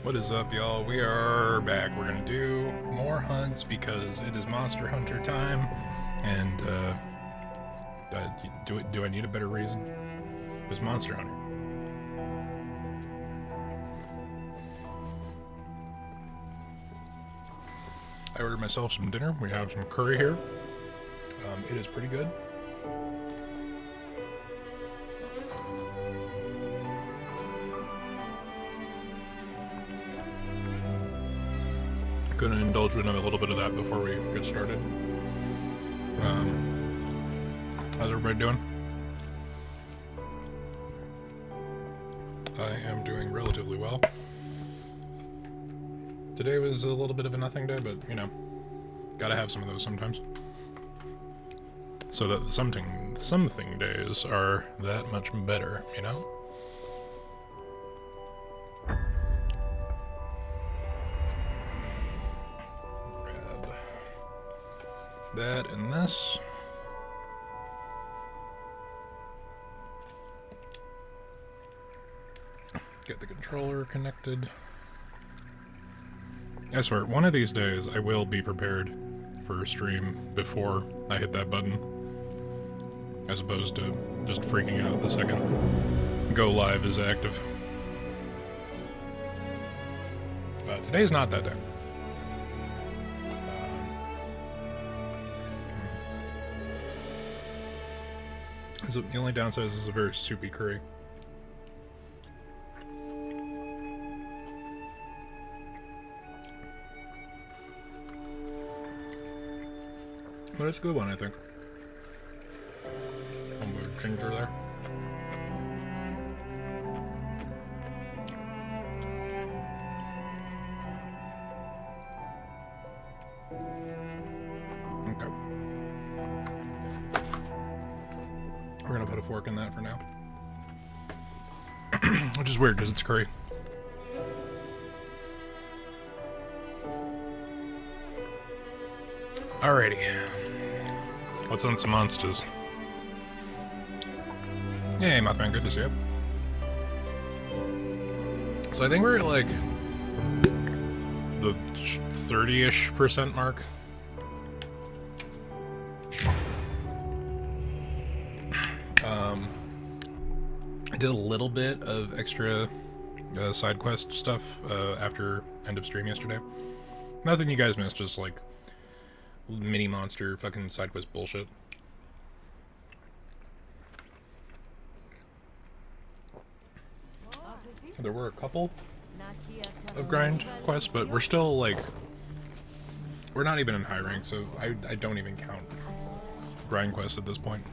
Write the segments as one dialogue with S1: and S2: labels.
S1: What is up, y'all? We are back. We're gonna do more hunts because it is Monster Hunter time, and do I need a better reason? It was Monster Hunter. I ordered myself some dinner. We have some curry here. It is pretty good. Gonna indulge in a little bit of that before we get started. How's everybody doing? I am doing relatively well. Today was a little bit of a nothing day, but you know, gotta have some of those sometimes. So that something days are that much better, you know? That and this. Get the controller connected. I swear, one of these days I will be prepared for a stream before I hit that button, as opposed to just freaking out the second go live is active. Today's not that day. The only downside is it's a very soupy curry. But it's a good one, I think. A little bit of ginger there. Okay. We're gonna put a fork in that for now. Which is weird because it's curry. Alrighty. What's on some monsters? Hey, Mothman, good to see you. So I think we're at like the 30-ish% mark. I did a little bit of extra side quest stuff after end of stream yesterday. Nothing you guys missed, just like mini monster fucking side quest bullshit. There were a couple of grind quests, but we're still like, we're not even in high rank, so I don't even count grind quests at this point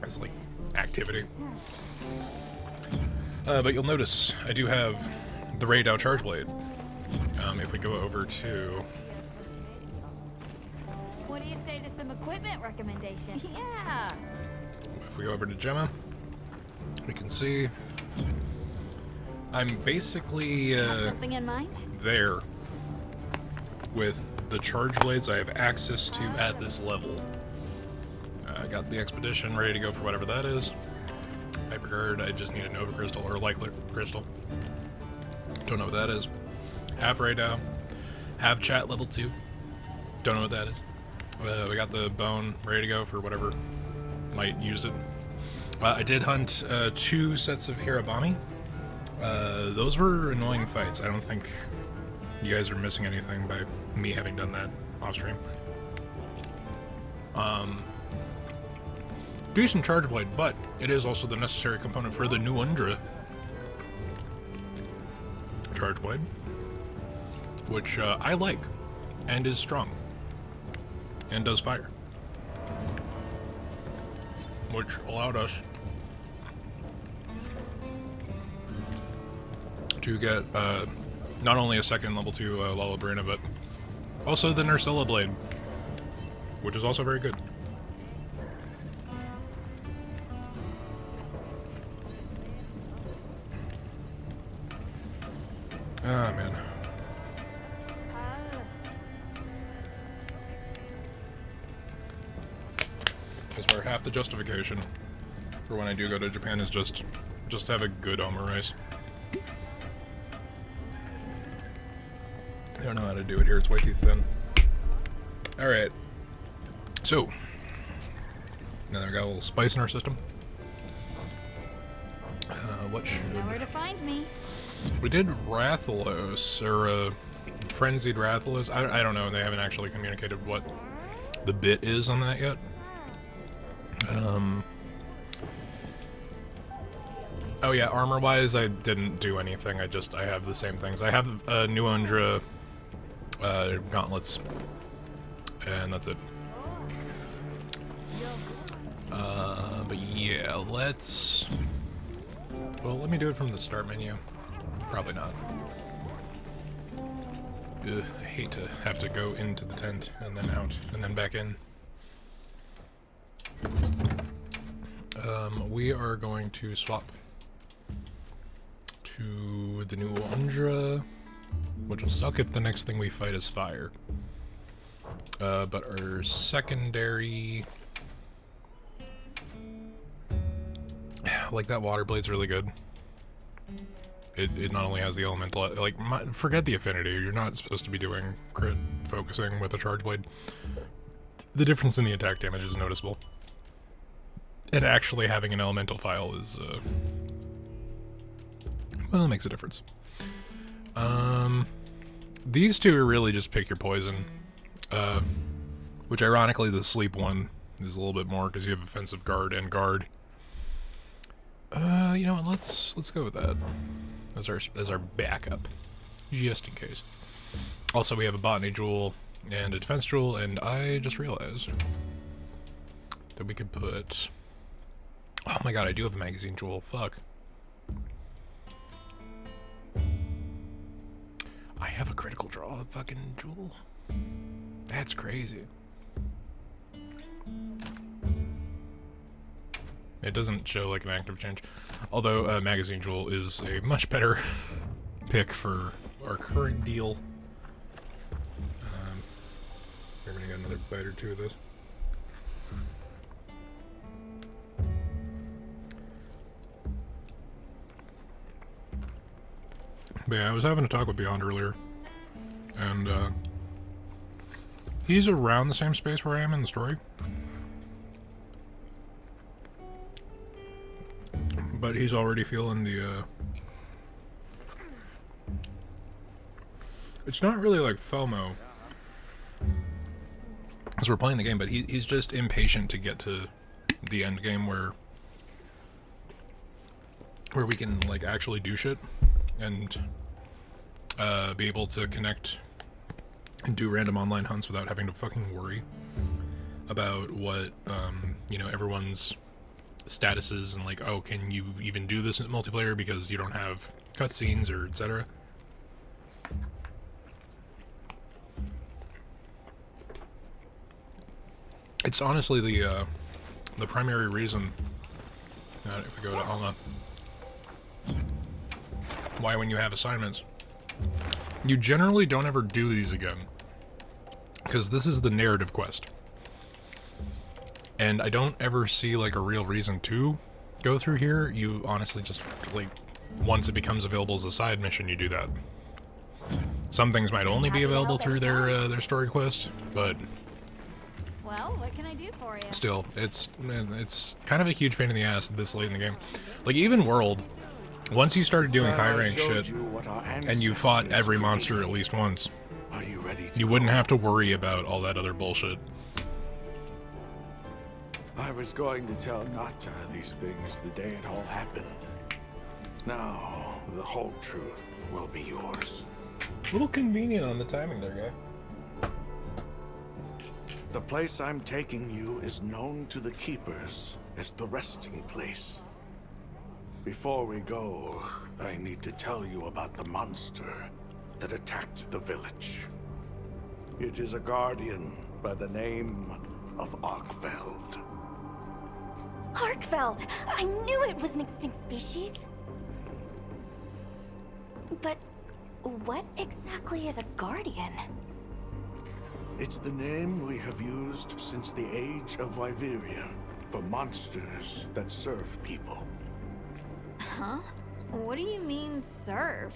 S1: as like activity. But you'll notice I do have the Raid Out Charge Blade. If we go over to...
S2: What do you say to some equipment recommendations? Yeah.
S1: If we go over to Gemma, we can see I'm basically
S2: Have something in mind?
S1: there with the charge blades I have access to at this level. I got the Expedition ready to go for whatever that is. Hyperguard, I just need a Nova Crystal or Light Crystal. Don't know what that is. Have Radar. Have Chat level 2. Don't know what that is. We got the Bone ready to go for whatever might use it. I did hunt 2 sets of Hirabami. Those were annoying fights. I don't think you guys are missing anything by me having done that off stream. Decent charge blade, but it is also the necessary component for the new Undra charge blade, which I like and is strong and does fire, which allowed us to get not only a second level 2 Lullabrina, but also the Nursella blade, which is also very good. Ah, man. That's where half the justification for when I do go to Japan is just have a good omurice. don't know how to do it here. It's way too thin. All right. So now that we got a little spice in our system. What should...
S2: You know where to find me.
S1: We did Rathalos, or Frenzied Rathalos. I don't know. They haven't actually communicated what the bit is on that yet. Oh yeah, armor-wise, I didn't do anything. I have the same things. I have New Undra gauntlets, and that's it. But yeah, let's... Well, let me do it from the start menu. Probably not. Ugh, I hate to have to go into the tent and then out and then back in. We are going to swap to the New Undra, which will suck if the next thing we fight is fire. But our secondary... Like, that water blade's really good. It not only has the elemental... Like, forget the affinity. You're not supposed to be doing crit focusing with a charge blade. The difference in the attack damage is noticeable. And actually having an elemental file is, well, it makes a difference. These two are really just pick your poison. Which, ironically, the sleep one is a little bit more, because you have offensive guard and guard. You know what, let's go with that as our backup, just in case. Also, we have a botany jewel and a defense jewel, and I just realized that we could put... Oh my god, I do have a magazine jewel, fuck. I have a critical draw fucking jewel. That's crazy. It doesn't show like an active change. Although magazine jewel is a much better pick for our current deal. We're gonna get another bite or two of this. But yeah, I was having a talk with Beyond earlier, and he's around the same space where I am in the story. But he's already feeling the, it's not really like FOMO, as we're playing the game, but he's just impatient to get to the end game where we can, like, actually do shit, and, be able to connect and do random online hunts without having to fucking worry about what, you know, everyone's statuses and like, oh, can you even do this in multiplayer because you don't have cutscenes or etc. It's honestly the primary reason that if we go to Alma, why when you have assignments, you generally don't ever do these again, because this is the narrative quest. And I don't ever see, like, a real reason to go through here. You honestly just, like, once it becomes available as a side mission, you do that. Some things might only be available through their story quest, but...
S2: Well, what can I do for you?
S1: Still, it's kind of a huge pain in the ass this late in the game. Like, even World, once you started doing high-rank shit, and you fought every monster at least once, you wouldn't have to worry about all that other bullshit.
S3: I was going to tell Nata these things the day it all happened. Now, the whole truth will be yours.
S1: A little convenient on the timing there, guy.
S3: The place I'm taking you is known to the Keepers as the resting place. Before we go, I need to tell you about the monster that attacked the village. It is a guardian by the name of Arkfeld.
S4: Arkfeld! I knew it was an extinct species. But what exactly is a guardian?
S3: It's the name we have used since the age of Wyveria for monsters that serve people.
S2: Huh? What do you mean, serve?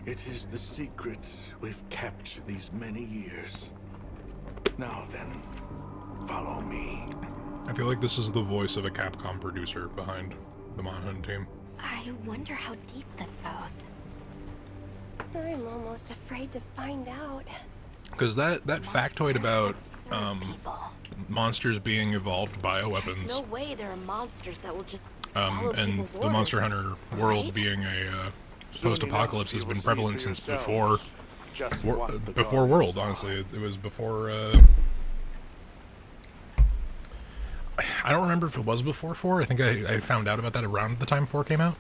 S3: It is the secret we've kept these many years. Now then, follow me.
S1: I feel like this is the voice of a Capcom producer behind the Manhunt team.
S4: I wonder how deep this goes.
S5: I'm almost afraid to find out.
S1: Because that factoid about
S4: People.
S1: monsters being evolved
S5: There's
S1: bioweapons,
S5: no way there are monsters that will just follow
S1: and
S5: people's
S1: the
S5: orders.
S1: Monster Hunter world
S5: right?
S1: being a
S3: Soon
S1: post-apocalypse
S3: enough,
S1: has
S3: you
S1: been
S3: will see
S1: prevalent
S3: for
S1: since
S3: yourselves just what the
S1: before
S3: Guardians
S1: World.
S3: are.
S1: Honestly, it was before. I don't remember if it was before 4. I think I found out about that around the time 4 came out.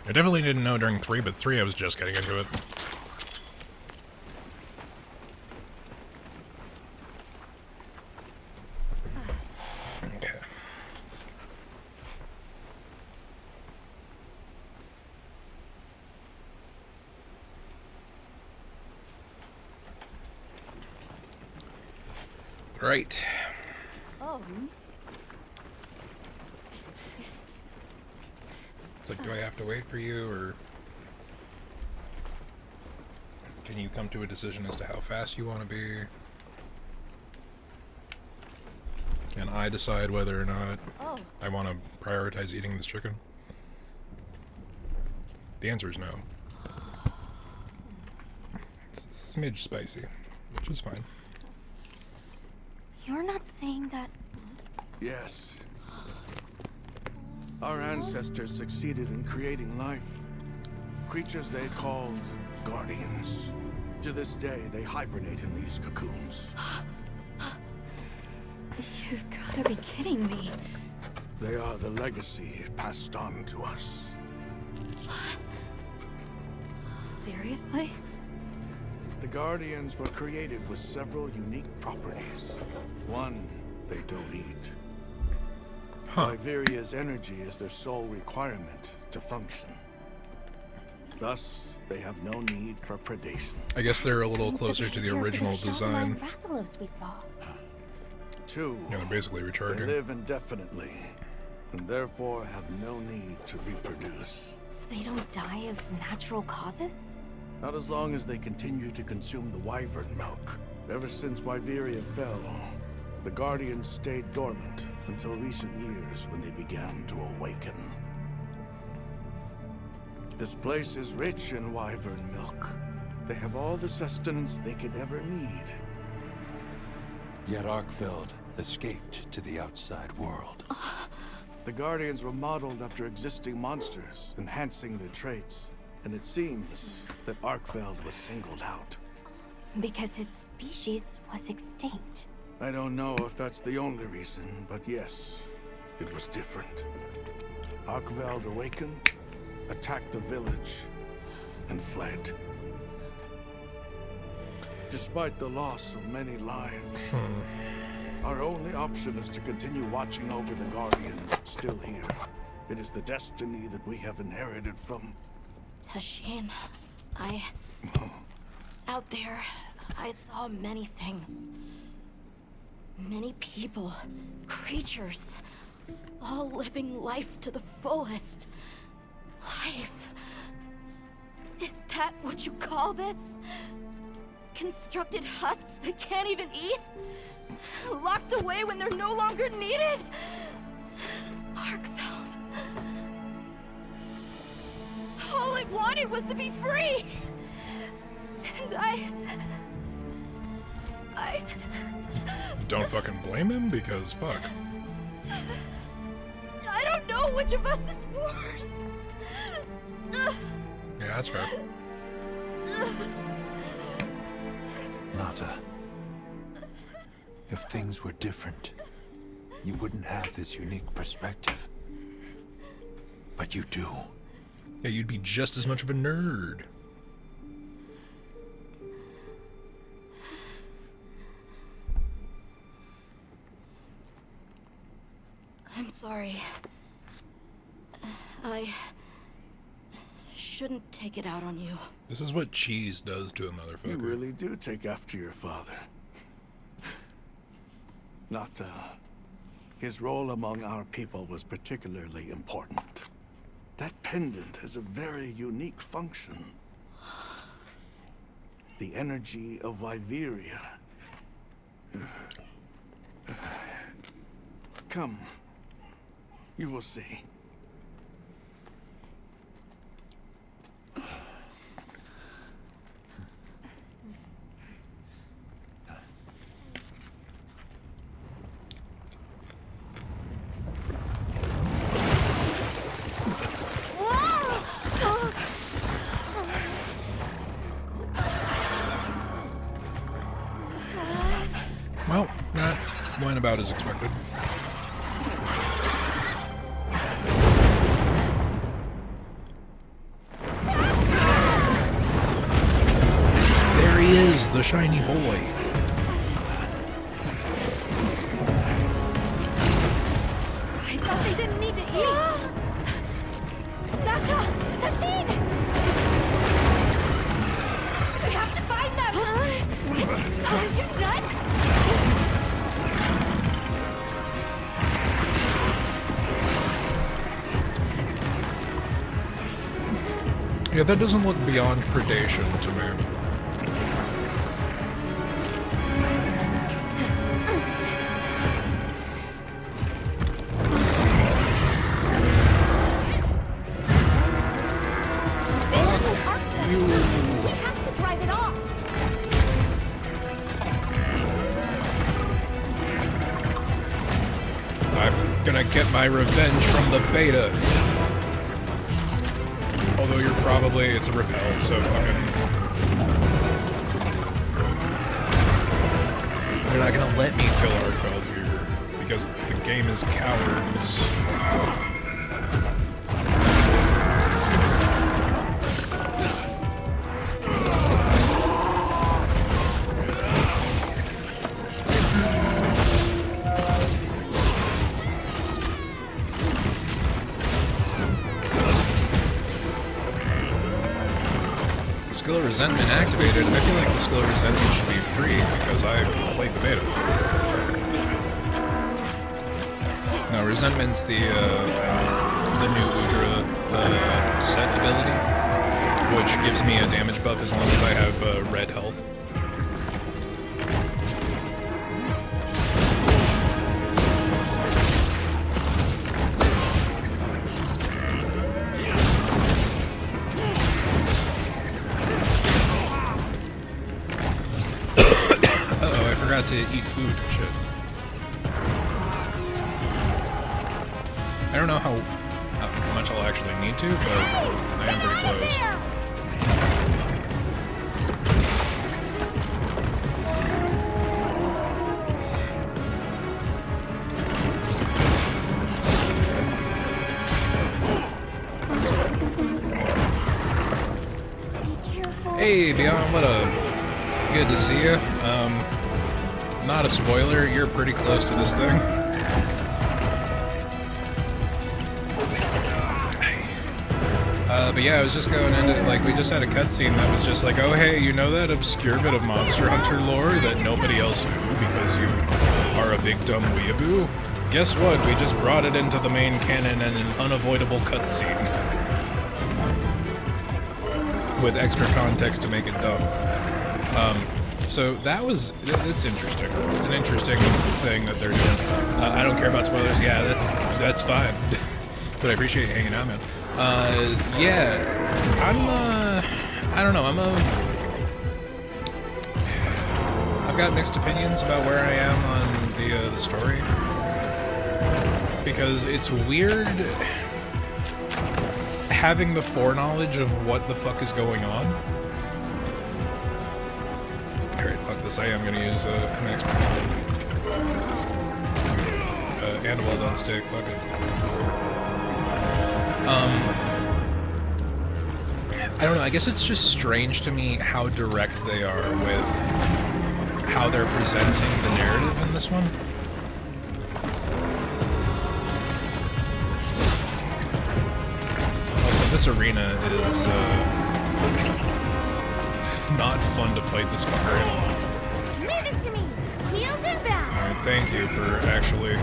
S1: I definitely didn't know during 3, but 3 I was just getting into it. Okay. Right.
S2: Oh,
S1: It's like, do I have to wait for you, or can you come to a decision as to how fast you want to be? Can I decide whether or not
S2: oh.
S1: I want to prioritize eating this chicken? The answer is no. It's a smidge spicy, which is fine.
S4: You're not saying that.
S3: Yes. Our ancestors succeeded in creating life. Creatures they called guardians. To this day, they hibernate in these cocoons.
S2: You've gotta be kidding me.
S3: They are the legacy passed on to us.
S2: Seriously?
S3: The Guardians were created with several unique properties. One, they don't eat.
S1: Huh.
S3: Viveria's energy is their sole requirement to function. Thus, they have no need for predation.
S1: I guess they're a little
S4: Same
S1: closer to the
S4: behavior of
S1: original
S4: Shadow-Line
S1: design.
S4: Rathalos we saw.
S3: Two,
S1: You know, they're basically
S3: they
S1: recharging.
S3: live indefinitely, and therefore have no need to reproduce.
S4: They don't die of natural causes?
S3: Not as long as they continue to consume the wyvern milk. Ever since Wyveria fell, the Guardians stayed dormant until recent years when they began to awaken. This place is rich in wyvern milk. They have all the sustenance they could ever need.
S6: Yet Arkfeld escaped to the outside world.
S3: The Guardians were modeled after existing monsters, enhancing their traits. And it seems that Arkfeld was singled out.
S4: Because its species was extinct.
S3: I don't know if that's the only reason, but yes, it was different. Arkveld awakened, attacked the village, and fled. Despite the loss of many lives, our only option is to continue watching over the Guardians still here. It is the destiny that we have inherited from...
S5: Tashin, out there, I saw many things. Many people, creatures, all living life to the fullest. Life. Is that what you call this? Constructed husks they can't even eat? Locked away when they're no longer needed? Arkfeld. All it wanted was to be free! And I
S1: Don't fucking blame him, because fuck.
S5: don't know which of us is worse.
S1: Yeah, that's right.
S6: Nata, if things were different, you wouldn't have this unique perspective. But you do.
S1: Yeah, you'd be just as much of a nerd.
S5: I'm sorry. I shouldn't take it out on you.
S1: This is what cheese does to a motherfucker.
S3: You really do take after your father. His role among our people was particularly important. That pendant has a very unique function. The energy of Viveria. Come. You will see.
S1: Well, that went about as expected. There he is, the shiny boy.
S2: I thought they didn't need to eat. Nata! Tashin! We have to find them! What? Are you nuts?
S1: Yeah, that doesn't look beyond predation to me.
S2: We have to drive it off!
S1: I'm gonna get my revenge from the beta. Although you're probably, it's a repel, so fucking... They're not gonna let me kill Ardfeld here, because the game is cowards. Skill of Resentment activated. I feel like the Skill of Resentment should be free because I played the beta. No, Resentment's the new Udra set ability, which gives me a damage buff as long as I have red health. To eat food. Shit. I don't know how much I'll actually need to, but I am pretty close. Hey, Beyond, what up? Good to see you. Not a spoiler, you're pretty close to this thing. But yeah, I was just going into, like, we just had a cutscene that was just like, oh hey, you know that obscure bit of Monster Hunter lore that nobody else knew because you are a big dumb weeaboo? Guess what, we just brought it into the main canon in an unavoidable cutscene. With extra context to make it dumb. So that was, it's interesting. It's an interesting thing that they're doing. I don't care about spoilers. Yeah, that's fine. But I appreciate you hanging out, man. Yeah, I don't know. I've got mixed opinions about where I am on the story. Because it's weird having the foreknowledge of what the fuck is going on. Alright, fuck this. I am gonna use max and a well done stick. Fuck it. I don't know. I guess it's just strange to me how direct they are with how they're presenting the narrative in this one. Also, this arena is not fun to fight this fucker in.
S2: Leave this to me. Heels inbound.
S1: Alright, thank you for actually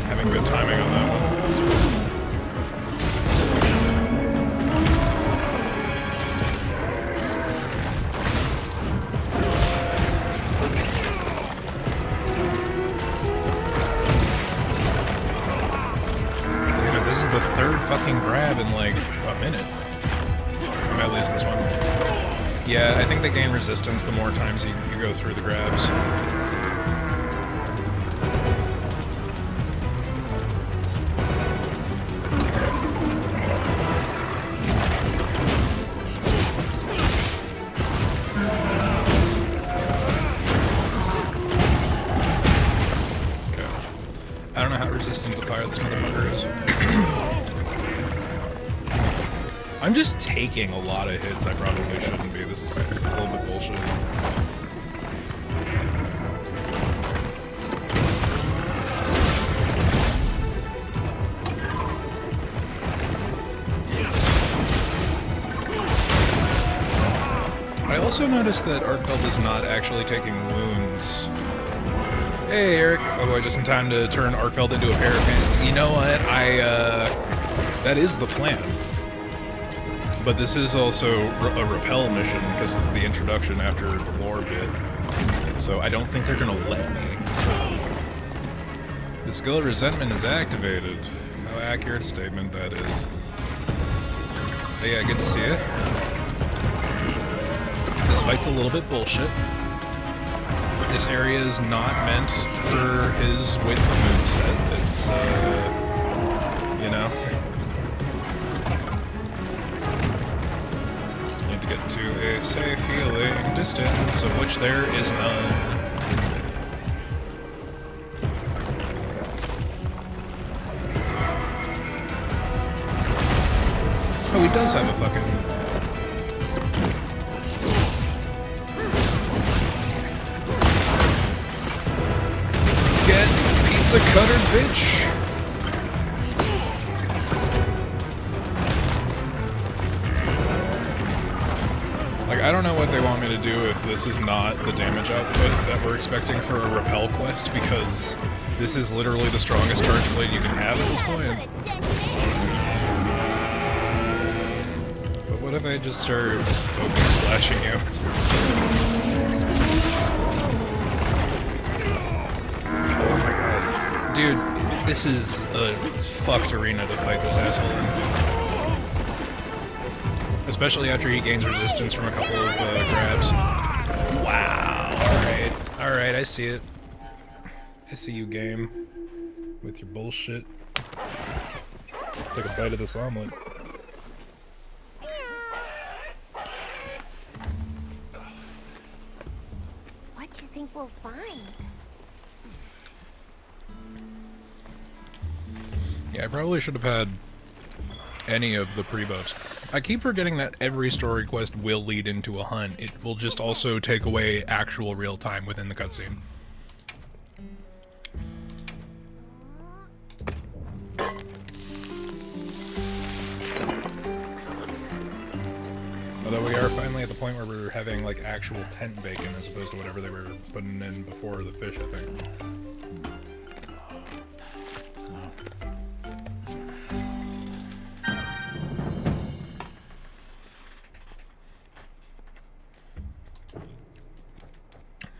S1: having good timing on that one. This is the third fucking grab in like a minute. I might lose this one. Yeah, I think they gain resistance the more times you go through the grabs. I don't know how resistant to fire this motherfucker is. I'm just taking a lot of hits I probably shouldn't be. This is a little bit bullshit. I also noticed that Arkfeld is not actually taking wounds. Hey, Eric. Oh boy, just in time to turn Arkfeld into a pair of pants. You know what? That is the plan. But this is also a repel mission, because it's the introduction after the lore bit. So I don't think they're gonna let me. The skill of resentment is activated. How accurate a statement that is. But yeah, good to see it. This fight's a little bit bullshit. This area is not meant for his width moveset. It's, you know. Need to get to a safe healing distance, of which there is none. Oh, he does have a fucking... Get pizza cutter, bitch! Like, I don't know what they want me to do if this is not the damage output that we're expecting for a repel quest, because this is literally the strongest charge blade you can have at this point. But what if I just start focus slashing you? Oh my god. Dude, this is a fucked arena to fight this asshole in. Especially after he gains resistance from a couple of grabs. Wow. Alright. Alright, I see it. I see you, game. With your bullshit. Take a bite of this omelet.
S4: What do you think we'll find?
S1: Yeah, I probably should have had any of the pre-buffs. I keep forgetting that every story quest will lead into a hunt. It will just also take away actual real time within the cutscene. Although we are finally at the point where we're having like actual tent bacon as opposed to whatever they were putting in before the fish, I think.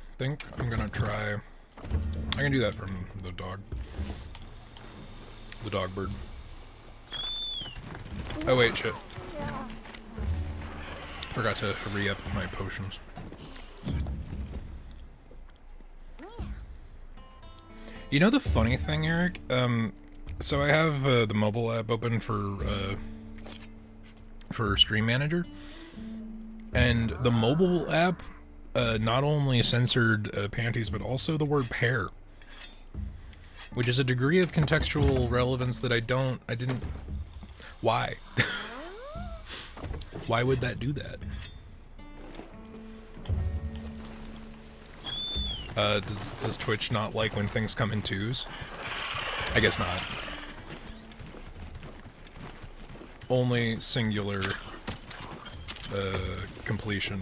S1: I think I'm gonna try... I can do that from the dog. The dog bird. Oh wait, shit. Forgot to re-up my potions. You know the funny thing, Eric? So I have the mobile app open for Stream Manager. And the mobile app not only censored panties, but also the word pair. Which is a degree of contextual relevance that I didn't... Why? Why would that do that? Does Twitch not like when things come in twos? I guess not. Only singular completion.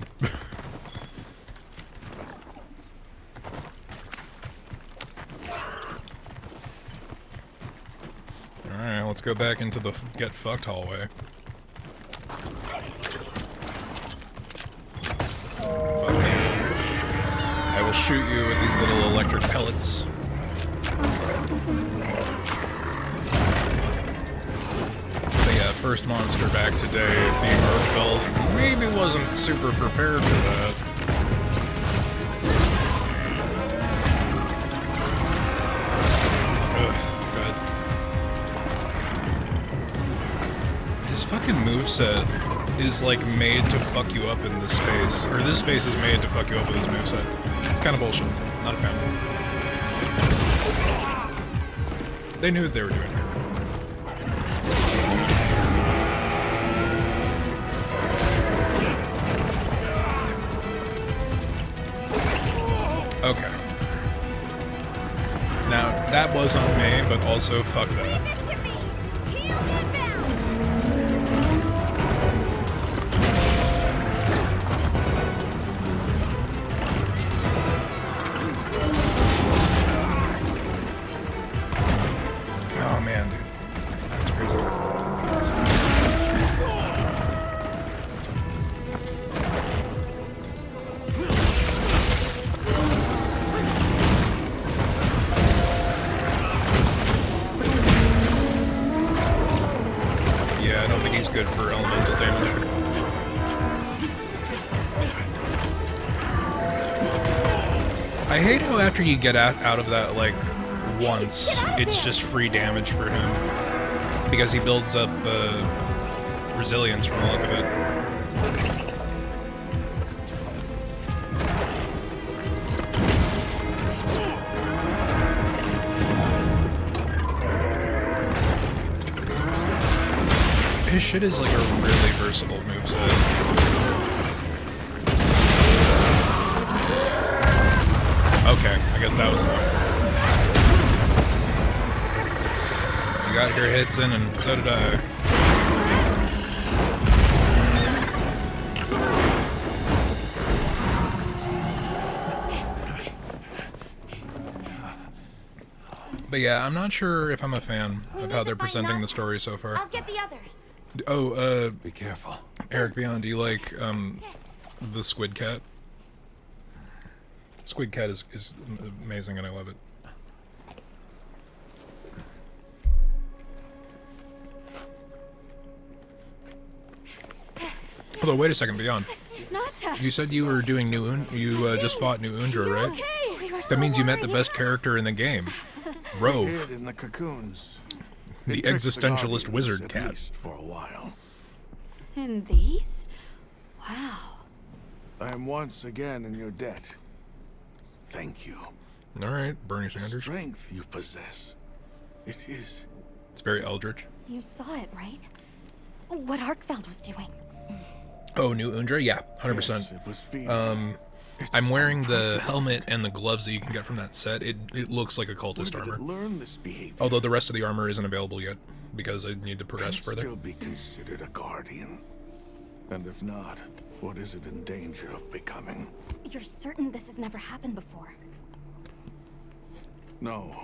S1: Alright, let's go back into the get fucked hallway. I will shoot you with these little electric pellets. first monster back today, being Arkfeld, maybe wasn't super prepared for that. Ugh, God. His fucking moveset is like made to fuck you up in this space. Or this space is made to fuck you up with his moveset. It's kind of bullshit. Not a fan. They knew what they were doing here. Okay. Now, that was on me, but also fuck that. Oh man, dude. That's crazy. Yeah, I don't think he's good for elemental damage. I hate how after you get out of that, like, once, it's just free damage for him. Because he builds up resilience from the look of it. His shit is like a really versatile moveset. Okay, I guess that was enough. You got your hits in, and so did I. But yeah, I'm not sure if I'm a fan of how they're presenting the story so far.
S5: I'll get the others.
S1: Oh,
S6: Be careful.
S1: Eric Beyond, do you like, the Squid Cat? Squid Cat is amazing and I love it. Although, wait a second, Beyond. You said you were doing just fought New Undra, right? That means you met the best character in the game. Rove.
S3: Hid in the cocoons.
S1: The
S3: It tricks
S1: existentialist
S3: Guardians,
S1: wizard
S3: at
S1: cat.
S3: least for a while.
S2: And these? Wow.
S3: I am once again in your debt. Thank you.
S1: Alright, Bernie
S3: The
S1: Sanders.
S3: strength you possess. It is.
S1: It's very eldritch.
S2: You saw it, right? What Arkfeld was doing.
S1: Oh, New Undra? Yeah, 100%.
S3: Yes, it was feeding. It's
S1: I'm wearing the
S3: unprecedented.
S1: helmet and the gloves that you can get from that set. It looks like a
S3: Where
S1: cultist
S3: did
S1: armor.
S3: it learn this behavior?
S1: Although the rest of the armor isn't available yet, because I need to
S3: Can
S1: progress
S3: it
S1: further.
S3: still be considered a guardian? And if not, what is it in danger of becoming?
S2: You're certain this has never happened before?
S3: No,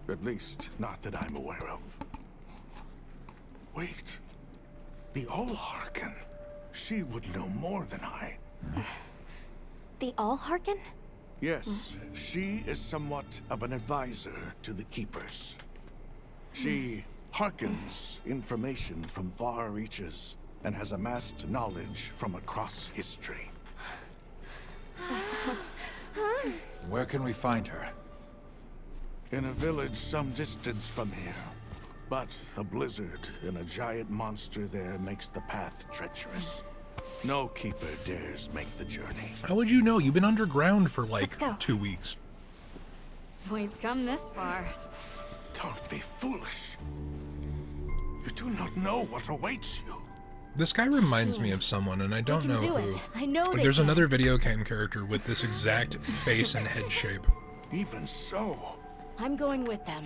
S3: at least not that I'm aware of. Wait, the Allharken. She would know more than I.
S2: The Allharken?
S3: Yes, she is somewhat of an advisor to the Keepers. She hearkens information from far reaches and has amassed knowledge from across history.
S6: Where can we find her?
S3: In a village some distance from here. But a blizzard and a giant monster there makes the path treacherous. No keeper dares make the journey.
S1: How would you know? You've been underground for like
S2: Let's go.
S1: 2 weeks.
S2: We've come this far.
S3: Don't be foolish. You do not know what awaits you.
S1: This guy reminds me of someone, and I don't know
S5: do
S1: who.
S5: it. I know they
S1: There's
S5: can.
S1: another video game character with this exact face and head shape.
S3: Even so,
S5: I'm going with them.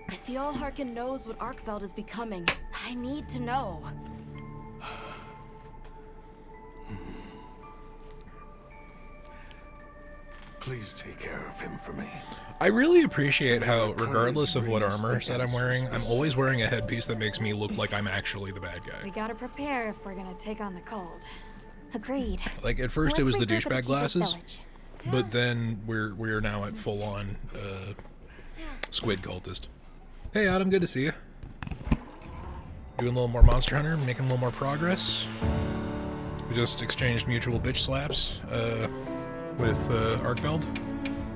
S5: If the Allharken knows what Arkfeld is becoming, I need to know.
S3: please take care of him for me.
S1: I really appreciate how, regardless of what armor set I'm wearing, I'm always wearing a headpiece that makes me look like I'm actually the bad
S2: We
S1: guy.
S2: gotta prepare if we're gonna take on the cold.
S4: Agreed.
S1: Like, at first it was
S4: Let's
S1: the
S4: regroup at
S1: douchebag
S4: Keeper's
S1: glasses,
S4: Village.
S1: but then we're now at full-on squid cultist. Hey Adam, good to see you. doing a little more Monster Hunter, making a little more progress. We just exchanged mutual bitch slaps with Arkfeld.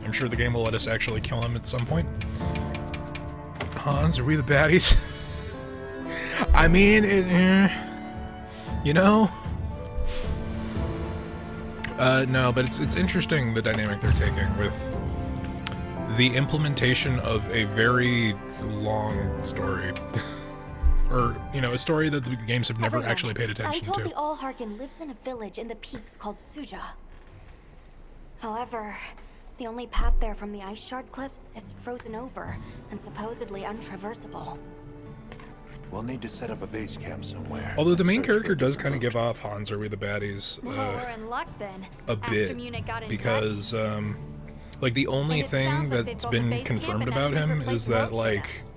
S1: I'm sure the game will let us actually kill him at some point. Hans, are we the baddies? I mean, you know? No, but it's interesting the dynamic they're taking with the implementation of a very long story. Or, you know, a story that the games have never actually paid attention to.
S4: I told the Allharkin lives in a village in the peaks called Suja. However, the only path there from the ice shard cliffs is frozen over and supposedly untraversable.
S6: We'll need to set up a base camp somewhere.
S1: Although the main
S6: Search for
S1: character does
S6: different
S1: kind of
S6: routes.
S1: give off Hans, are we the baddies?
S2: Well, we're in luck then.
S1: A bit,
S2: Astromunit got in
S1: because like the only
S2: And it
S1: thing
S2: sounds like they
S1: that's
S2: built a
S1: been
S2: base camp
S1: confirmed
S2: in that
S1: about him
S2: secret
S1: is
S2: place
S1: that
S2: Love showed
S1: like,
S2: us.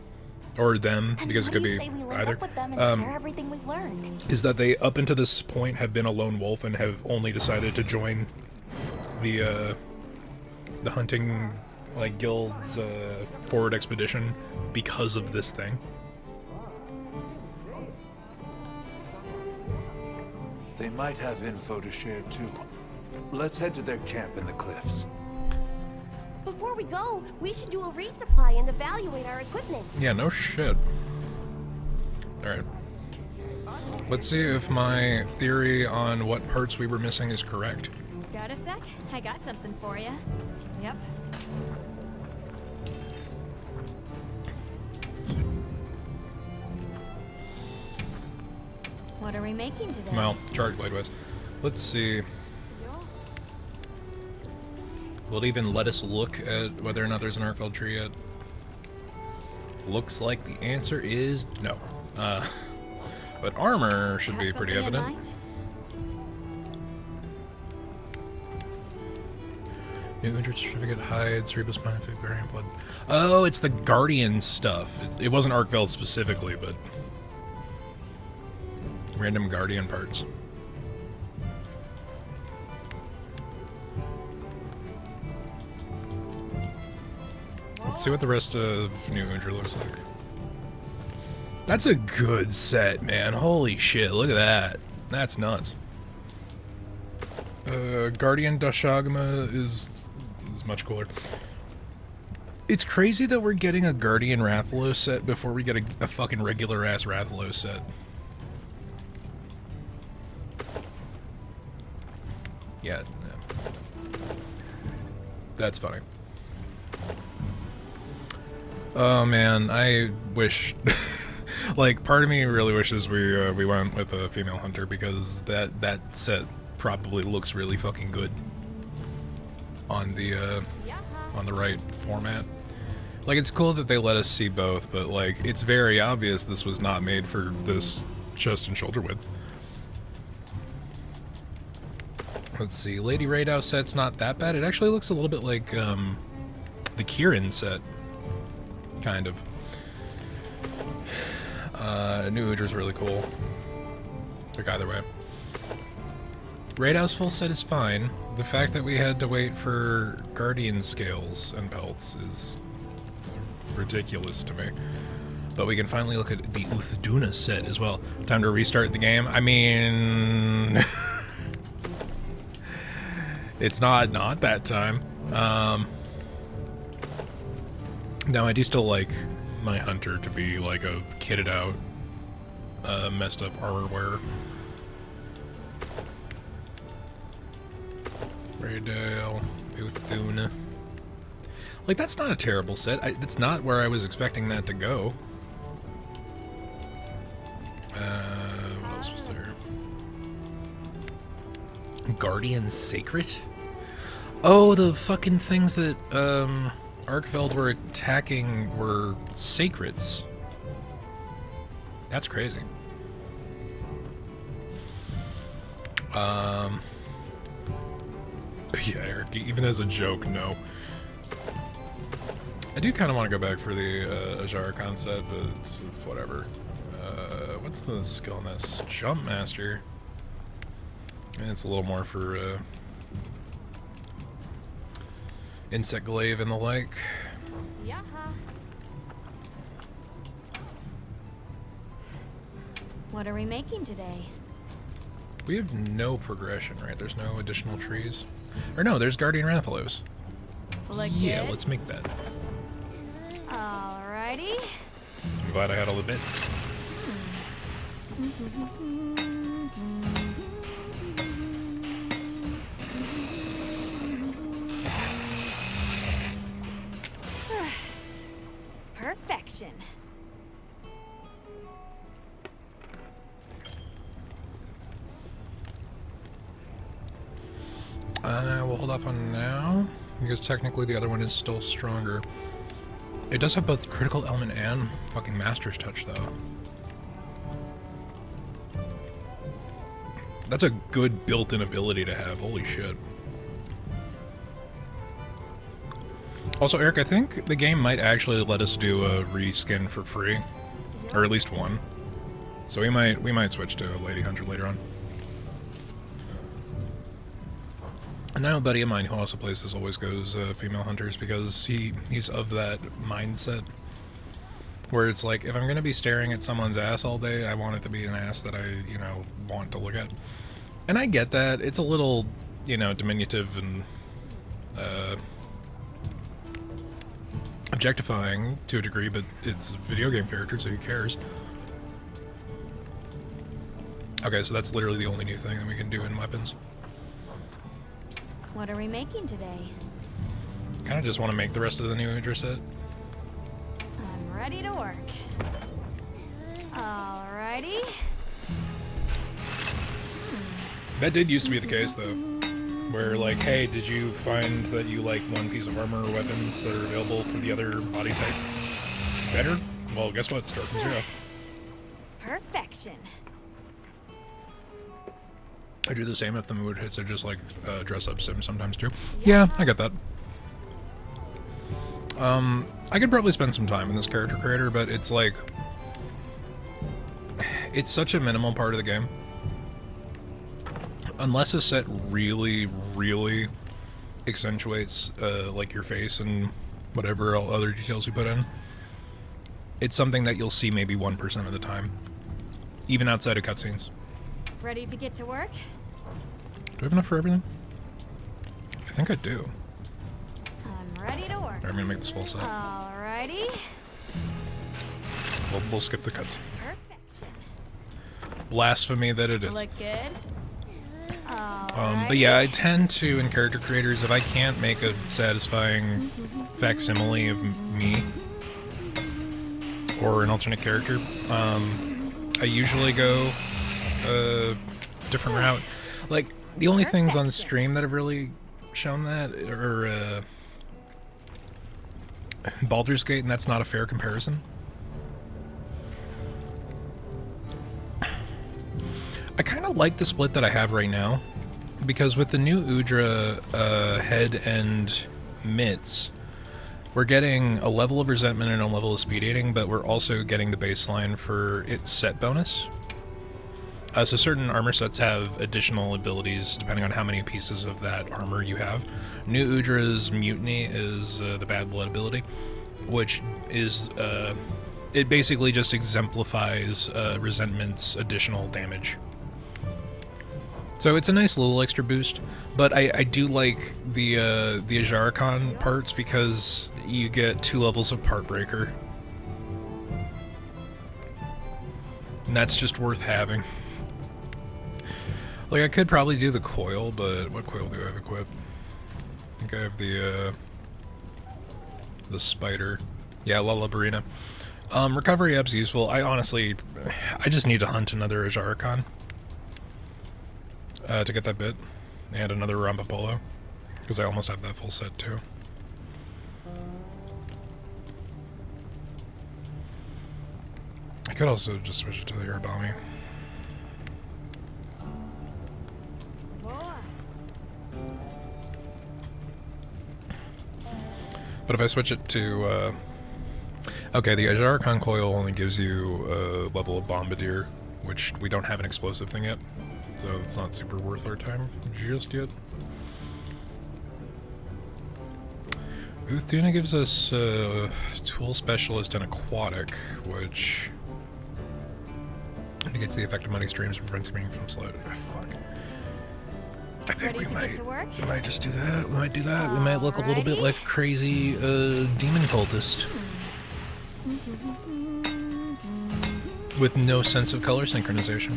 S1: or them,
S4: And
S1: because it
S4: what
S1: could
S4: do you
S1: be
S4: say we link
S1: either,
S4: up with them and share everything we've learned?
S1: is that they up until this point have been a lone wolf and have only decided to join the hunting like guild's forward expedition because of this thing.
S6: They might have info to share too. Let's head to their camp in the cliffs.
S7: Before we go, we should do a resupply and evaluate our equipment.
S1: Yeah, no shit. Alright. Let's see if my theory on what parts we were missing is correct.
S2: Got a sec? I got something for you. Yep. What are we making today?
S1: Well, charge blade wise. Let's see. Will it even let us look at whether or not there's an Arkfeld tree yet? Looks like the answer is no. But armor should be pretty
S2: Something in
S1: evident.
S2: mind?
S1: New interest certificate, hide, cerebral spine, food, guardian blood. Oh, it's the guardian stuff. It wasn't Arkfeld specifically, but random guardian parts. Let's see what the rest of New Undra looks like. That's a good set, man. Holy shit, look at that. That's nuts. Guardian Dashagama is much cooler. It's crazy that we're getting a Guardian Rathalos set before we get a fucking regular-ass Rathalos set. Yeah. That's funny. Oh man, I wish... like, part of me really wishes we went with a female hunter, because that set probably looks really fucking good on the right format. Like, it's cool that they let us see both, but like, it's very obvious this was not made for this chest and shoulder width. Let's see, Lady Raidou set's not that bad. It actually looks a little bit like the Kieran set, kind of. New Udra's really cool. Like, either way. Raidou's full set is fine. The fact that we had to wait for Guardian scales and pelts is ridiculous to me. But we can finally look at the Uthduna set as well. Time to restart the game. I mean... it's not that time. No, I do still like my hunter to be like a kitted out, messed up armor wearer. Raidou, Uthduna. Like, that's not a terrible set. That's not where I was expecting that to go. What else was there? Guardian Sacred? Oh, the fucking things that Arkfeld were attacking were sacreds. That's crazy. Yeah, Eric, even as a joke, no. I do kind of want to go back for the Ajara concept, but it's whatever. What's the skill on this? Jump Master. And it's a little more for Insect Glaive and the like.
S2: What are we making today?
S1: We have no progression, right? There's no additional trees. Or no, there's Guardian Rathalos.
S2: Look
S1: Yeah,
S2: good?
S1: let's make that.
S2: Alrighty.
S1: I'm glad I had all the bits.
S2: Perfection.
S1: We'll hold off on now, because technically the other one is still stronger. It does have both critical element and fucking master's touch, though. That's a good built-in ability to have, holy shit. Also, Eric, I think the game might actually let us do a reskin for free. Or at least one. So we might switch to Lady Hunter later on. And now a buddy of mine who also plays this always goes female hunters because he's of that mindset. Where it's like, if I'm going to be staring at someone's ass all day, I want it to be an ass that I, you know, want to look at. And I get that. It's a little, you know, diminutive and objectifying to a degree, but it's a video game character, so who cares? Okay, so that's literally the only new thing that we can do in weapons.
S2: What are we making today?
S1: Kind of just want to make the rest of the new Udra set.
S2: I'm ready to work. Alrighty.
S1: That did used to be the case, though. Where, like, hey, did you find that you like one piece of armor or weapons that are available for the other body type better? Well, guess what? Start from 0.
S2: Perfection.
S1: I do the same if the mood hits. I just like dress up sim sometimes too. Yeah, I get that. I could probably spend some time in this character creator, but it's like it's such a minimal part of the game. Unless a set really, really accentuates like your face and whatever other details you put in, it's something that you'll see maybe 1% of the time, even outside of cutscenes.
S2: Ready to get to work?
S1: Do I have enough for everything? I think I do.
S2: I'm ready to work.
S1: I'm gonna make this full set.
S2: Alrighty.
S1: We'll skip the cutscene.
S2: Perfection.
S1: Blasphemy that it is.
S2: Look good?
S1: But yeah, I tend to, in character creators, if I can't make a satisfying facsimile of me or an alternate character, I usually go a different route. Like, the only things on stream that have really shown that are Baldur's Gate, and that's not a fair comparison. I kind of like the split that I have right now, because with the new Udra head and mitts, we're getting a level of resentment and a level of speed eating, but we're also getting the baseline for its set bonus. So certain armor sets have additional abilities depending on how many pieces of that armor you have. New Udra's Mutiny is the Bad Blood ability, which is it basically just exemplifies resentment's additional damage. So it's a nice little extra boost, but I do like the Ajaricon parts because you get 2 levels of Part Breaker. And that's just worth having. Like, I could probably do the coil, but what coil do I have equipped? I think I have the spider. Yeah, Lullabarina. Recovery up's useful. I just need to hunt another Ajaricon. To get that bit, and another Rampapolo, because I almost have that full set too. I could also just switch it to the Urbami. But if I switch it to, okay, the Ajaricon coil only gives you a level of Bombardier, which we don't have an explosive thing yet. So it's not super worth our time just yet. Uthduna gives us Tool Specialist and Aquatic, which Negates the effect of money streams and prevents me from slow. Fuck. I think
S2: Ready to get to work?
S1: we might just do that. We might do that. We might look a little bit like a crazy demon cultist. With no sense of color synchronization.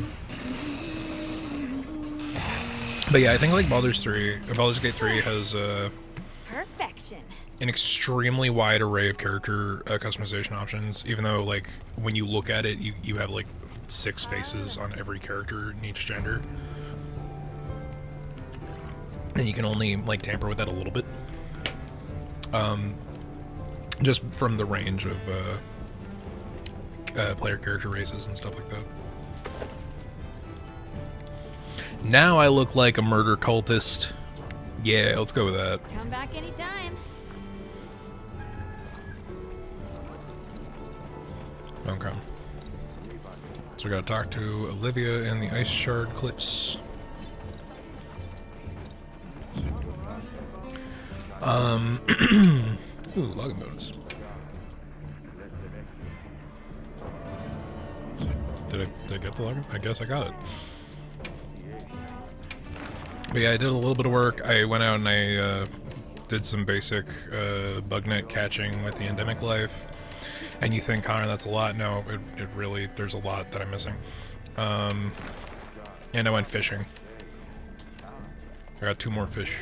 S1: But yeah, I think like Baldur's Gate 3 has
S2: Perfection.
S1: an extremely wide array of character customization options, even though like when you look at it, you have like 6 faces on every character in each gender. And you can only like tamper with that a little bit. Just from the range of player character races and stuff like that. Now I look like a murder cultist. Yeah, let's go with that.
S2: Come back anytime.
S1: Okay. So we gotta talk to Olivia in the Ice Shard Cliffs. Ooh, login bonus. Did I get the login? I guess I got it. But yeah, I did a little bit of work. I went out and I did some basic bugnet catching with the endemic life. And you think, Connor, that's a lot? No, it really, there's a lot that I'm missing. And I went fishing. I got 2 more fish.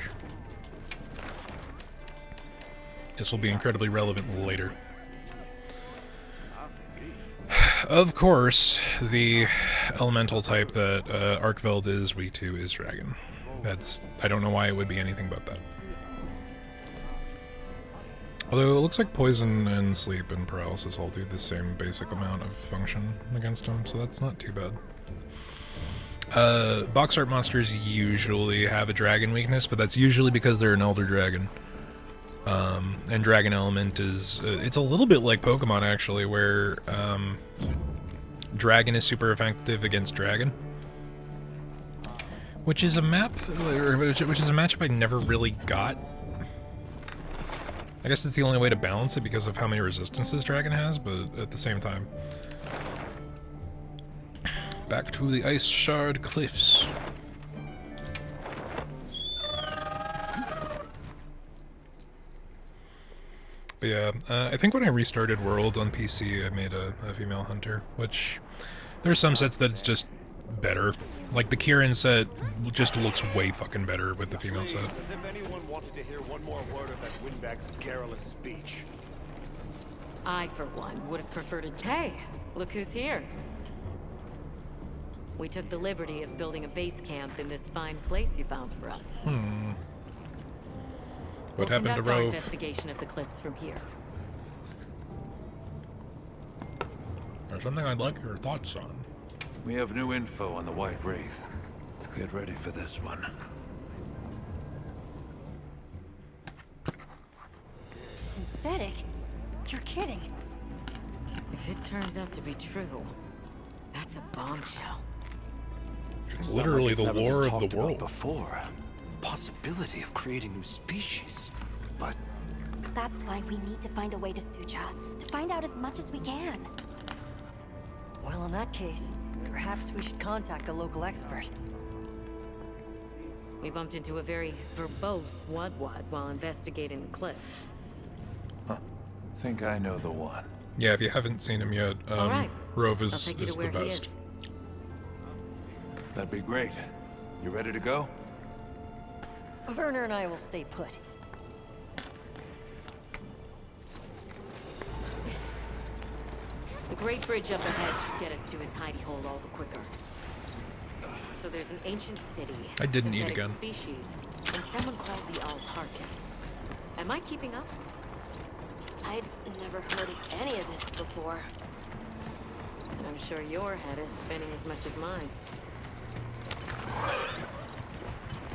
S1: This will be incredibly relevant later. Of course, the elemental type that Arkveld is weak to is dragon. I don't know why it would be anything but that. Although it looks like poison and sleep and paralysis all do the same basic amount of function against him, so that's not too bad. Box art monsters usually have a dragon weakness, but that's usually because they're an elder dragon. And dragon element is, it's a little bit like Pokemon actually, where dragon is super effective against dragon. Which is a map, which is a matchup I never really got. I guess it's the only way to balance it because of how many resistances dragon has, but at the same time. Back to the Ice Shard Cliffs. But yeah, I think when I restarted World on PC, I made a female hunter, which there's some sets that it's just better. Like the Kieran set just looks way fucking better with the female set.
S8: As if anyone wanted to hear one more word of that windbag's garrulous speech.
S9: I, for one, would have preferred a... Hey, look who's here. We took the liberty of building a base camp in this fine place you found for us.
S1: What happened to
S9: We'll conduct our
S1: Rove?
S9: investigation of the cliffs from here.
S1: There's something I'd like your thoughts on.
S6: We have new info on the White Wraith. Get ready for this one.
S7: Synthetic? You're kidding.
S9: If it turns out to be true, that's a bombshell.
S1: It's literally the lore of the world.
S3: Before, the possibility of creating new species, but
S4: That's why we need to find a way to Suja, to find out as much as we can.
S10: Well, in that case, perhaps we should contact a local expert.
S9: We bumped into a very verbose Wadwad while investigating the cliffs.
S6: Think I know the one.
S1: Yeah, if you haven't seen him yet,
S9: All right.
S1: Rove
S9: I'll
S1: is
S9: take you to
S1: the
S9: where he
S1: best.
S9: is.
S6: That'd be great. You ready to go?
S10: Werner and I will stay put.
S9: The Great Bridge up ahead should get us to his hidey hole all the quicker. So there's an ancient city,
S1: I didn't eat
S9: synthetic
S1: again.
S9: species, and someone called the Alharkin. Am I keeping up?
S5: I'd never heard of any of this before.
S9: And I'm sure your head is spinning as much as mine.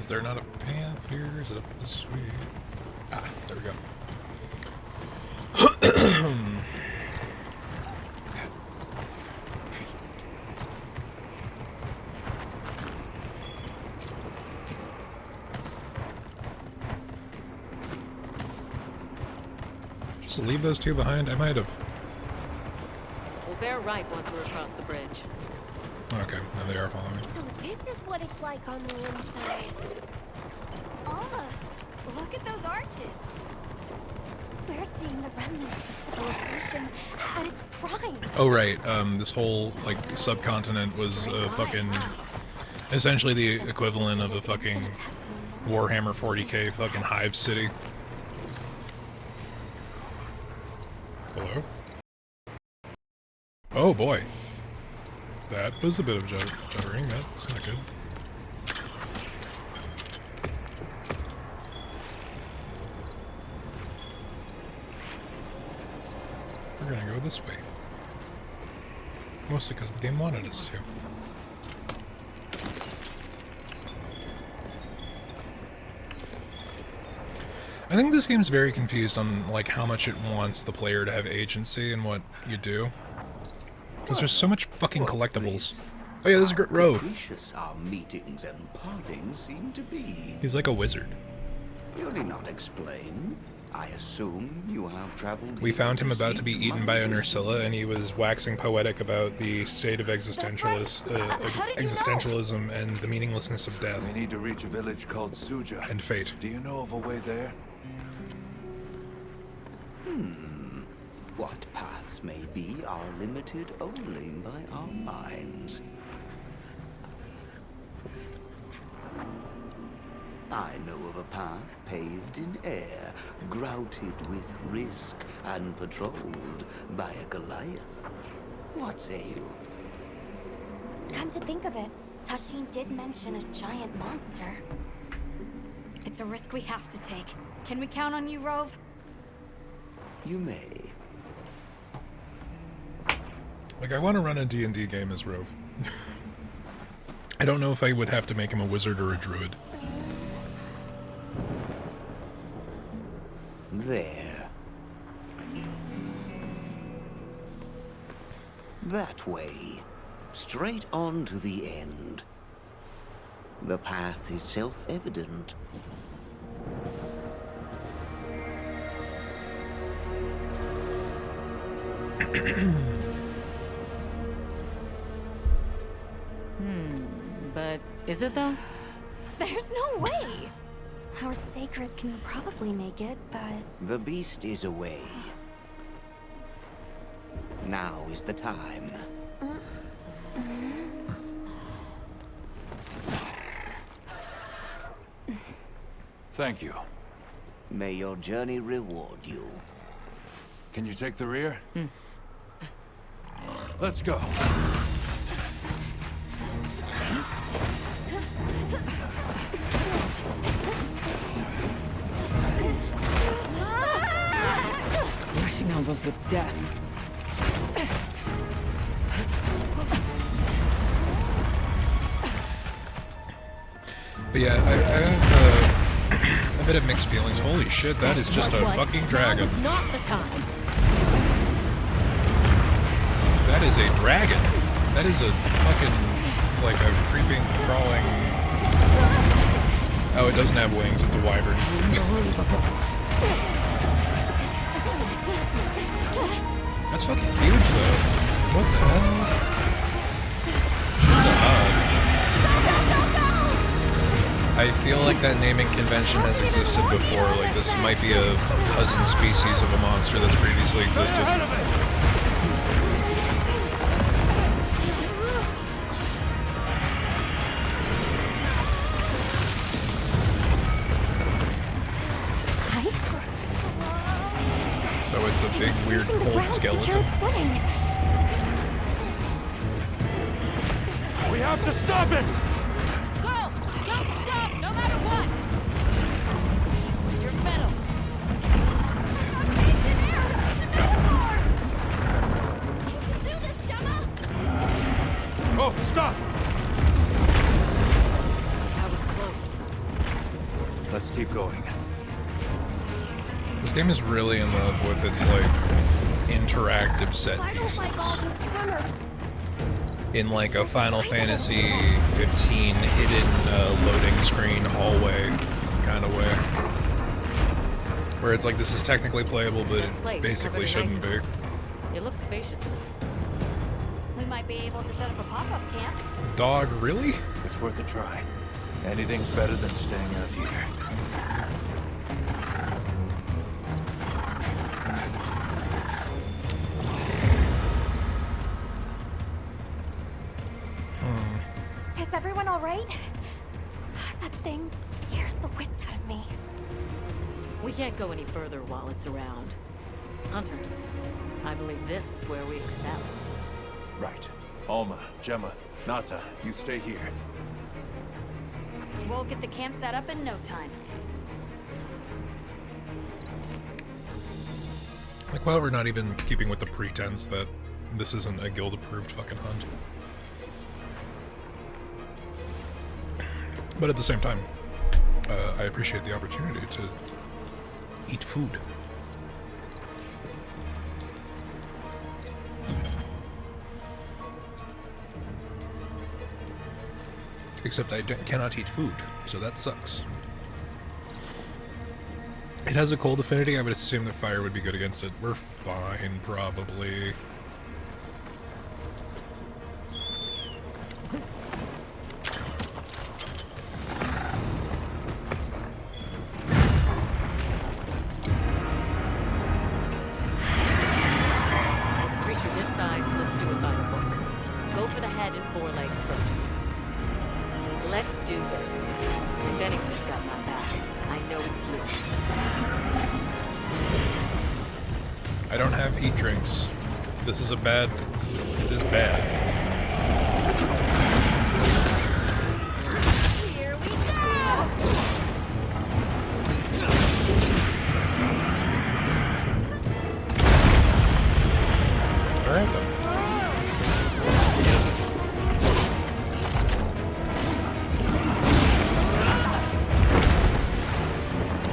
S1: Is there not a path here? Is it up this way? Ah, there we go. Just leave those 2 behind? I might have.
S9: We'll bear right once we're across the bridge.
S1: Okay, now they are following.
S7: So this is what it's like on the inside.
S2: Alma, look at those arches.
S4: We're seeing the remnants of civilization at its prime.
S1: Oh right, this whole like subcontinent was fucking essentially the equivalent of a fucking Warhammer 40k fucking hive city. Hello? Oh boy. That was a bit of juddering. That's not good. We're gonna go this way. Mostly because the game wanted us to. I think this game's very confused on like how much it wants the player to have agency in what you do. Because there's so much fucking collectibles. Oh yeah, this is a great Rove.
S11: Capricious our meetings and partings seem to be.
S1: He's like a wizard.
S11: You need not explain. I assume you have traveled.
S1: We found him about to be eaten by an Ursula, and he was waxing poetic about the state of existentialism and the meaninglessness of death.
S6: We need to reach a village called Suja.
S1: And fate.
S6: Do you know of a way there?
S11: What paths may be are limited only by our minds. I know of a path paved in air, grouted with risk, and patrolled by a Goliath. What say you?
S4: Come to think of it, Tashin did mention a giant monster.
S2: It's a risk we have to take. Can we count on you, Rove?
S11: You may.
S1: Like, I want to run a D&D game as Rove. I don't know if I would have to make him a wizard or a druid.
S11: There. That way. Straight on to the end. The path is self-evident.
S9: But is it though?
S4: There's no way! Our sacred can probably make it, but...
S11: The beast is away. Now is the time.
S6: Thank you.
S11: May your journey reward you.
S6: Can you take the rear? Let's go.
S9: Rushing elbows with death.
S1: But yeah, I have a bit of mixed feelings. Holy shit, that is just a fucking dragon.
S7: Now is not the time.
S1: That is a dragon. That is a fucking, like a creeping, crawling... Oh, it doesn't have wings, it's a wyvern. That's fucking huge, though. What the hell? She's a hug. I feel like that naming convention has existed before. Like, this might be a cousin species of a monster that's previously existed. So it's a big, weird, cold skeleton.
S8: We have to stop it!
S7: Go! Don't stop, no matter what! It's your medal. You can do this, Gemma!
S8: Oh, stop!
S9: That was close.
S6: Let's keep going.
S1: This game is really in love with its, like, interactive set pieces. In, like, a Final Fantasy 15 hidden loading screen hallway kind of way. Where it's like, this is technically playable, but it basically shouldn't be.
S9: It looks spacious.
S2: We might be able to set up a pop-up camp.
S1: dog, really?
S6: It's worth a try. Anything's better than staying out here.
S4: Is everyone all right? That thing scares the wits out of me.
S9: We can't go any further while it's around. Hunter, I believe this is where we excel.
S6: Right. Alma, Gemma, Nata, you stay here.
S2: We'll get the camp set up in no time.
S1: Like, well, we're not even keeping with the pretense that this isn't a guild-approved fucking hunt. But at the same time, I appreciate the opportunity to eat food. Except I cannot eat food, so that sucks. It has a cold affinity. I would assume that fire would be good against it. We're fine, probably.
S9: As a creature this size, let's do it by the book. Go for the head and forelegs first. Let's do this. If anyone's got my back, I know it's you.
S1: I don't have heat drinks. This is a bad... It is bad.
S2: Here we go!
S1: Alright then.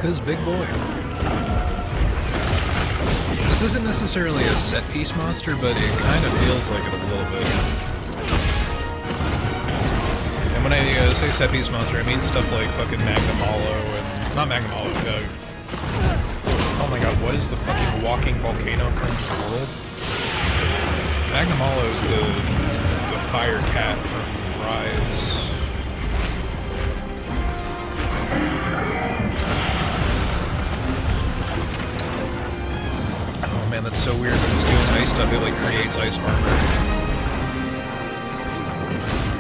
S1: This big boy. This isn't necessarily a set-piece monster, but it kind of feels like it a little bit. And when I say set-piece monster, I mean stuff like fucking Magnum Hollow and... Not Magnum Hollow, oh my god, what is the fucking walking volcano from the world? Magnum Hollow is the fire cat from Rise. Oh man, that's so weird. When it's doing ice stuff, it like creates ice armor.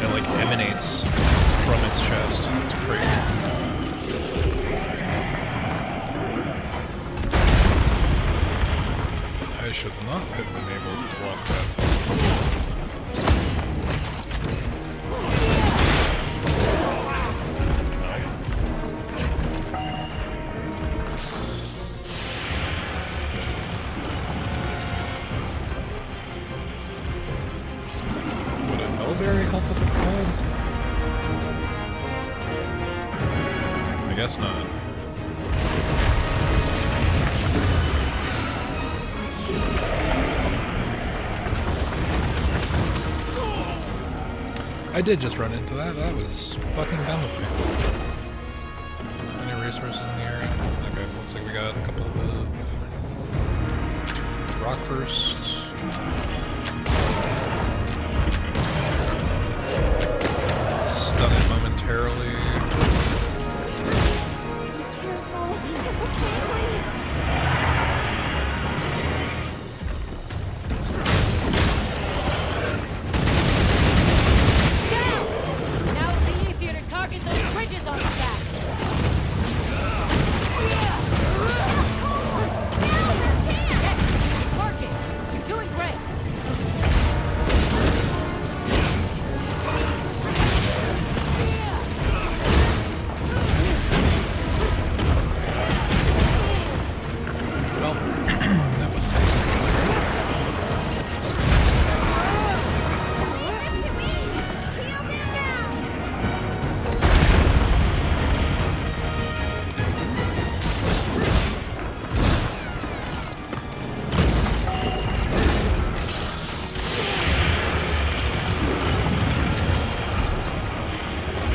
S1: It like emanates from its chest. It's crazy. I should not have been able to block that. Would a Mulberry help with the cold? I guess not. I did just run into that. That was fucking dumb of me. Any resources in the area? Okay, looks like we got a couple of rock burst. Stun it momentarily.
S7: Now it'll be easier to target those bridges on the back. Yes, it's working. You're doing great.
S1: Well, that was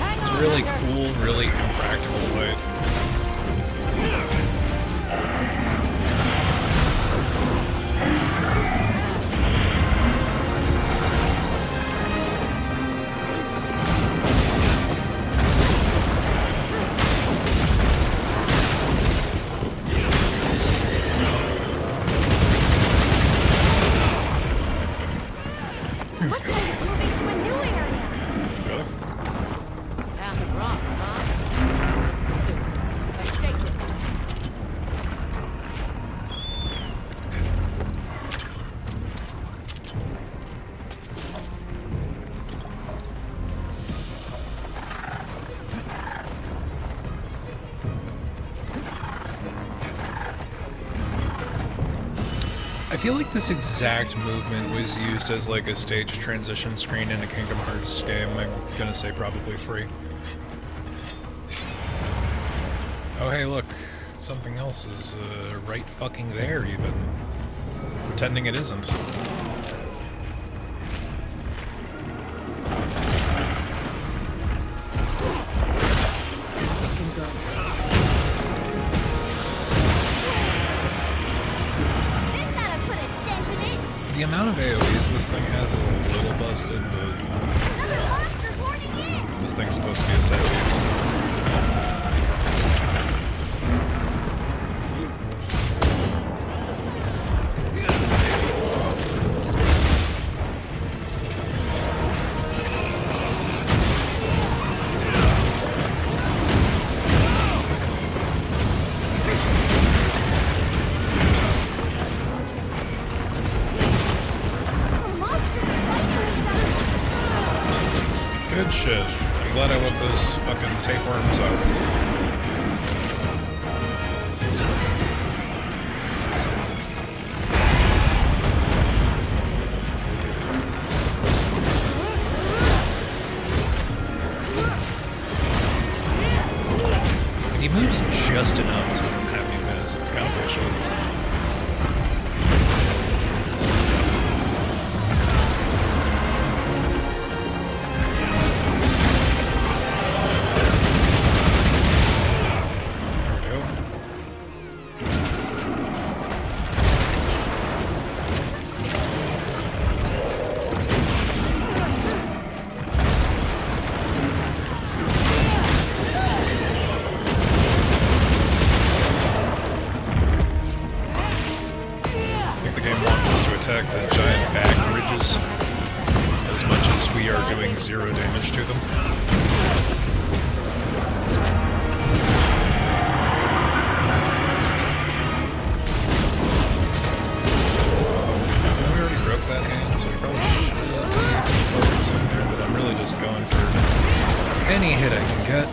S1: It's a really cool, really impractical fight. feel like this exact movement was used as like a stage transition screen in a Kingdom Hearts game. I'm gonna say probably 3. Oh hey look, something else is right fucking there even. Pretending it isn't. The amount of AoEs this thing has is a little busted, but this thing's supposed to be a set piece. Good shit. I'm glad I whipped those fucking tapeworms out. And he moves just enough to have me miss. It's kind of bullshit. Attack the giant back ridges as much as we are doing 0 damage to them. I know we already broke that hand, so we probably should be focusing there, but I'm really just going for any hit I can get.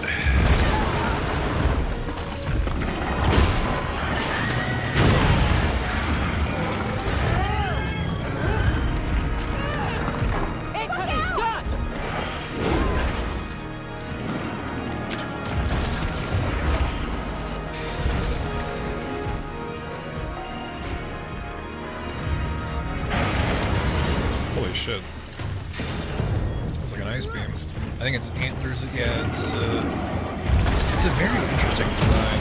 S1: Holy shit. It was like an ice beam. I think it's antlers. Yeah, it's a very interesting design.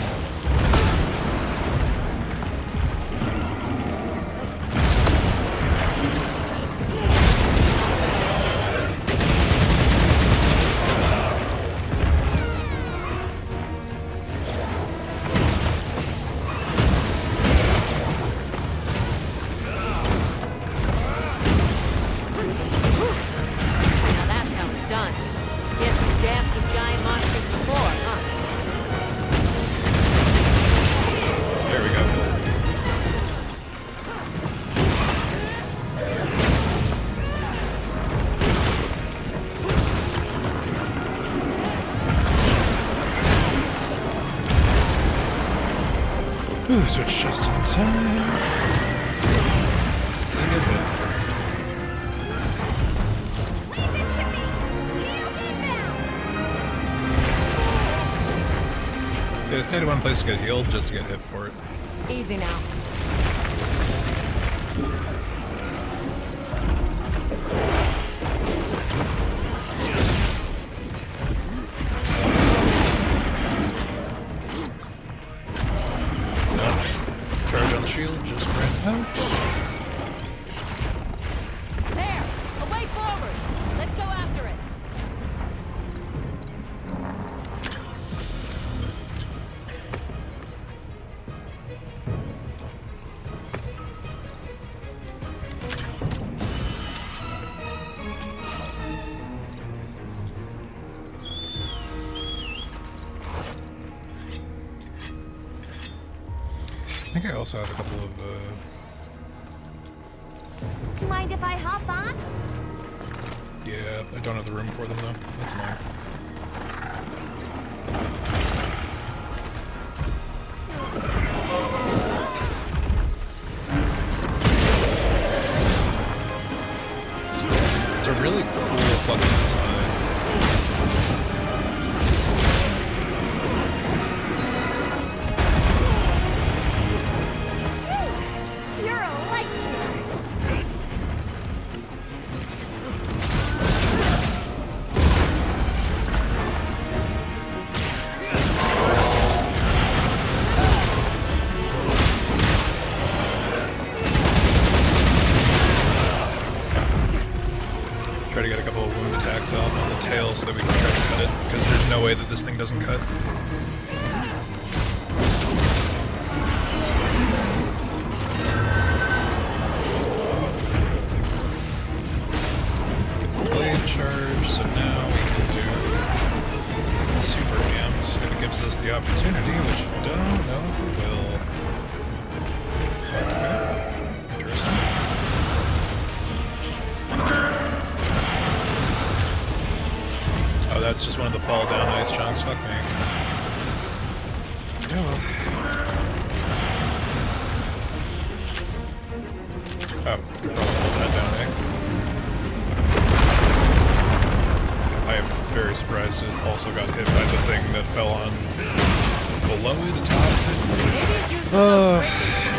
S1: Ooh, switch just in time. Take a hit. See, I stayed at one place to get healed just to get hit for it.
S9: Easy now.
S1: Shield just ran out.
S7: There! A way forward! Let's go after it!
S1: I think I also have a couple of,
S2: Mind if I hop on?
S1: yeah, I don't have the room for them though. That's annoying. tail so that we can try to cut it, because there's no way that this thing doesn't cut. Blade charge, so now we can do super hams if it gives us the opportunity, which I don't know if it will. Okay, interesting. Oh, that's just one of the fall down ice chunks. Fuck me. Yeah, well. Oh, could probably hold that down, eh? I am very surprised it also got hit by the thing that fell on below it, atop it. Oh,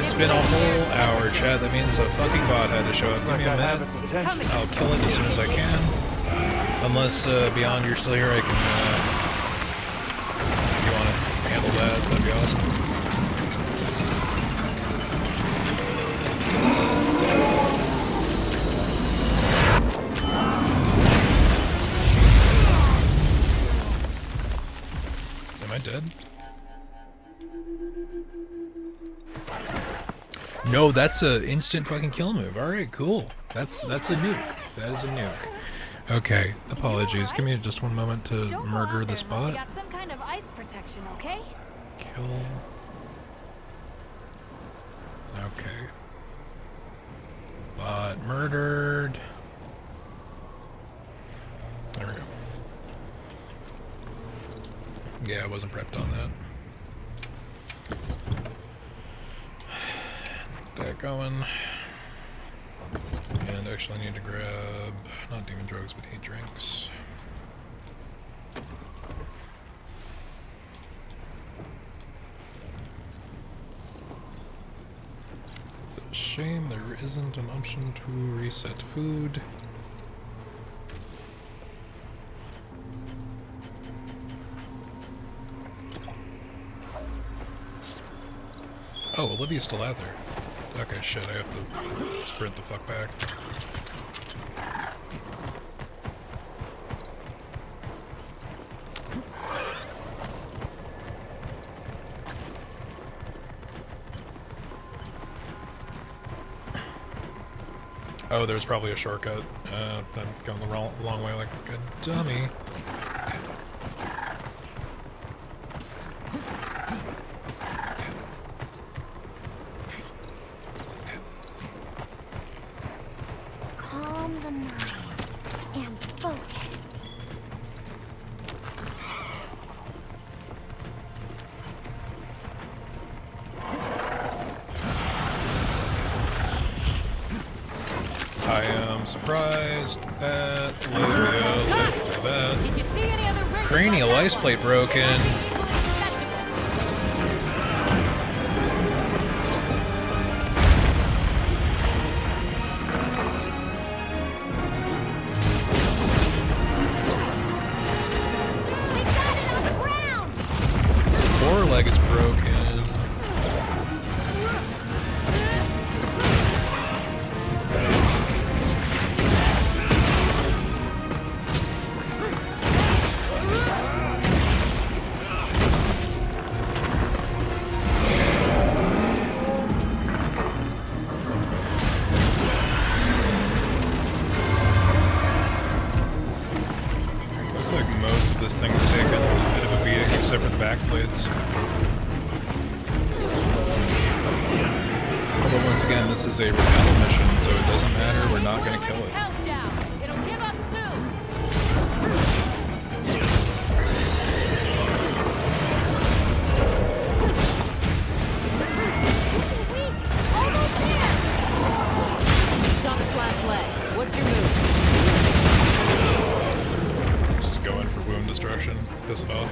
S1: it's been a whole hour, chat. That means a fucking bot had to show up. Give me a minute. I'll kill it as soon as I can. Unless, Beyond, you're still here, I can, if you want to handle that, that'd be awesome. Am I dead? No, that's a instant fucking kill move. Alright, cool. That's a nuke. That is a nuke. Okay, apologies. Give me just one moment to murder this bot.
S2: You got some kind of ice protection, okay?
S1: Kill. Okay. Bot murdered. There we go. Yeah, I wasn't prepped on that. Get that going. And actually I need to grab, not demon drugs, but heat drinks. It's a shame there isn't an option to reset food. Oh, Olivia's still out there. Okay, shit, I have to sprint the fuck back. Oh, there's probably a shortcut. I'm going the wrong way like a dummy.
S5: Calm the mind and focus.
S1: I am surprised that Olivia lived through that.
S7: Did you see any other
S1: Cranial ice plate broken. Foreleg is broken. Looks like most of this thing's taken a bit of a beating, except for the back plates. But once again, this is a repel mission, so it doesn't matter, we're not going to kill it.
S7: Countdown. It'll give up soon. It's on its last legs. What's your move?
S1: Just go in for wound destruction, piss it off.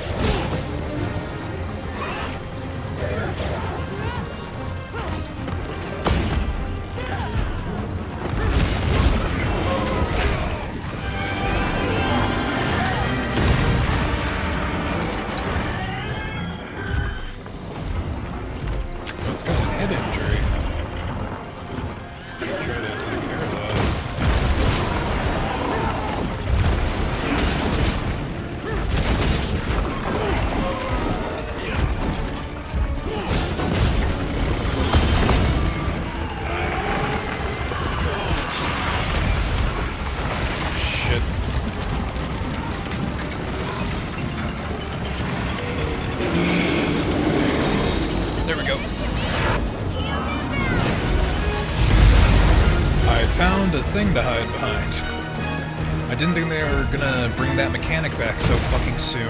S1: It's got a head injury. Try to take care of that. thing to hide behind. I didn't think they were gonna bring that mechanic back so fucking soon.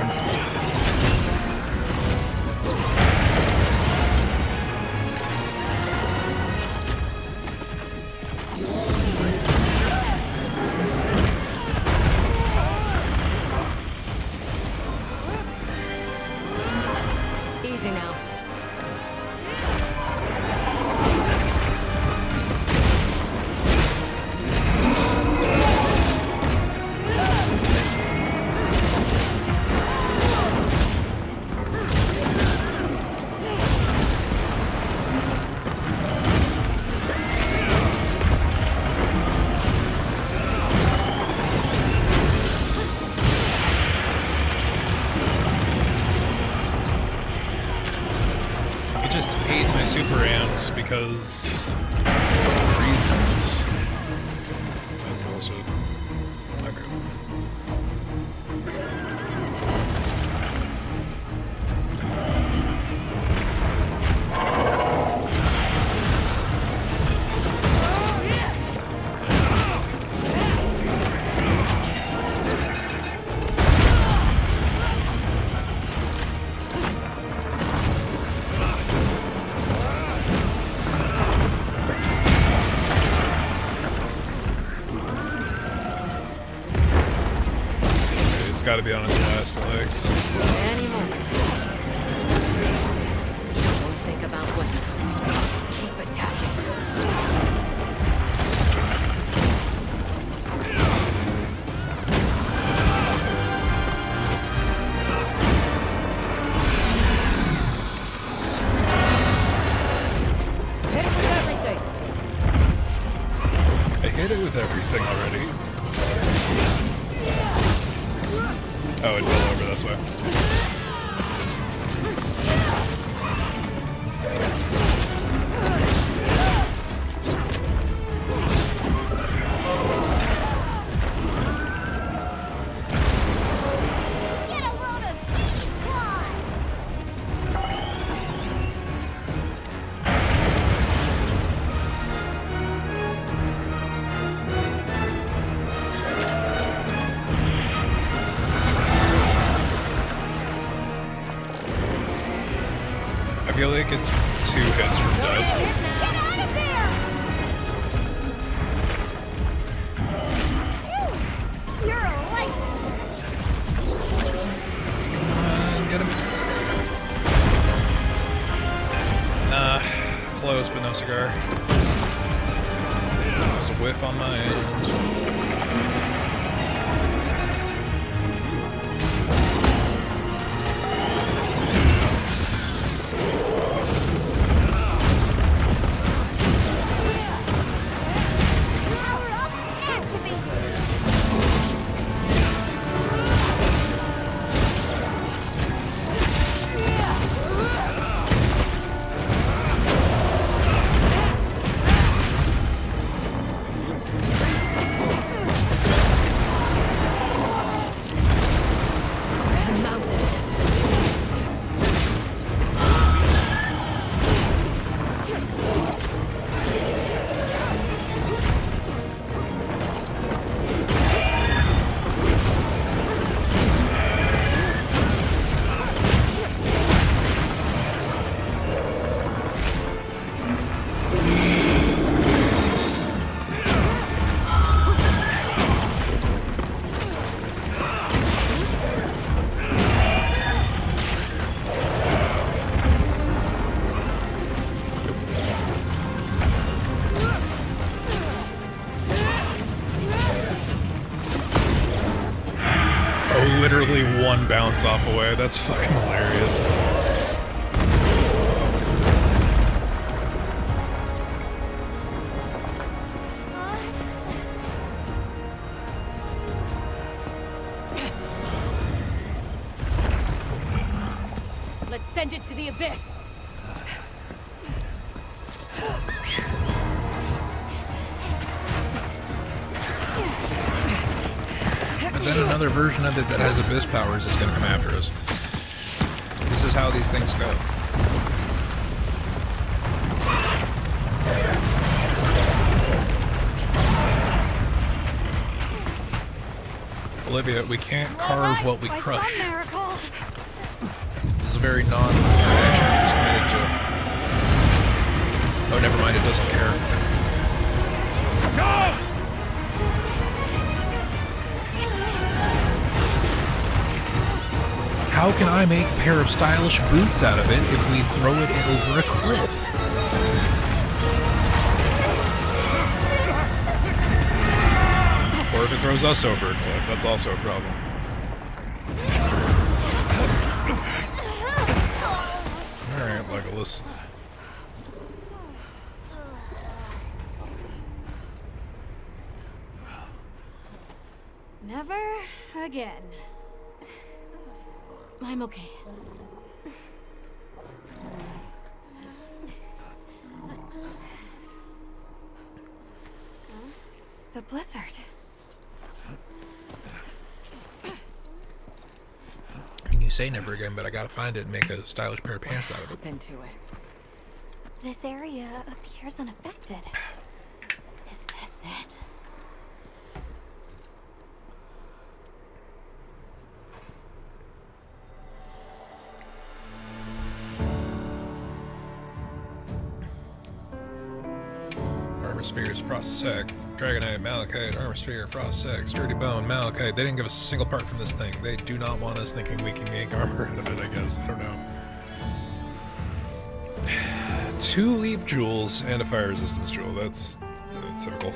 S9: Easy now.
S1: Super amps because reasons. That's bullshit. Okay. Got to be on his last legs.
S9: Any moment. Don't think about what. Keep attacking.
S7: Hit it with everything.
S1: I hit it with everything already. Oh, it fell over, that's why.
S2: Get a load of these claws!
S1: I feel like it's 2 hits from dead.
S2: Get out of there! You're a light!
S1: Get him. Nah, close, but no cigar. That was a whiff on my end. Literally one bounce off away. That's fucking hilarious.
S7: Let's send it to the abyss.
S1: But then another version of it that has abyss powers is going to come after us. This is how these things go. Olivia, we can't carve what we
S2: By
S1: crush.
S2: some miracle.
S1: This is a very non-action just committed to. Oh, never mind, it doesn't care. How can I make a pair of stylish boots out of it if we throw it over a cliff? Or if it throws us over a cliff, that's also a problem. Alright, Legolas.
S2: Never again.
S5: I'm okay.
S2: The blizzard.
S1: I mean, you say never again, but I gotta find it and make a stylish pair of pants out of it.
S5: Into it.
S4: This area appears unaffected.
S5: Is this it?
S1: Armor Spheres, Frost Sec, Dragonite, Malachite, Armor Sphere, Frost Sec, Sturdy Bone, Malachite. They didn't give us a single part from this thing. They do not want us thinking we can make armor out of it, I guess. I don't know. 2 Leap Jewels and a Fire Resistance Jewel. That's typical.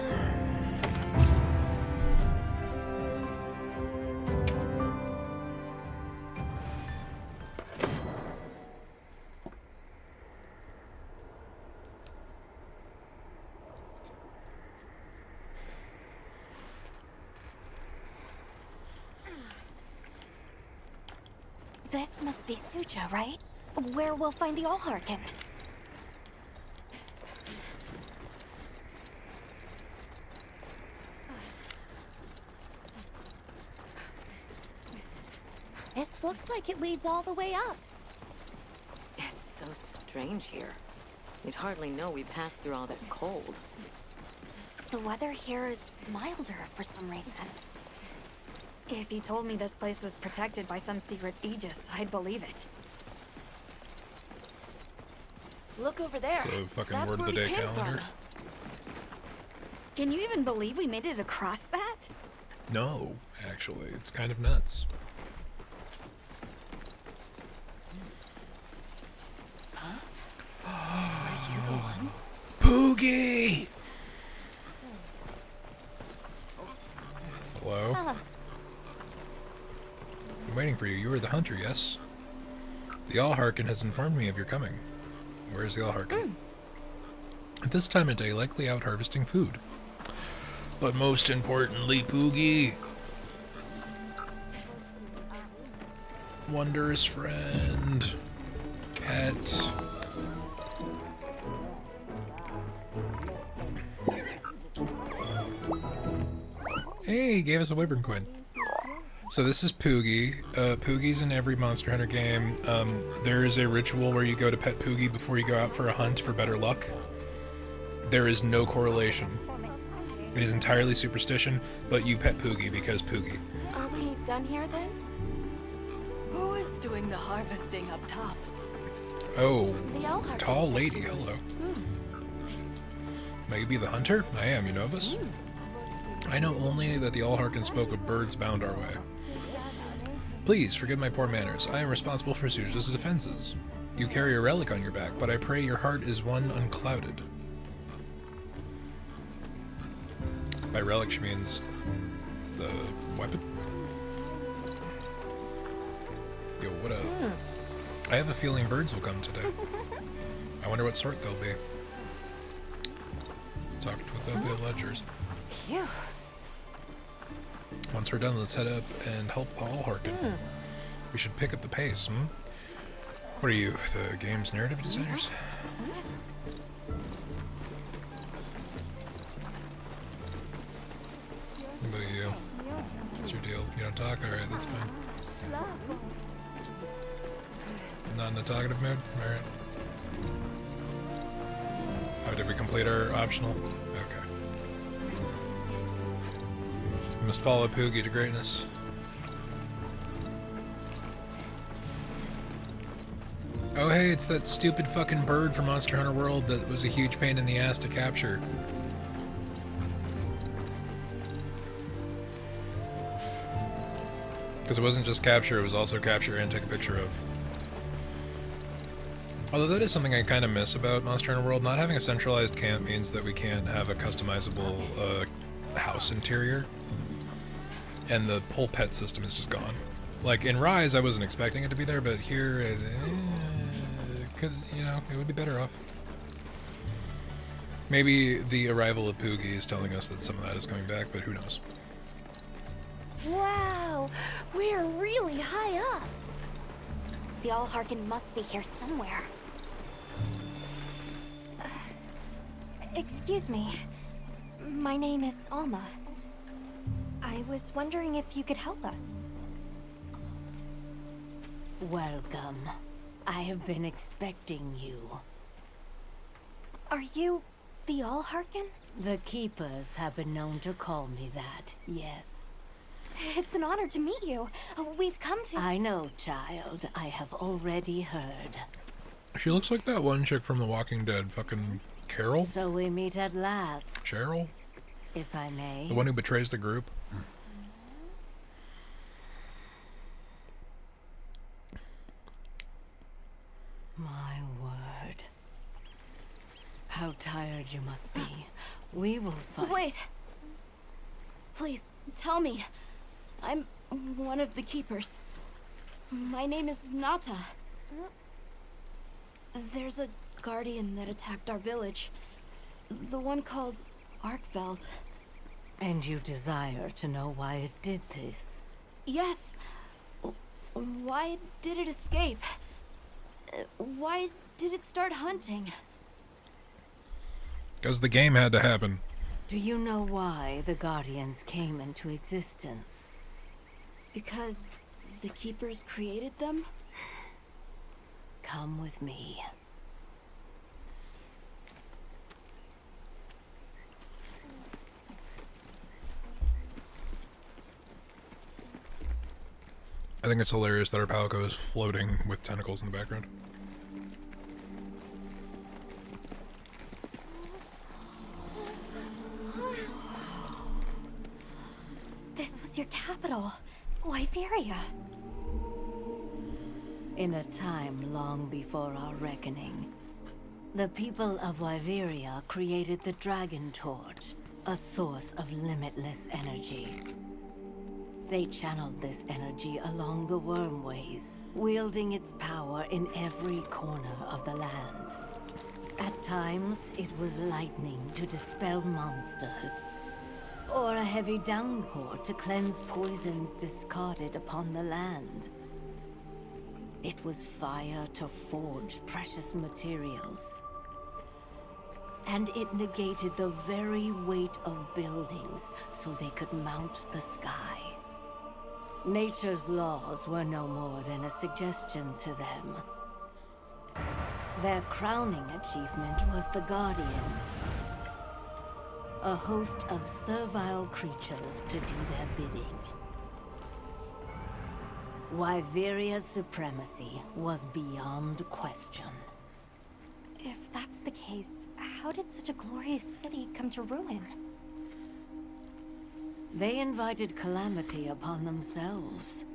S4: This must be Sucha, right? Where we'll find the Allharkin.
S5: This looks like it leads all the way up.
S9: It's so strange here. You'd hardly know we passed through all that cold.
S4: The weather here is milder for some reason.
S2: If you told me this place was protected by some secret aegis, I'd believe it.
S5: Look over there.
S1: It's a fucking
S5: That's
S1: word of
S5: where
S1: the
S5: we
S1: day
S5: came
S1: calendar.
S5: from.
S2: Can you even believe we made it across that?
S1: No, actually, it's kind of nuts.
S5: Are you the ones?
S1: Poogie! Hello? I'm waiting for you. You are the hunter, yes? The Allharkin has informed me of your coming. Where is the Allharkin? At this time of day, likely out harvesting food. But most importantly, Poogie. Wondrous friend. Pet. Hey, he gave us a Wyvern Coin. So this is Poogie. Poogie's in every Monster Hunter game. There is a ritual where you go to pet Poogie before you go out for a hunt for better luck. There is no correlation. It is entirely superstition, but you pet Poogie because Poogie.
S5: Are we done here then?
S7: Who is doing the harvesting up top?
S1: Oh,
S5: The Allharkin
S1: tall
S5: section,
S1: lady,
S5: maybe.
S1: hello. May you be the hunter? I am, you novice. I know only that the Allharkin spoke of birds bound our way. Please, forgive my poor manners. I am responsible for Suja's defenses. You carry a relic on your back, but I pray your heart is one unclouded. By relic, she means the weapon? Yo, what up? I have a feeling birds will come today. I wonder what sort they'll be. Talked with the ledgers.
S5: Phew.
S1: Once we're done, let's head up and help the Allharkin. We should pick up the pace, What are you, the game's narrative designers? What about you? What's your deal? You don't talk? Alright, that's fine. Not in a talkative mood? Alright. Oh, did we complete our optional? Okay. We must follow Poogie to greatness. Oh hey, it's that stupid fucking bird from Monster Hunter World that was a huge pain in the ass to capture. Because it wasn't just capture, it was also capture and take a picture of. Although that is something I kind of miss about Monster Hunter World. Not having a centralized camp means that we can't have a customizable house interior. And the whole pet system is just gone. Like, in Rise, I wasn't expecting it to be there, but here, it could, you know, it would be better off. Maybe the arrival of Poogie is telling us that some of that is coming back, but who knows.
S5: Wow, we're really high up.
S4: The Allharkin must be here somewhere. Excuse me. My name is Alma. I was wondering if you could help us.
S9: Welcome. I have been expecting you.
S4: Are you the Allharkin?
S9: The Keepers have been known to call me that, yes.
S4: It's an honor to meet you. We've come to...
S9: I know, child. I have already heard.
S1: She looks like that one chick from The Walking Dead, fucking Carol?
S9: So we meet at last.
S1: Cheryl?
S9: If I may.
S1: The one who betrays the group?
S9: My word. How tired you must be. We will fight.
S5: Wait. Please, tell me. I'm one of the Keepers. My name is Nata. There's a guardian that attacked our village. The one called Arkveld.
S9: And you desire to know why it did this?
S5: Yes. Why did it escape? Why did it start hunting?
S1: Because the game had to happen.
S9: Do you know why the Guardians came into existence?
S5: Because the Keepers created them?
S9: Come with me.
S1: I think it's hilarious that our Palco is floating with tentacles in the background.
S4: This was your capital, Wyveria.
S9: In a time long before our reckoning, the people of Wyveria created the Dragon Torch, a source of limitless energy. They channeled this energy along the wormways, wielding its power in every corner of the land. At times, it was lightning to dispel monsters, or a heavy downpour to cleanse poisons discarded upon the land. It was fire to forge precious materials, and it negated the very weight of buildings so they could mount the sky. Nature's laws were no more than a suggestion to them. Their crowning achievement was the Guardians, a host of servile creatures to do their bidding. Wyveria's supremacy was beyond question.
S4: If that's the case, how did such a glorious city come to ruin?
S9: They invited calamity upon themselves.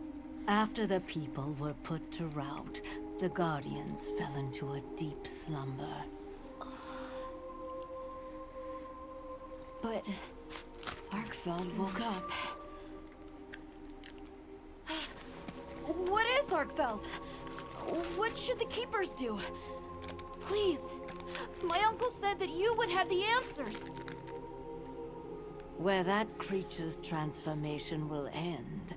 S9: After the people were put to rout, the Guardians fell into a deep slumber.
S5: But Arkveld woke up. What is Arkveld? What should the Keepers do? Please, my uncle said that you would have the answers.
S9: Where that creature's transformation will end,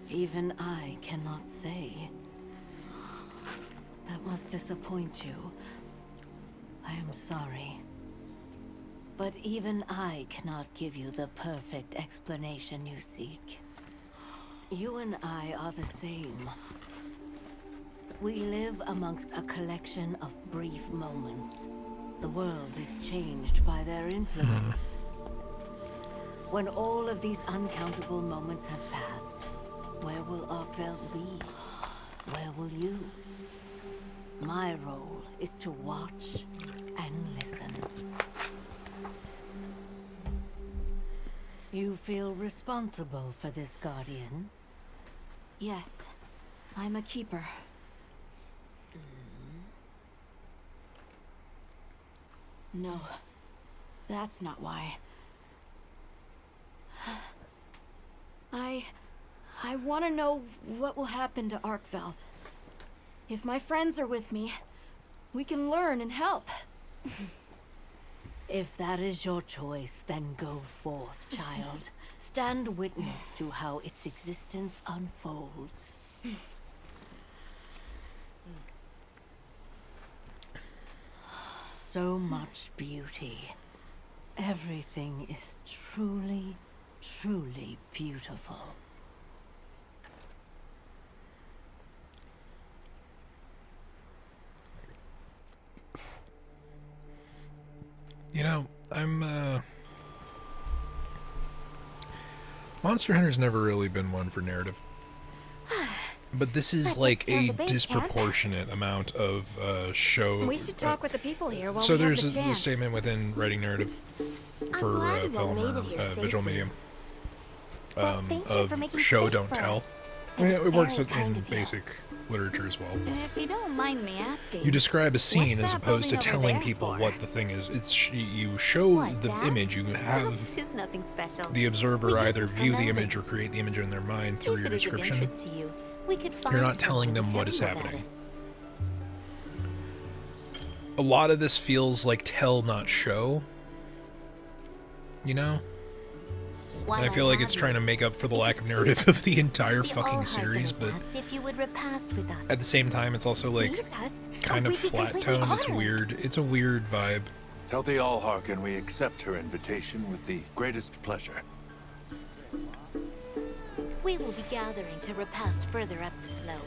S9: even I cannot say. That must disappoint you. I am sorry. But even I cannot give you the perfect explanation you seek. You and I are the same. We live amongst a collection of brief moments. The world is changed by their influence. When all of these uncountable moments have passed, where will Arkveld be? Where will you? My role is to watch and listen. You feel responsible for this, Guardian?
S5: Yes, I'm a keeper. No, that's not why. I want to know what will happen to Arkveld. If my friends are with me, we can learn and help.
S9: If that is your choice, then go forth, child. Stand witness to how its existence unfolds. So much beauty. Everything is truly, truly beautiful.
S1: You know, Monster Hunter's never really been one for narrative. But this is like a disproportionate amount of show.
S2: We should talk with the people here while
S1: so
S2: we have
S1: there's
S2: the
S1: a
S2: chance.
S1: statement within writing narrative for film or visual medium of show don't tell. I mean, it works in basic literature as well.
S2: If you don't mind me asking,
S1: You describe a scene
S2: what's
S1: as
S2: that
S1: opposed to
S2: building over
S1: telling
S2: there
S1: people
S2: for?
S1: what the thing is. It's you show the image. You have
S2: This is nothing special.
S1: the observer
S2: We use
S1: either
S2: it for
S1: view the
S2: melding.
S1: image or create the image in their mind through your
S2: If it is of
S1: description.
S2: interest to you, we could find
S1: You're not telling
S2: something
S1: them
S2: to
S1: what
S2: tell
S1: is
S2: you about
S1: happening.
S2: it.
S1: A lot of this feels like tell, not show. You know? And I feel like it's trying to make up for the lack of narrative of the entire fucking series, but
S2: If you would repast with us.
S1: at the same time, it's also like kind of flat tone. It's weird. It's a weird vibe.
S6: Tell the Allharkin we accept her invitation with the greatest pleasure.
S2: We will be gathering to repast further up the slope.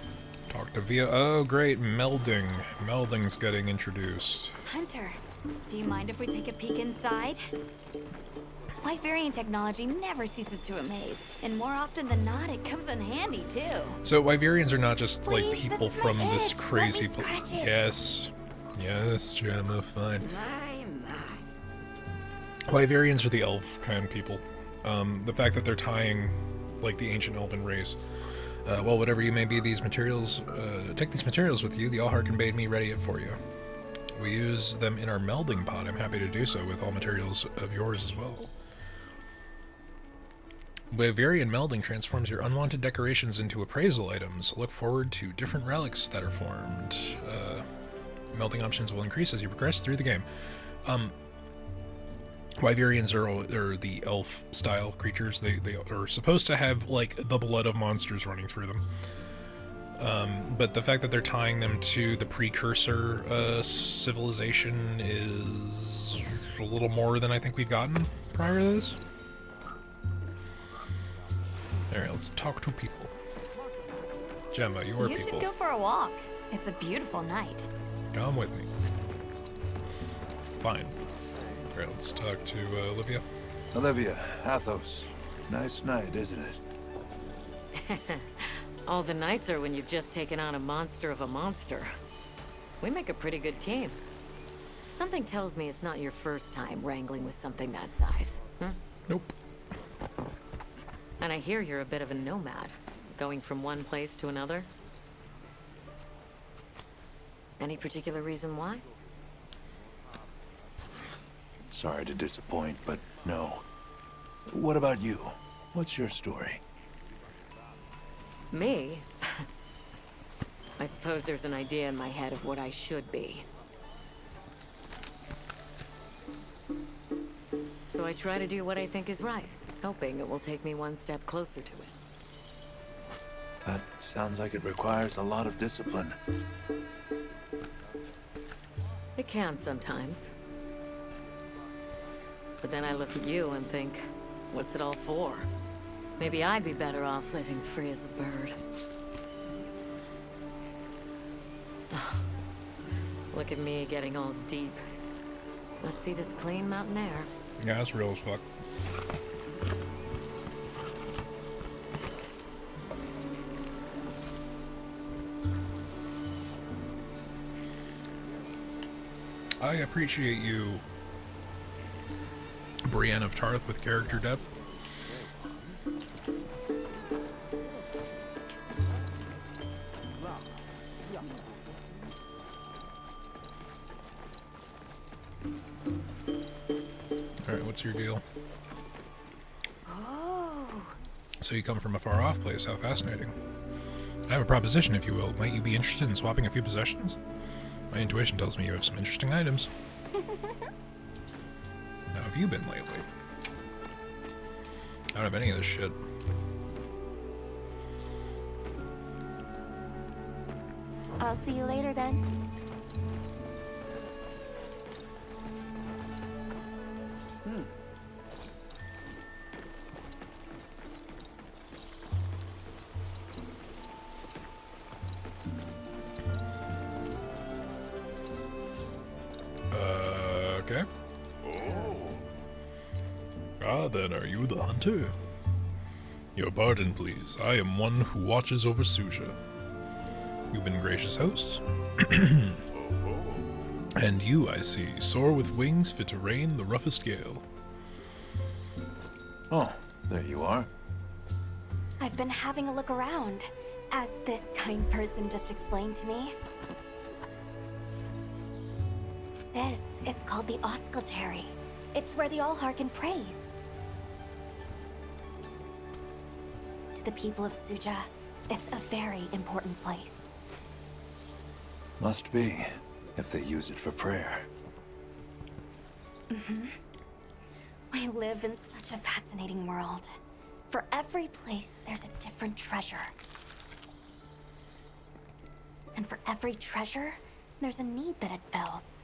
S1: Talk to Via. Oh, great. Melding. Melding's getting introduced.
S2: Hunter, do you mind if we take a peek inside? Wyverian technology never ceases to amaze, and more often than not, it comes in handy too.
S1: So Wyverians are not just like
S2: Please,
S1: people
S2: this is
S1: from
S2: my
S1: this
S2: itch. Let
S1: crazy
S2: me scratch it.
S1: Yes. Yes, Gemma, fine.
S5: My.
S1: Wyverians are the elf kind of people. The fact that they're tying like the ancient elven race. Well, whatever you may be, these materials, take these materials with you. The Allharkin bade me ready it for you. We use them in our melding pot. I'm happy to do so with all materials of yours as well. Wyverian melding transforms your unwanted decorations into appraisal items. Look forward to different relics that are formed. Melding options will increase as you progress through the game. Wyverians are the elf-style creatures. They are supposed to have, like, the blood of monsters running through them. But the fact that they're tying them to the precursor civilization is a little more than I think we've gotten prior to this. Alright, let's talk to people. Gemma, your
S2: You
S1: people.
S2: should go for a walk. It's a beautiful night.
S1: Come with me. Fine. Alright, let's talk to Olivia.
S6: Olivia, Athos. Nice night, isn't it?
S7: All the nicer when you've just taken on a monster of a monster. We make a pretty good team. Something tells me it's not your first time wrangling with something that size.
S1: Nope.
S7: And I hear you're a bit of a nomad, going from one place to another. Any particular reason why?
S6: Sorry to disappoint, but no. What about you? What's your story?
S7: Me? I suppose there's an idea in my head of what I should be. So I try to do what I think is right, hoping it will take me one step closer to it.
S6: That sounds like it requires a lot of discipline.
S7: It can sometimes. But then I look at you and think, what's it all for? Maybe I'd be better off living free as a bird. Look at me getting all deep. Must be this clean mountain air.
S1: Yeah, that's real as fuck. I appreciate you, Brienne of Tarth, with character depth. Alright, what's your deal?
S2: Oh.
S1: So you come from a far-off place, how fascinating. I have a proposition, if you will. Might you be interested in swapping a few possessions? My intuition tells me you have some interesting items. How have you been lately? I don't have any of this shit.
S4: I'll see you later then.
S1: Okay. Ah, then, are you the hunter? Your pardon, please. I am one who watches over Suja. You've been gracious hosts. And you, I see, soar with wings fit to rain the roughest gale.
S6: Oh, there you are.
S4: I've been having a look around, as this kind person just explained to me. This is called the Auscultary. It's where the Allharkin prays. To the people of Suja, it's a very important place.
S6: Must be, if they use it for prayer.
S4: We live in such a fascinating world. For every place, there's a different treasure. And for every treasure, there's a need that it fills.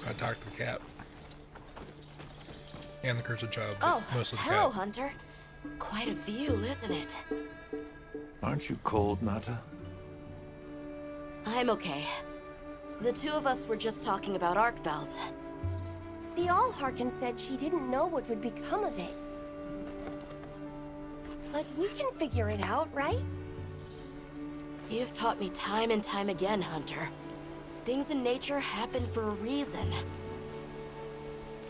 S1: I talked to the cat. And the cursed child, but
S5: Oh,
S1: mostly the
S5: hello,
S1: cat.
S5: Hunter. Quite a view, isn't it?
S6: Aren't you cold, Nata?
S5: I'm okay. The two of us were just talking about Arkveld.
S4: The Allharkin said she didn't know what would become of it. But we can figure it out, right?
S5: You've taught me time and time again, Hunter. Things in nature happen for a reason.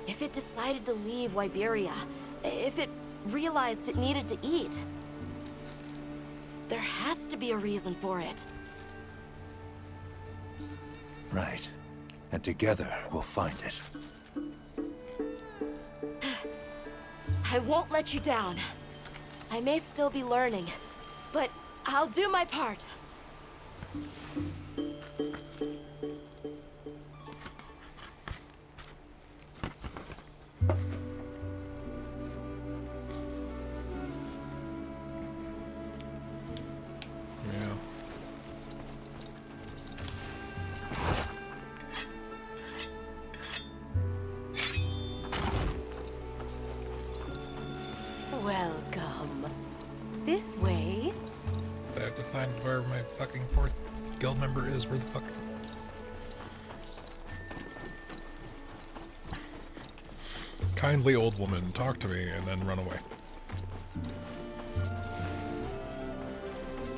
S5: If it decided to leave Wyveria, if it realized it needed to eat, there has to be a reason for it.
S6: Right. And together, we'll find it.
S5: I won't let you down. I may still be learning, but I'll do my part.
S1: Yeah.
S9: Welcome. This way.
S1: I have to find where my fucking fourth guild member is. Where the fuck? Kindly old woman, talk to me and then run away.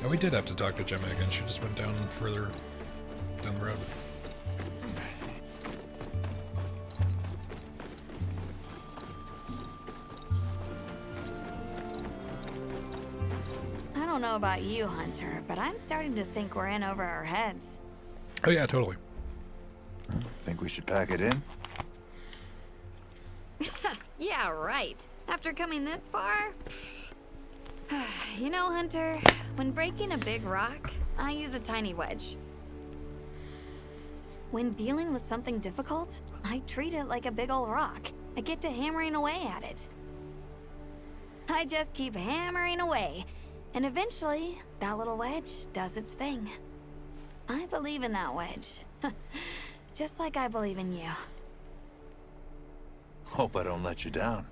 S1: And we did have to talk to Gemma again. She just went down further down the road.
S2: I don't know about you, Hunter, but I'm starting to think we're in over our heads.
S1: Oh yeah, totally.
S6: Think we should pack it in?
S2: Yeah, right. After coming this far? You know, Hunter, when breaking a big rock, I use a tiny wedge. When dealing with something difficult, I treat it like a big old rock. I get to hammering away at it. I just keep hammering away, and eventually, that little wedge does its thing. I believe in that wedge. Just like I believe in you.
S6: Hope I don't let you down.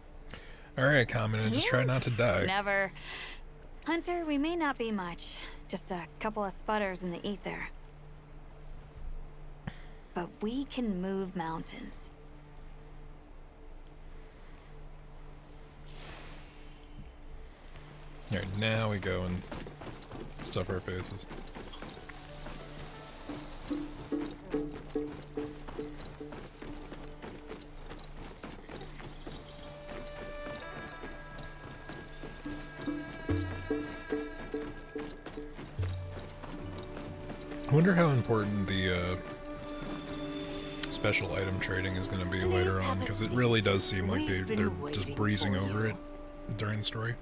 S1: Alright, Common, just try not to die.
S2: Never. Hunter, we may not be much. Just a couple of sputters in the ether. But we can move mountains.
S1: Alright, now we go and stuff our faces. I wonder how important the special item trading is going to be later on, because it really does seem like they're just breezing over it during the story.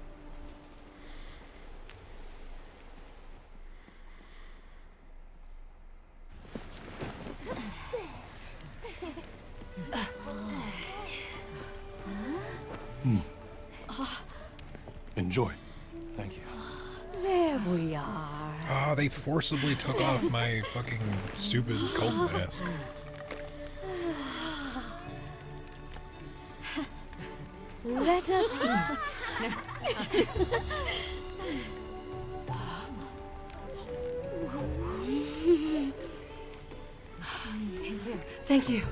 S6: Enjoy. Thank you.
S9: There we are.
S1: Ah, they forcibly took off my fucking stupid cult mask.
S9: Let us eat.
S10: Thank you.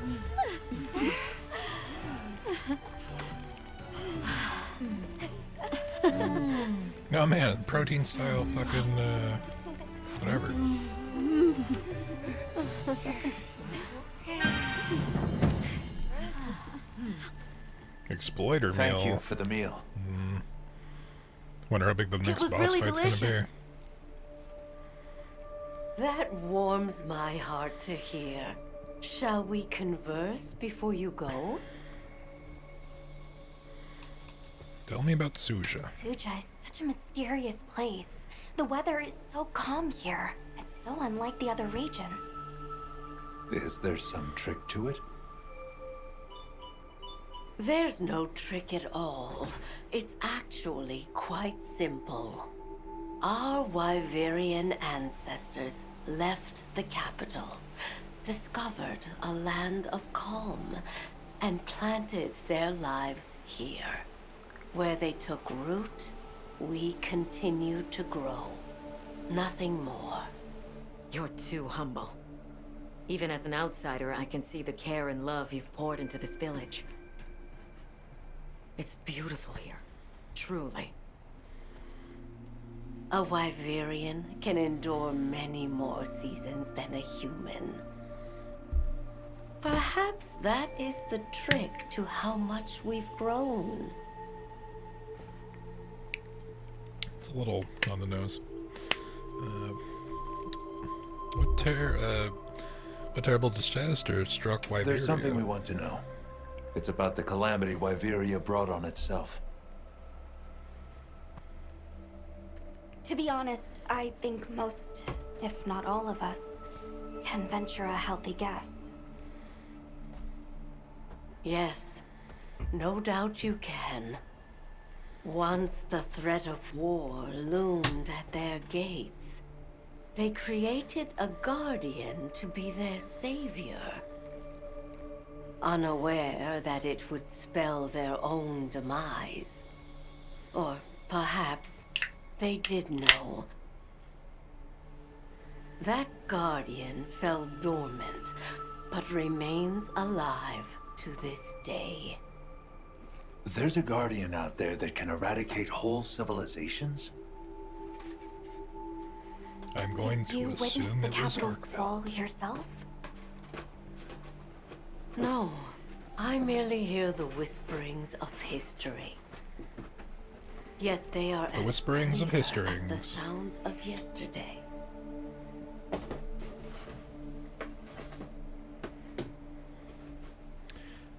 S1: Oh man, protein style fucking, whatever. Exploiter meal.
S6: Thank you for the meal.
S1: Wonder how big the next boss
S10: really
S1: fight's
S10: delicious.
S1: gonna be.
S9: That warms my heart to hear. Shall we converse before you go?
S1: Tell me about Suja.
S4: Suja is such a mysterious place. The weather is so calm here. It's so unlike the other regions.
S6: Is there some trick to it?
S9: There's no trick at all. It's actually quite simple. Our Wyverian ancestors left the capital, discovered a land of calm, and planted their lives here. Where they took root, we continue to grow. Nothing more.
S7: You're too humble. Even as an outsider, I can see the care and love you've poured into this village. It's beautiful here. Truly.
S9: A Wyverian can endure many more seasons than a human. Perhaps that is the trick to how much we've grown.
S1: It's a little on the nose. What terrible disaster struck Wyveria?
S6: There's something we want to know. It's about the calamity Wyveria brought on itself.
S4: To be honest, I think most, if not all of us, can venture a healthy guess.
S9: Yes, no doubt you can. Once the threat of war loomed at their gates, they created a guardian to be their savior. Unaware that it would spell their own demise. Or perhaps they did know. That guardian fell dormant, but remains alive to this day.
S6: There's a guardian out there that can eradicate whole civilizations?
S1: I'm going
S4: Did you
S1: to
S4: witness
S1: assume
S4: the
S1: it was
S4: capital's
S1: Arkveld.
S4: fall yourself?
S9: No, I merely hear the whisperings of history. Yet they are
S1: The whisperings of
S9: clear
S1: historings.
S9: as the sounds of yesterday.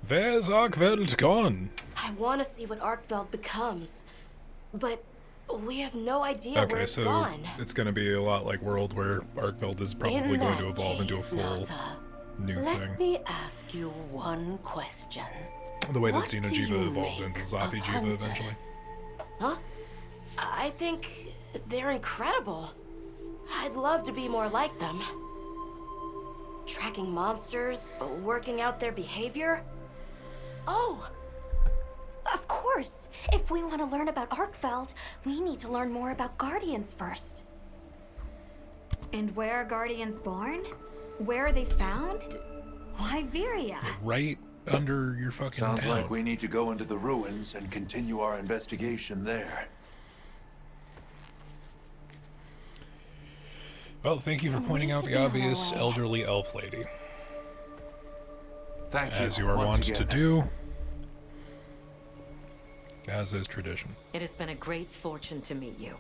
S1: Where's Arkveld gone?
S5: I want to see what Arkveld becomes, but we have no idea where
S1: Okay,
S5: it's
S1: so
S5: gone.
S1: it's going to be a lot like World, where Arkveld is probably
S9: In
S1: going
S9: that
S1: to evolve into a
S9: case,
S1: full
S9: Nata,
S1: new
S9: let
S1: thing.
S9: me ask you one question.
S1: The way that
S9: What do
S1: Xenojiva
S9: you
S1: evolved
S9: make
S1: into
S9: of
S1: Zafi Jiva eventually.
S9: hunters?
S5: Huh? I think they're incredible. I'd love to be more like them. Tracking monsters, working out their behavior. Oh, of course
S4: course. If we want to learn about Arkfeld, we need to learn more about Guardians first.
S2: And where are Guardians born? Where are they found? Wyveria.
S1: Right under your fucking
S6: Sounds
S1: town.
S6: like we need to go into the ruins and continue our investigation there.
S1: Well, thank you for pointing out the obvious elderly elf lady.
S6: Thank you.
S1: As you are
S6: once
S1: wont to
S6: again.
S1: do. As is tradition.
S7: It has been a great fortune to meet you.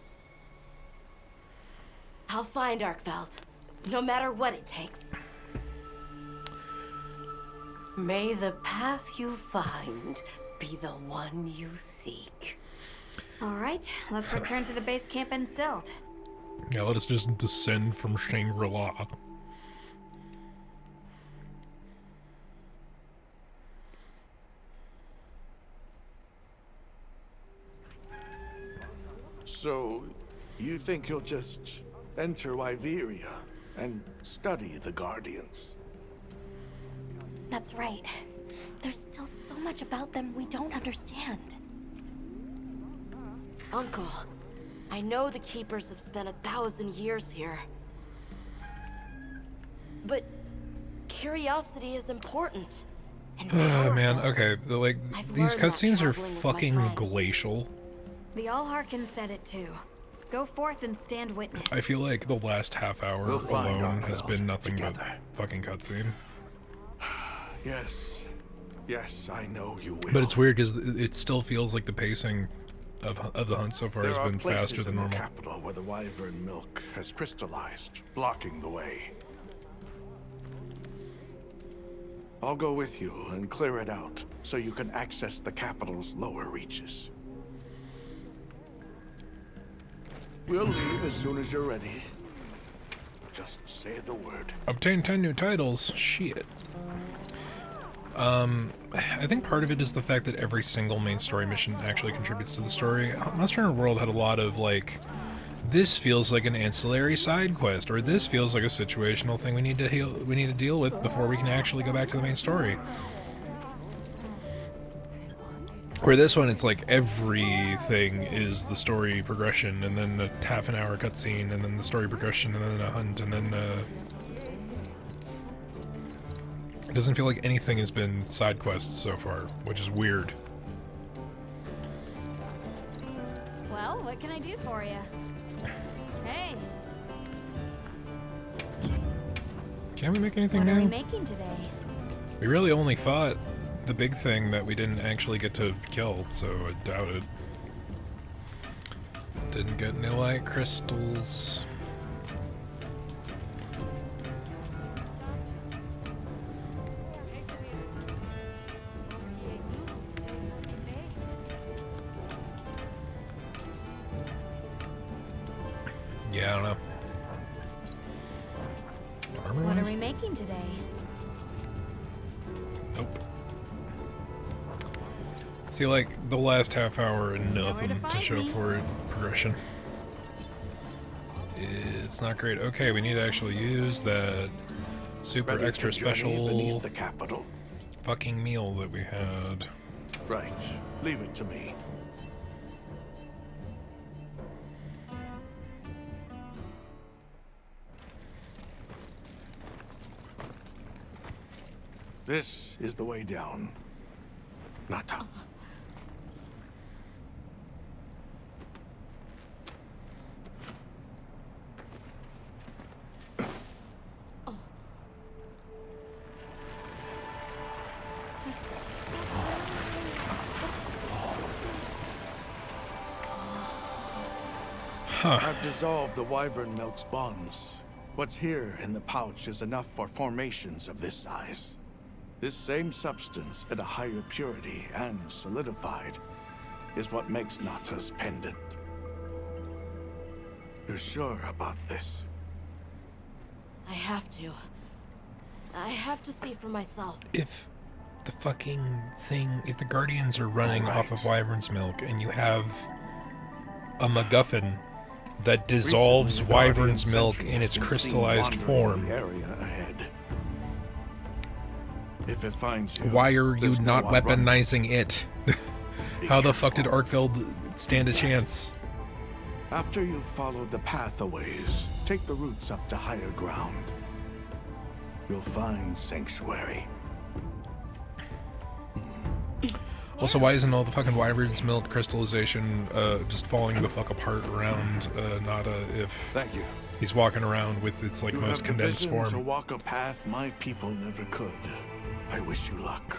S5: I'll find Arkfeld, no matter what it takes.
S9: May the path you find be the one you seek.
S2: All right, let's return to the base camp in Silt.
S1: Yeah, let us just descend from Shangri-La.
S3: So, you think you'll just enter Wyveria and study the Guardians?
S4: That's right. There's still so much about them we don't understand.
S5: Uncle, I know the Keepers have spent 1,000 years here. But curiosity is important. And
S1: Oh man,
S5: powerful.
S1: okay, like,
S5: I've
S1: these
S5: learned that
S1: cutscenes are
S5: traveling with my
S1: fucking
S5: friends.
S1: glacial.
S2: The Allharkin said it too. Go forth and stand witness.
S1: I feel like the last half hour
S6: We'll find
S1: alone has
S6: Arkfeld
S1: been nothing
S6: together.
S1: but fucking cutscene.
S3: Yes. Yes, I know you will.
S1: But it's weird because it still feels like the pacing of the hunt so far has
S3: There are
S1: been
S3: places
S1: faster than
S3: in the
S1: normal.
S3: capital where the wyvern milk has crystallized, blocking the way. I'll go with you and clear it out, so you can access the capital's lower reaches. We'll leave as soon as you're ready. Just say the word.
S1: Obtain 10 new titles? Shit. I think part of it is the fact that every single main story mission actually contributes to the story. Monster Hunter World had a lot of, like, this feels like an ancillary side quest, or this feels like a situational thing we need to deal with before we can actually go back to the main story. Where this one, it's like everything is the story progression, and then a half an hour cutscene, and then the story progression, and then a hunt, and then it doesn't feel like anything has been side quests so far, which is weird.
S2: Well, what can I do for you? Hey,
S1: Can we make anything
S2: what are we
S1: new?
S2: making today?
S1: We really only fought the big thing that we didn't actually get to kill, so I doubt it. Didn't get any light crystals. Yeah, I don't know. Armor
S2: What are
S1: wise?
S2: we making today?
S1: Nope. See, like, the last half hour and
S2: where
S1: nothing
S2: to
S1: to
S2: find
S1: show
S2: me.
S1: for it. Progression. It's not great. Okay, we need to actually use that super
S3: Ready
S1: extra
S3: to journey
S1: special
S3: beneath the capital?
S1: fucking meal that we had.
S3: Right. Leave it to me. This is the way down. Nata.
S1: Huh.
S3: I've dissolved the wyvern milk's bonds. What's here in the pouch is enough for formations of this size. This same substance at a higher purity and solidified is what makes Nata's pendant. You're sure about this?
S5: I have to. I have to see for myself.
S1: If the fucking thing, if the Guardians are running
S3: Alright.
S1: off of Wyvern's milk and you have a MacGuffin that dissolves
S3: Recently, the Guardian
S1: Wyvern's milk
S3: sentry
S1: in
S3: has
S1: its
S3: been seen
S1: crystallized
S3: wandering
S1: form,
S3: the area ahead. If it finds you,
S1: why are you
S3: there's no
S1: not
S3: outrunning.
S1: weaponizing it? How the fuck did Arkfeld stand a chance?
S3: After you've followed the path a ways, take the routes up to higher ground. You'll find sanctuary.
S1: Also, why isn't all the fucking wyvern's milk crystallization just falling the fuck apart around Nada if
S8: Thank you.
S1: he's walking around with its like
S3: You
S1: most
S3: have the
S1: condensed
S3: vision
S1: form?
S3: to walk a path my people never could. I wish you luck.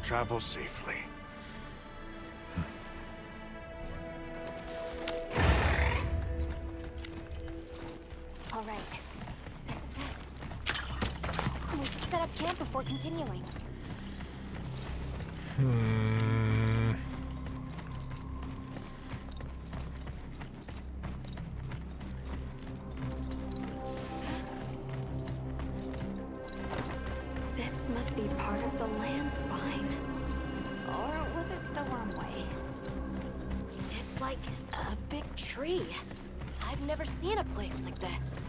S3: Travel safely.
S4: All right. This is it. We should set up camp before continuing.
S2: This must be part of the land spine. Or was it the wrong way?
S5: It's like a big tree. I've never seen a place like this.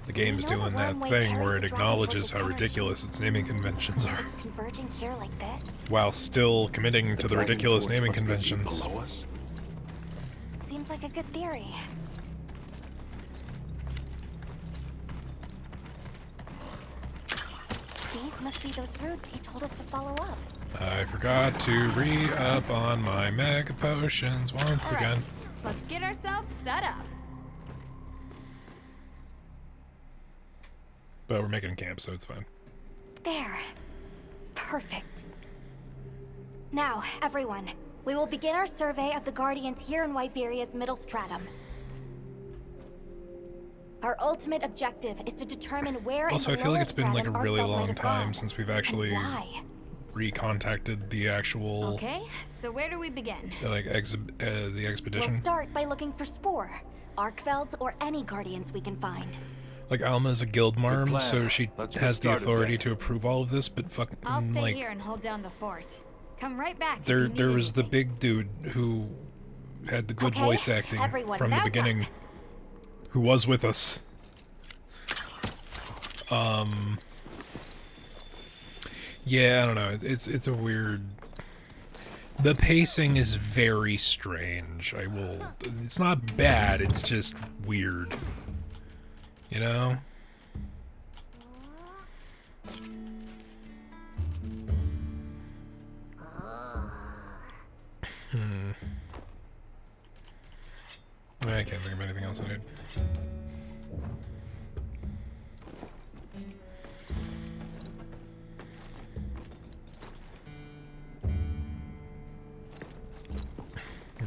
S1: The game's
S4: You know
S1: doing
S4: the
S1: that
S4: runway
S1: thing
S4: carries
S1: where it
S4: the dragon
S1: acknowledges
S4: torch's
S1: how
S4: energy.
S1: ridiculous its naming conventions are,
S4: It's converging here like this.
S1: while still committing to the
S3: dragon
S1: ridiculous
S3: torch
S1: naming
S3: must be deep
S1: conventions.
S3: below us.
S4: Seems like a good theory. These must be those routes he told us to follow up.
S1: I forgot to re-up on my mega potions once
S2: All
S1: again.
S2: right, let's get ourselves set up.
S1: But we're making camp, so it's fine.
S4: There. Perfect. Now, everyone, we will begin our survey of the Guardians here in Wyveria's middle stratum. Our ultimate objective is to determine where
S1: Also, I
S4: in the
S1: feel like
S4: lower
S1: it's been like a
S4: stratum
S1: really
S4: Arkfeld might
S1: long
S4: have
S1: time
S4: gone,
S1: since we've
S4: and
S1: actually
S4: why.
S1: recontacted the actual
S2: Okay, so where do we begin?
S1: like the
S4: We'll
S1: expedition.
S4: start by looking for Spore, Arkfeld, or any Guardians we can find.
S1: Like Alma's a guild marm,
S3: plan.
S1: so she
S3: Let's get
S1: has the
S3: started
S1: authority
S3: then.
S1: to approve all of this. But fucking
S2: I'll stay
S1: like
S2: here and hold down the fort. Come right back. if
S1: there
S2: you need
S1: there was the
S2: anything.
S1: big dude who had the good
S4: Okay,
S1: voice acting
S4: everyone,
S1: from the
S4: mount
S1: beginning,
S4: up.
S1: who was with us. Yeah, I don't know. It's a weird. The pacing is very strange. I will. It's not bad. It's just weird. You know. I can't think of anything else I need.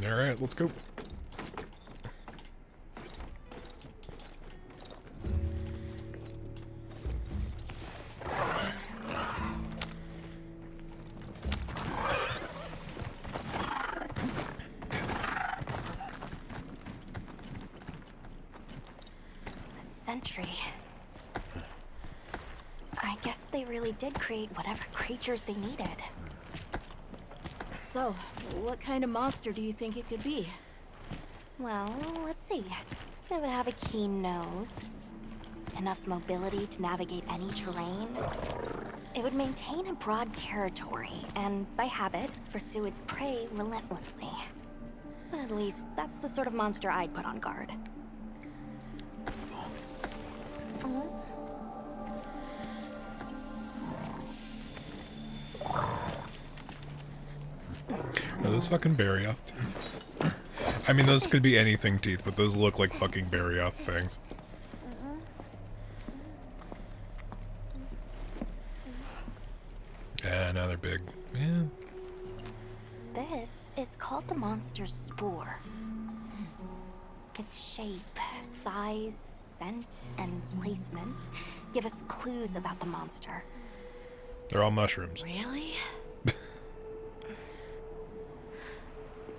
S1: Alright, let's go.
S4: A sentry. I guess they really did create whatever creatures they needed.
S5: So, what kind of monster do you think it could be?
S4: Well, let's see. They would have a keen nose, enough mobility to navigate any terrain. It would maintain a broad territory, and by habit, pursue its prey relentlessly. At least, that's the sort of monster I'd put on guard.
S1: Are those fucking Barioth teeth? I mean, those could be anything teeth, but those look like fucking Barioth fangs. Yeah, now they're big. Yeah.
S4: This is called the monster's spore. Its shape, size, scent, and placement give us clues about the monster.
S1: They're all mushrooms.
S5: Really?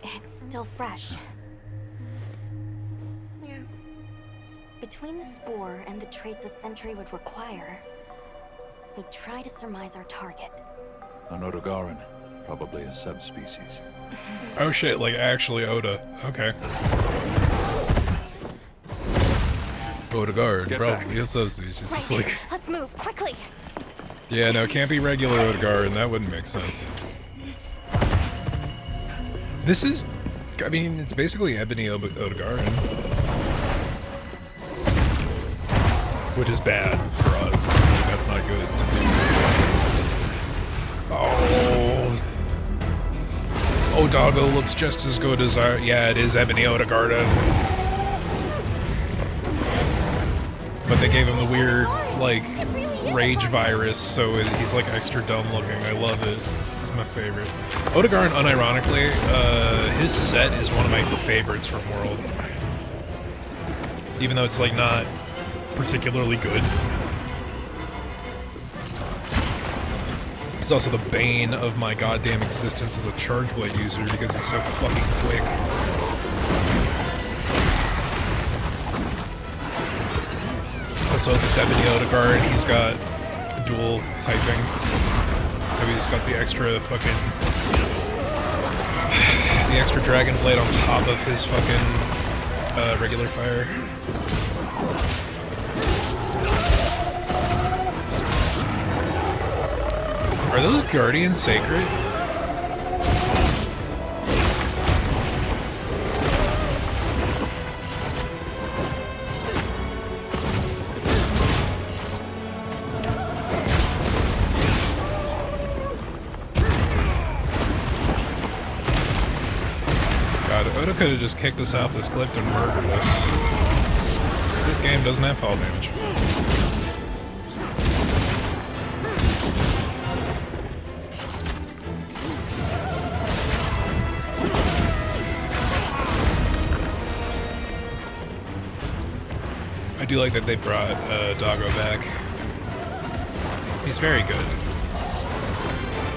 S4: It's still fresh. Between the spore and the traits a sentry would require, we try to surmise our target.
S6: An Odogaran, probably a subspecies.
S1: Oh shit, like actually Oda. Okay. Odegaard,
S3: Get
S1: probably
S3: back.
S1: a subspecies. Just
S4: Right.
S1: like,
S4: Let's move quickly.
S1: yeah, no, it can't be regular Odegaard, and that wouldn't make sense. This is, I mean, it's basically Ebony Odegaard, which is bad for us. That's not good. Oh. Odago looks just as good as our, yeah, it is Ebony Odegaard. But they gave him the weird, like, rage virus, so he's like extra dumb looking. I love it. It's my favorite. Odegaard, unironically, his set is one of my favorites from World. Even though it's like not particularly good. He's also the bane of my goddamn existence as a charge blade user because he's so fucking quick. Also, if it's Ebony Odegaard, he's got dual typing. So he's got the extra fucking... the extra Dragon Blade on top of his fucking regular fire. Are those Guardians sacred? God, Oda could have just kicked us off this cliff and murdered us. This game doesn't have fall damage. I do like that they brought Doggo back. He's very good.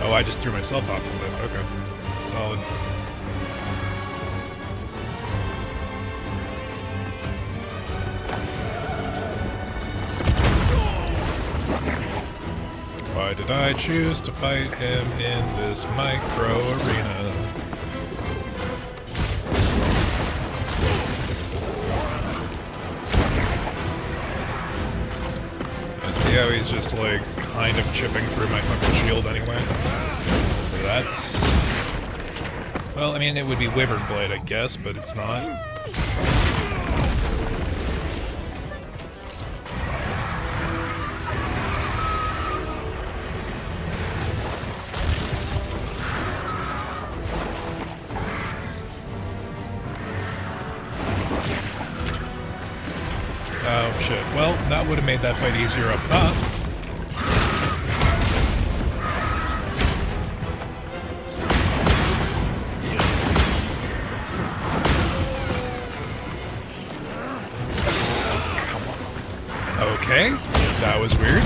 S1: Oh, I just threw myself off of this. Okay. Solid. Why did I choose to fight him in this micro arena? See how he's just like kind of chipping through my fucking shield anyway? That's... well, I mean, it would be Wyvern Blade, I guess, but it's not. Oh shit. Well, that would have made that fight easier up top. Come on. Okay, that was weird.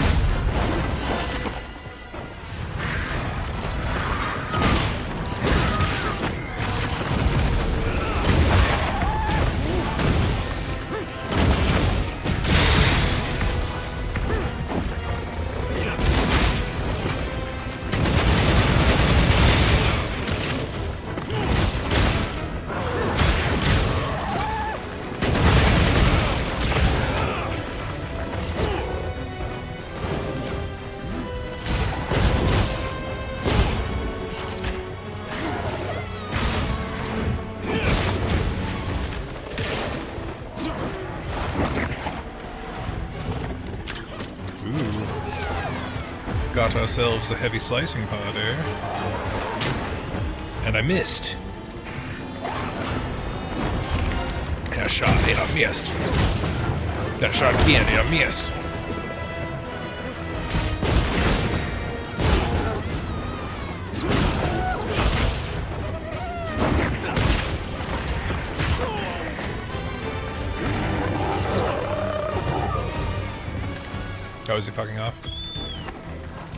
S1: Got ourselves a heavy slicing pod there. And I missed. And I shot and I missed. Then I shot again and I missed. Oh, is he fucking off?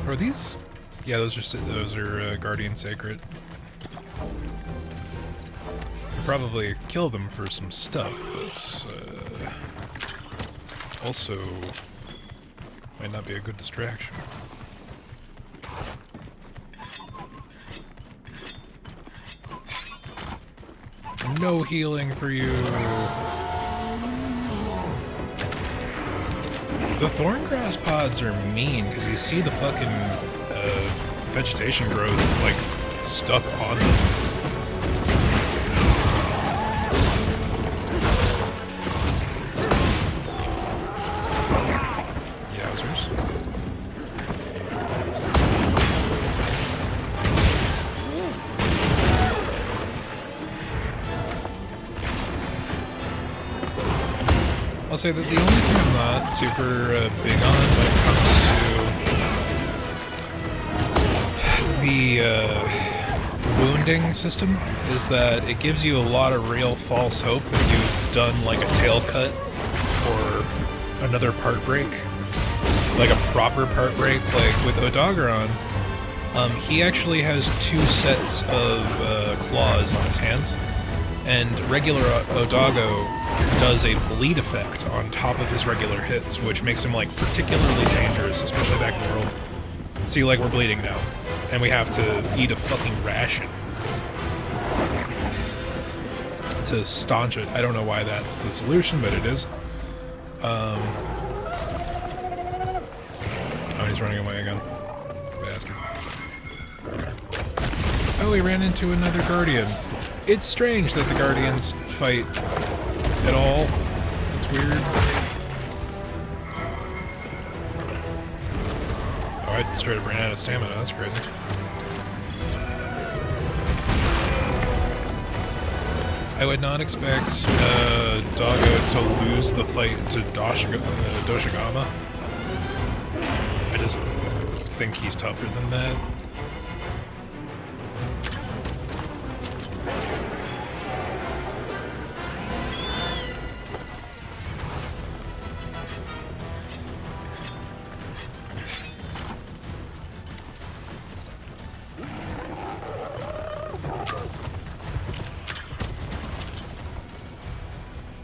S1: Are these? Yeah, those are Guardian Sacred. Could probably kill them for some stuff, but also might not be a good distraction. No healing for you. The thorn grass pods are mean because you see the fucking vegetation growth like stuck on them. Yowzers. I'll say that the only thing I'm not super big on when it comes to the wounding system is that it gives you a lot of real false hope that you've done like a tail cut or another part break, like a proper part break. Like with Odogaron, he actually has 2 sets of claws on his hands, and regular Odago does a bleed effect on top of his regular hits, which makes him like particularly dangerous, especially back in the world. See, like we're bleeding now, and we have to eat a fucking ration to staunch it. I don't know why that's the solution, but it is. Oh, he's running away again. Bastard. Oh, he ran into another Guardian. It's strange that the Guardians fight at all. It's weird. Oh, I straight up ran out of stamina. That's crazy. I would not expect Doggo to lose the fight to Doshigama. I just think he's tougher than that.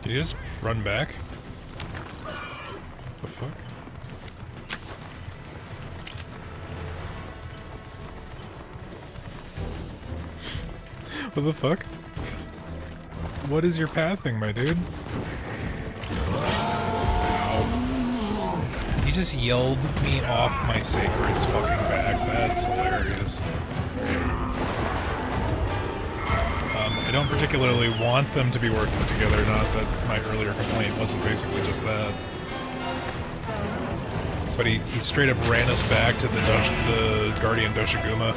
S1: Did he just run back? The fuck? What the fuck? What is your pathing, my dude? Ow. He just yelled me off my sacred's fucking back. That's hilarious. I don't particularly want them to be working together, not that my earlier complaint wasn't basically just that. But he straight up ran us back to the Guardian Doshiguma.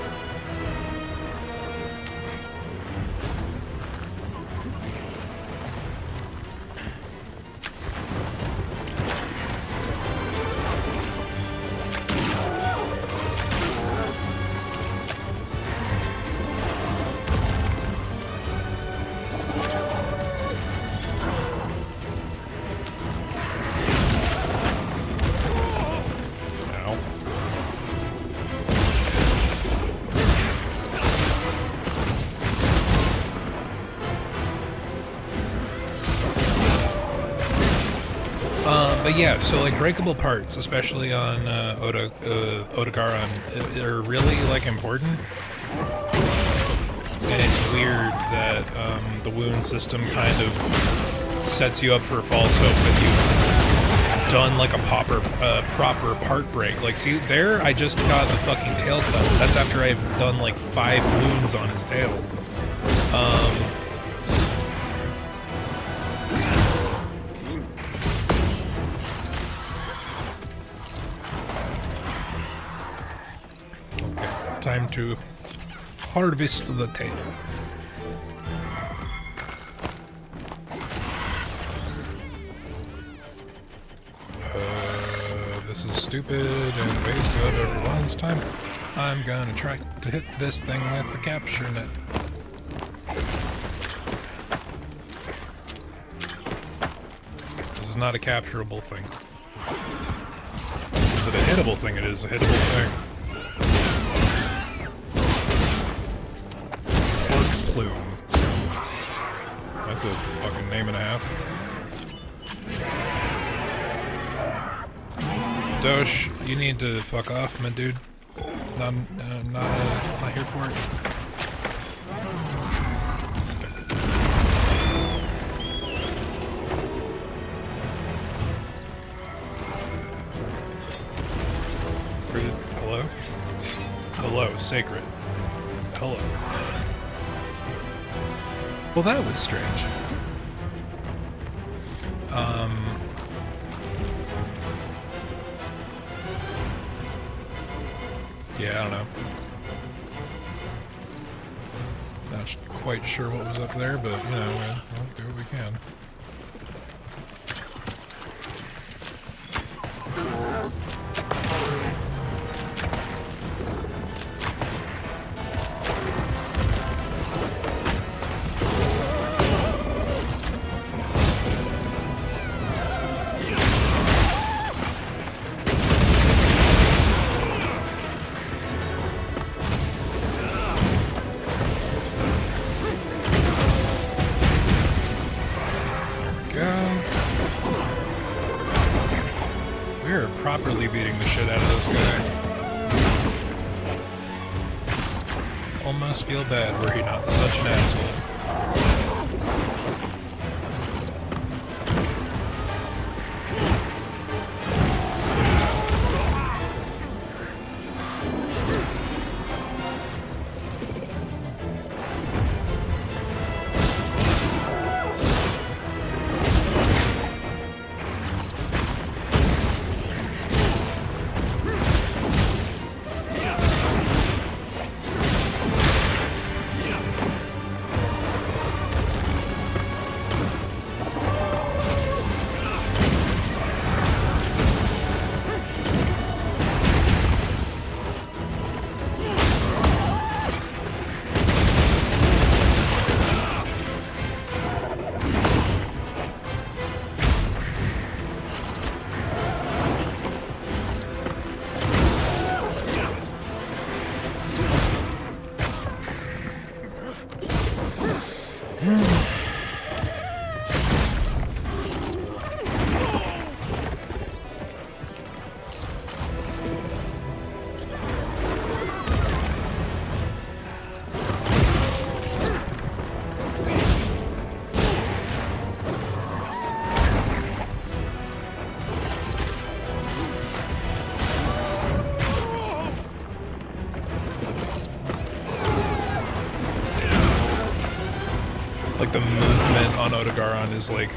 S1: But yeah, so like breakable parts, especially on Odogaron, are really like important. And it's weird that the wound system kind of sets you up for false hope that you've done like a proper part break. Like, see, there I just got the fucking tail cut. That's after I've done like 5 wounds on his tail. Time to harvest the tail. This is stupid and waste of everyone's time. I'm gonna try to hit this thing with the capture net. This is not a capturable thing. Is it a hittable thing? It is a hittable thing. Plume. That's a fucking name and a half. Dosh, you need to fuck off, my dude. Not here for it. sacred. Hello. Well, that was strange. Yeah, I don't know. Not quite sure what was up there, but, you know, we'll do what we can. Properly beating the shit out of this guy. Almost feel bad were he not such an asshole. Like the movement on Otogaron is like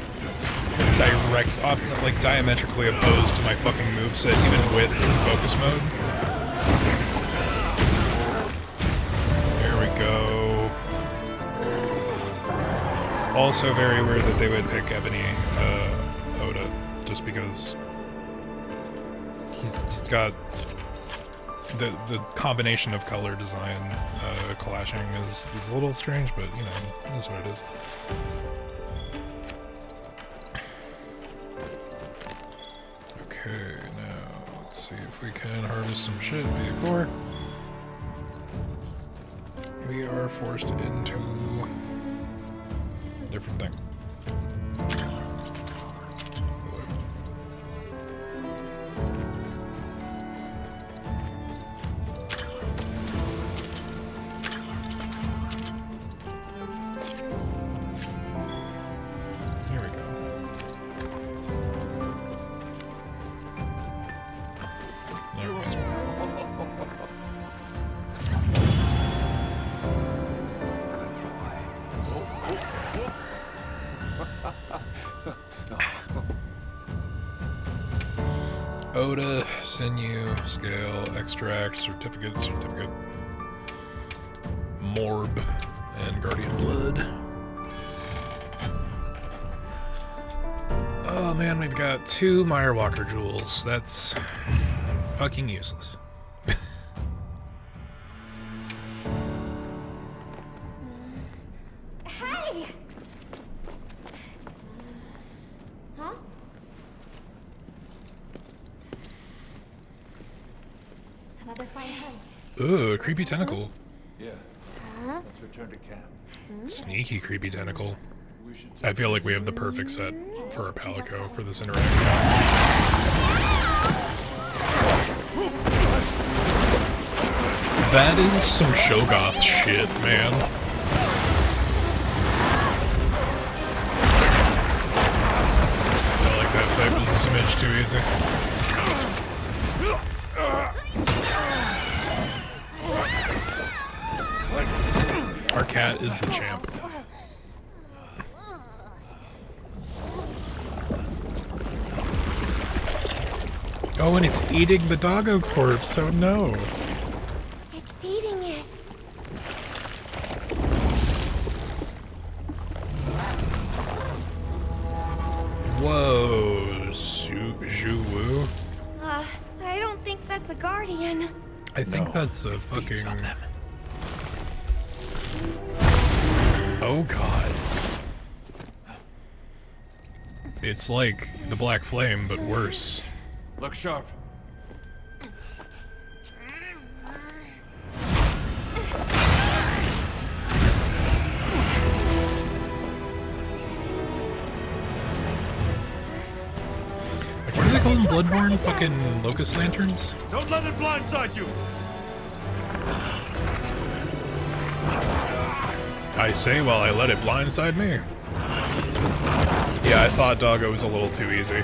S1: diametrically opposed to my fucking moveset, even with focus mode. There we go. Also very weird that they would pick Ebony Oda, just because he's got the combination of color design clashing is a little strange, but you know, that's what it is. Okay, now let's see if we can harvest some shit before we are forced into a different thing. Oda, sinew, scale, extract, certificate, morb, and guardian blood. Oh man, we've got 2 Mirewalker jewels. That's fucking useless.
S2: Hey! Huh? Another fine hunt.
S1: Ugh, creepy tentacle.
S6: Yeah.
S2: Huh?
S6: Let's return to camp.
S1: Sneaky creepy tentacle. I feel like we have the perfect set for a Palico for this interaction. That is some Shogoth shit, man. I like that fight was a smidge too easy. cat is the champ. Oh, and it's eating the doggo corpse, oh no.
S4: It's eating it.
S1: Whoa, Zhu-Wu?
S4: I don't think that's a guardian.
S1: I think that's a fucking... Oh god. It's like the Black Flame, but worse.
S12: Look sharp.
S1: Like, what do they call them? Bloodborne fucking locust lanterns?
S12: Don't let it blindside you.
S1: I say while I let it blindside me. Yeah, I thought Doggo was a little too easy.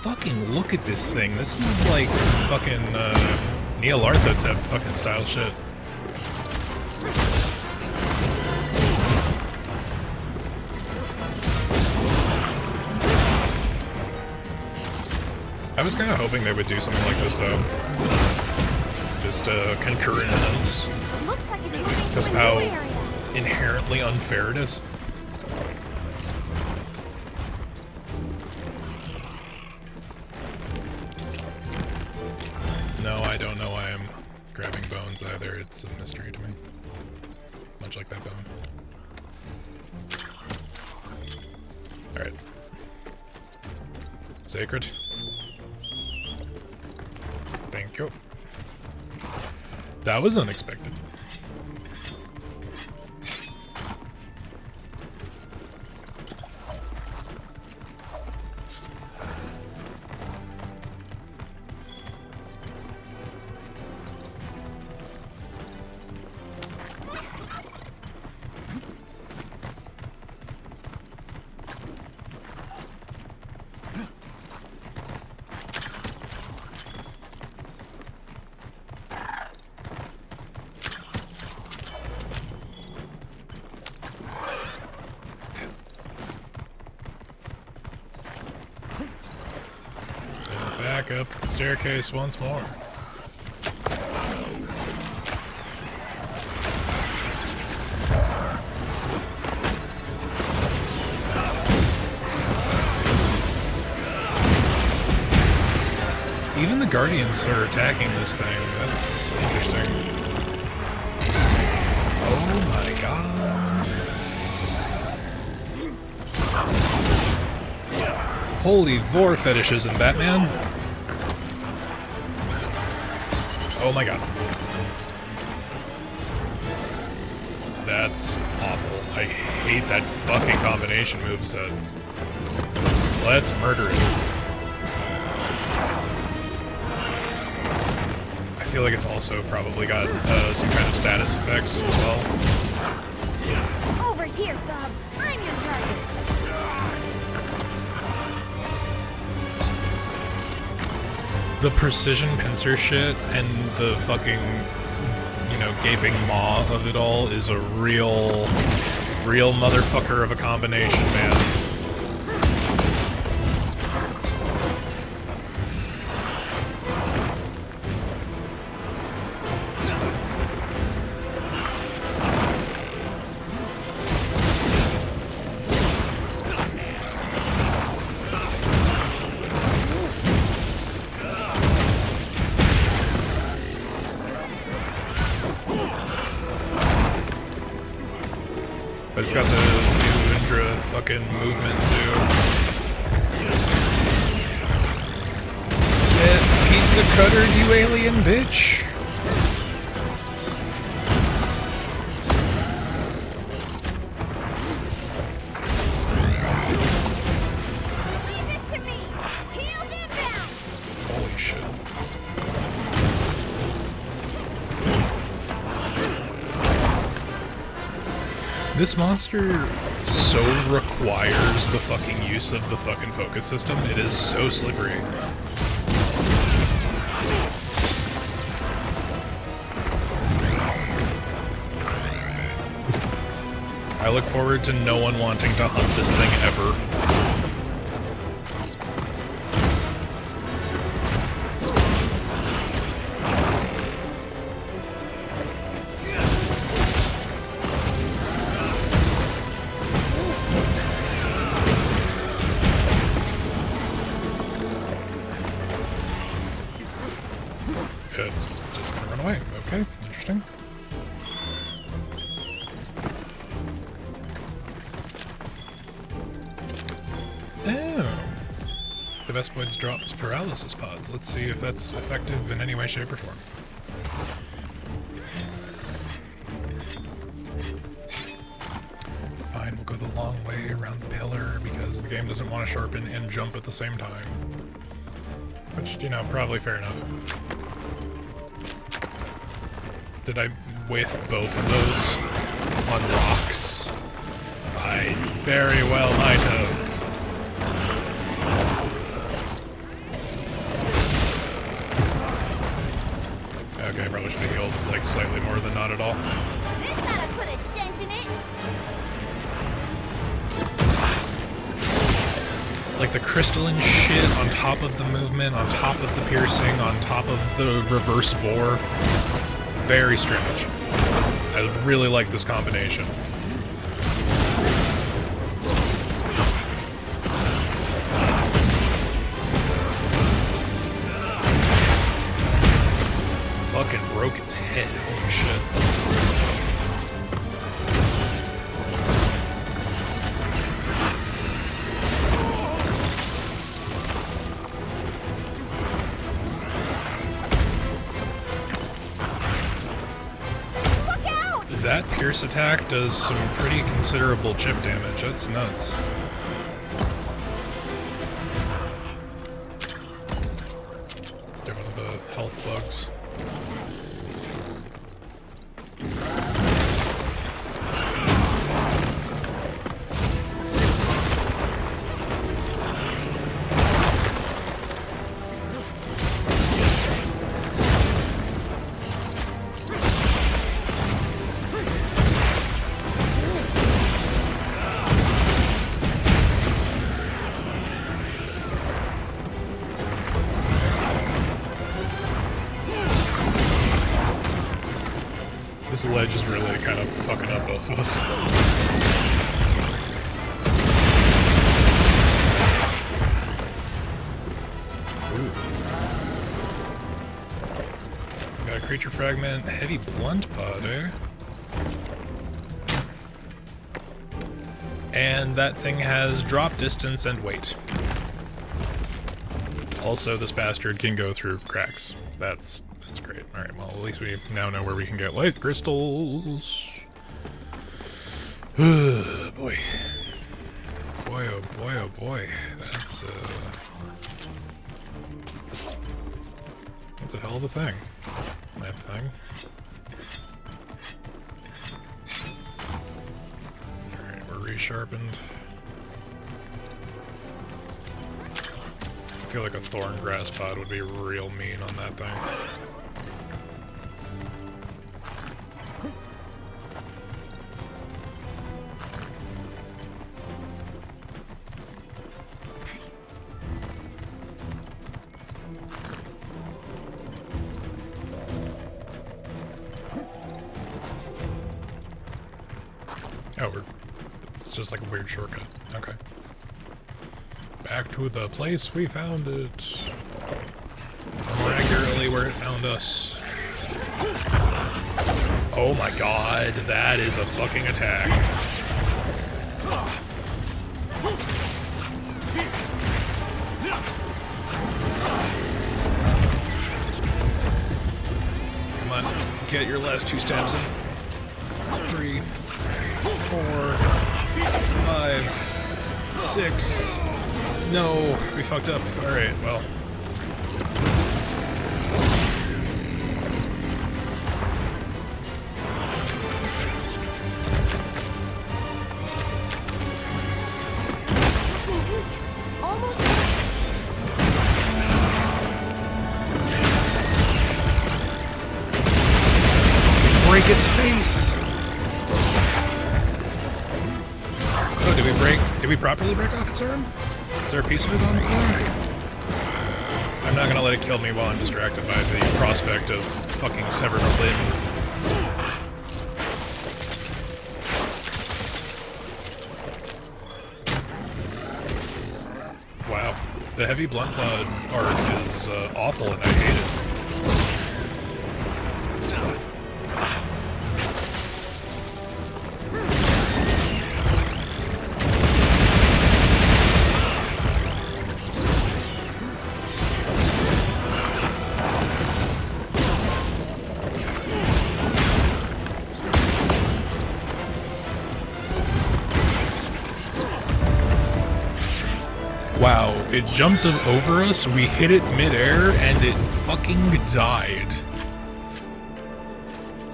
S1: Fucking look at this thing. This is like some fucking Neil Arthotep fucking style shit. I was kind of hoping they would do something like this though. Just concurrent events.
S4: Looks like it's moving
S1: Because of
S4: to a
S1: how
S4: new area.
S1: inherently unfair it is. No, I don't know why I'm grabbing bones either. It's a mystery to me. Much like that bone. Alright. Sacred. Thank you. That was unexpected. Back up the staircase once more. Even the Guardians are attacking this thing. That's interesting. Oh my god. Holy vor fetishism, Batman. Oh my god. That's awful. I hate that fucking combination moveset. Let's murder it. I feel like it's also probably got some kind of status effects as well.
S4: Over here, Bob. I'm your target.
S1: The precision pincer shit and the fucking, you know, gaping maw of it all is a real motherfucker of a combination, man. But it's got the new Indra fucking movement too. Get pizza cutter, you alien bitch!
S4: Leave this to me. Heels inbound.
S1: Holy shit. This monster so requires the fucking use of the fucking focus system. It is so slippery. look forward to no one wanting to hunt this thing ever. It's just gonna run away. Okay, interesting. Oh. The Vespoids dropped paralysis pods. Let's see if that's effective in any way, shape, or form. Fine, we'll go the long way around the pillar because the game doesn't want to sharpen and jump at the same time. Which, you know, probably fair enough. Did I whiff both of those on rocks? I very well might have. Okay, probably should have healed like slightly more than not at all.
S2: This ought to put a dent in it.
S1: Like the crystalline shit on top of the movement, on top of the piercing, on top of the reverse bore. Very strange. I really like this combination. Fucking broke its head. Holy shit. That pierce attack does some pretty considerable chip damage. That's nuts. Get one of the health bugs. This ledge is really kind of fucking up both of us. Ooh. Got a creature fragment, heavy blunt pod, eh? And that thing has drop distance and weight. Also, this bastard can go through cracks. That's great. Alright, well, at least we now know where we can get light crystals. Boy. Boy, oh boy, oh boy. That's a hell of a thing. That thing. Alright, we're resharpened. I feel like a thorn grass pod would be real mean on that thing. Oh, it's just like a weird shortcut. Okay. Back to the place we found it. More accurately, where it found us. Oh my god, that is a fucking attack. Come on, get your last 2 stabs in. 3, 4, 5, 6. No, we fucked up. Alright, well. Break its face! Did we properly break off its arm? Is there a piece of it on the floor? I'm not gonna let it kill me while I'm distracted by the prospect of fucking severed a limb. Wow, the heavy blunt cloud art is awful and I hate it. Wow, it jumped over us, we hit it midair, and it fucking died.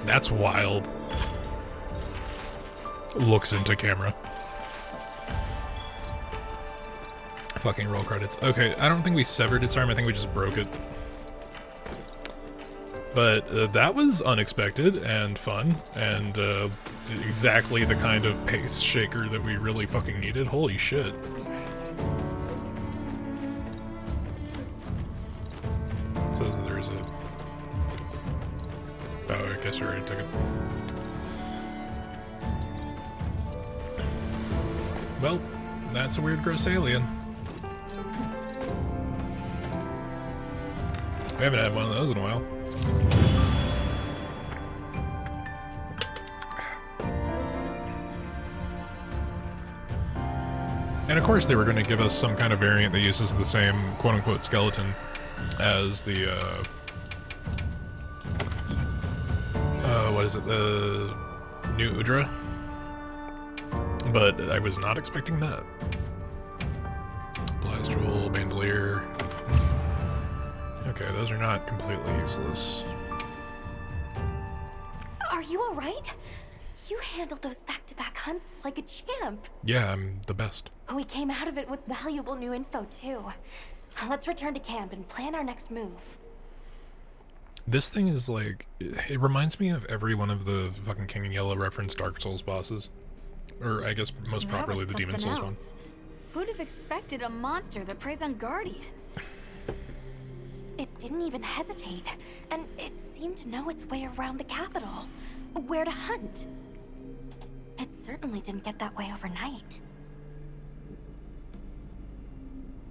S1: That's wild. Looks into camera. Fucking roll credits. Okay, I don't think we severed its arm, I think we just broke it. But that was unexpected and fun, and exactly the kind of pace shaker that we really fucking needed. Holy shit. Says that there's a... Oh, I guess you already took it. Well, that's a weird gross alien. We haven't had one of those in a while. And of course they were going to give us some kind of variant that uses the same quote-unquote skeleton as the, what is it, the new Udra? But I was not expecting that. Blast Jewel, Bandolier. Okay, those are not completely useless.
S4: Are you alright? You handled those back-to-back hunts like a champ.
S1: Yeah, I'm the best.
S4: We came out of it with valuable new info, too. Let's return to camp and plan our next move.
S1: This thing is like, it reminds me of every one of the fucking King in Yellow referenced Dark Souls bosses. Or I guess most properly the Demon Souls one.
S2: Who'd have expected a monster that preys on guardians?
S4: It didn't even hesitate, and it seemed to know its way around the capital, where to hunt. It certainly didn't get that way overnight.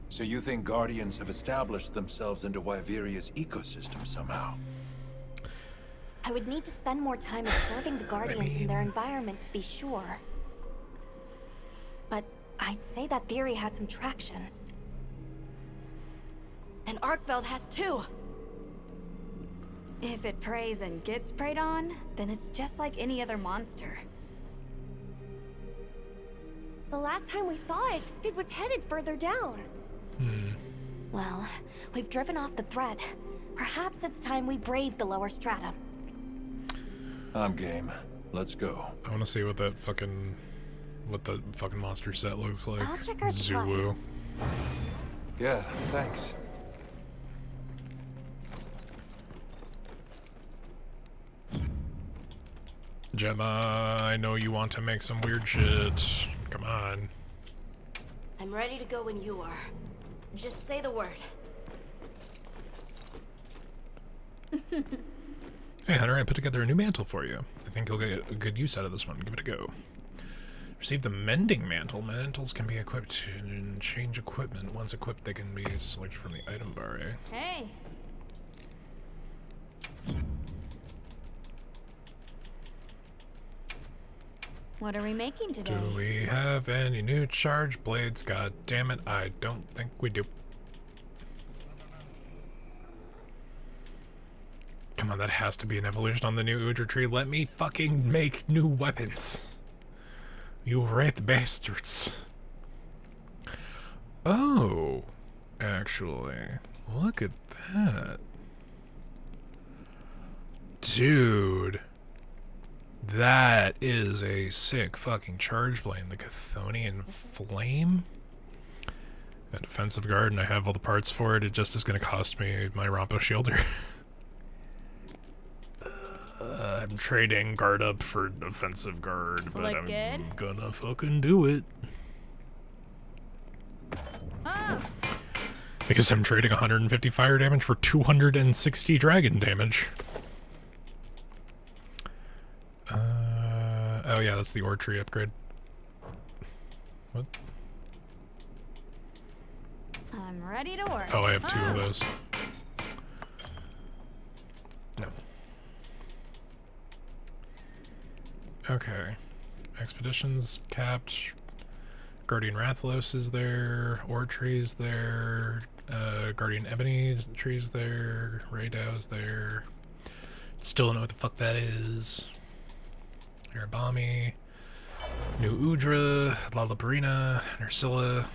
S6: So you think Guardians have established themselves into Wyveria's ecosystem somehow?
S4: I would need to spend more time observing the Guardians in their environment to be sure. But I'd say that theory has some traction.
S5: And Arkveld has too.
S2: If it preys and gets preyed on, then it's just like any other monster.
S13: The last time we saw it, it was headed further down.
S4: Well, we've driven off the threat. Perhaps it's time we brave the lower strata.
S6: I'm game. Let's go.
S1: I want to see what that fucking... what the fucking monster set looks like.
S4: I'll check our
S1: Zulu.
S4: supplies.
S6: Yeah, thanks.
S1: Gemma, I know you want to make some weird shit. Come on.
S5: I'm ready to go when you are. Just say the word.
S1: Hey Hunter, I put together a new mantle for you. I think you'll get a good use out of this one. Give it a go. Receive the mending mantle. Mantles can be equipped and change equipment. Once equipped, they can be selected from the item bar.
S2: Hey. What are we making today?
S1: Do we have any new charge blades? God damn it, I don't think we do. Come on, that has to be an evolution on the new Udra tree. Let me fucking make new weapons. You rat bastards. Oh, actually, look at that. Dude. That is a sick fucking charge blade. The Chthonian Flame? A defensive guard, and I have all the parts for it. It just is going to cost me my Rampo Shielder. I'm trading guard up for defensive guard, but I'm gonna fucking do it. Because I'm trading 150 fire damage for 260 dragon damage. Oh yeah, that's the ore tree upgrade. What?
S2: I'm ready to work.
S1: Oh, I have 2 of those. No. Okay. Expeditions capped. Guardian Rathlos is there. Ore tree's there. Guardian Ebony tree's there. Raydow's there. Still don't know what the fuck that is. Arabami. New Udra. Lalaparina. Nursilla.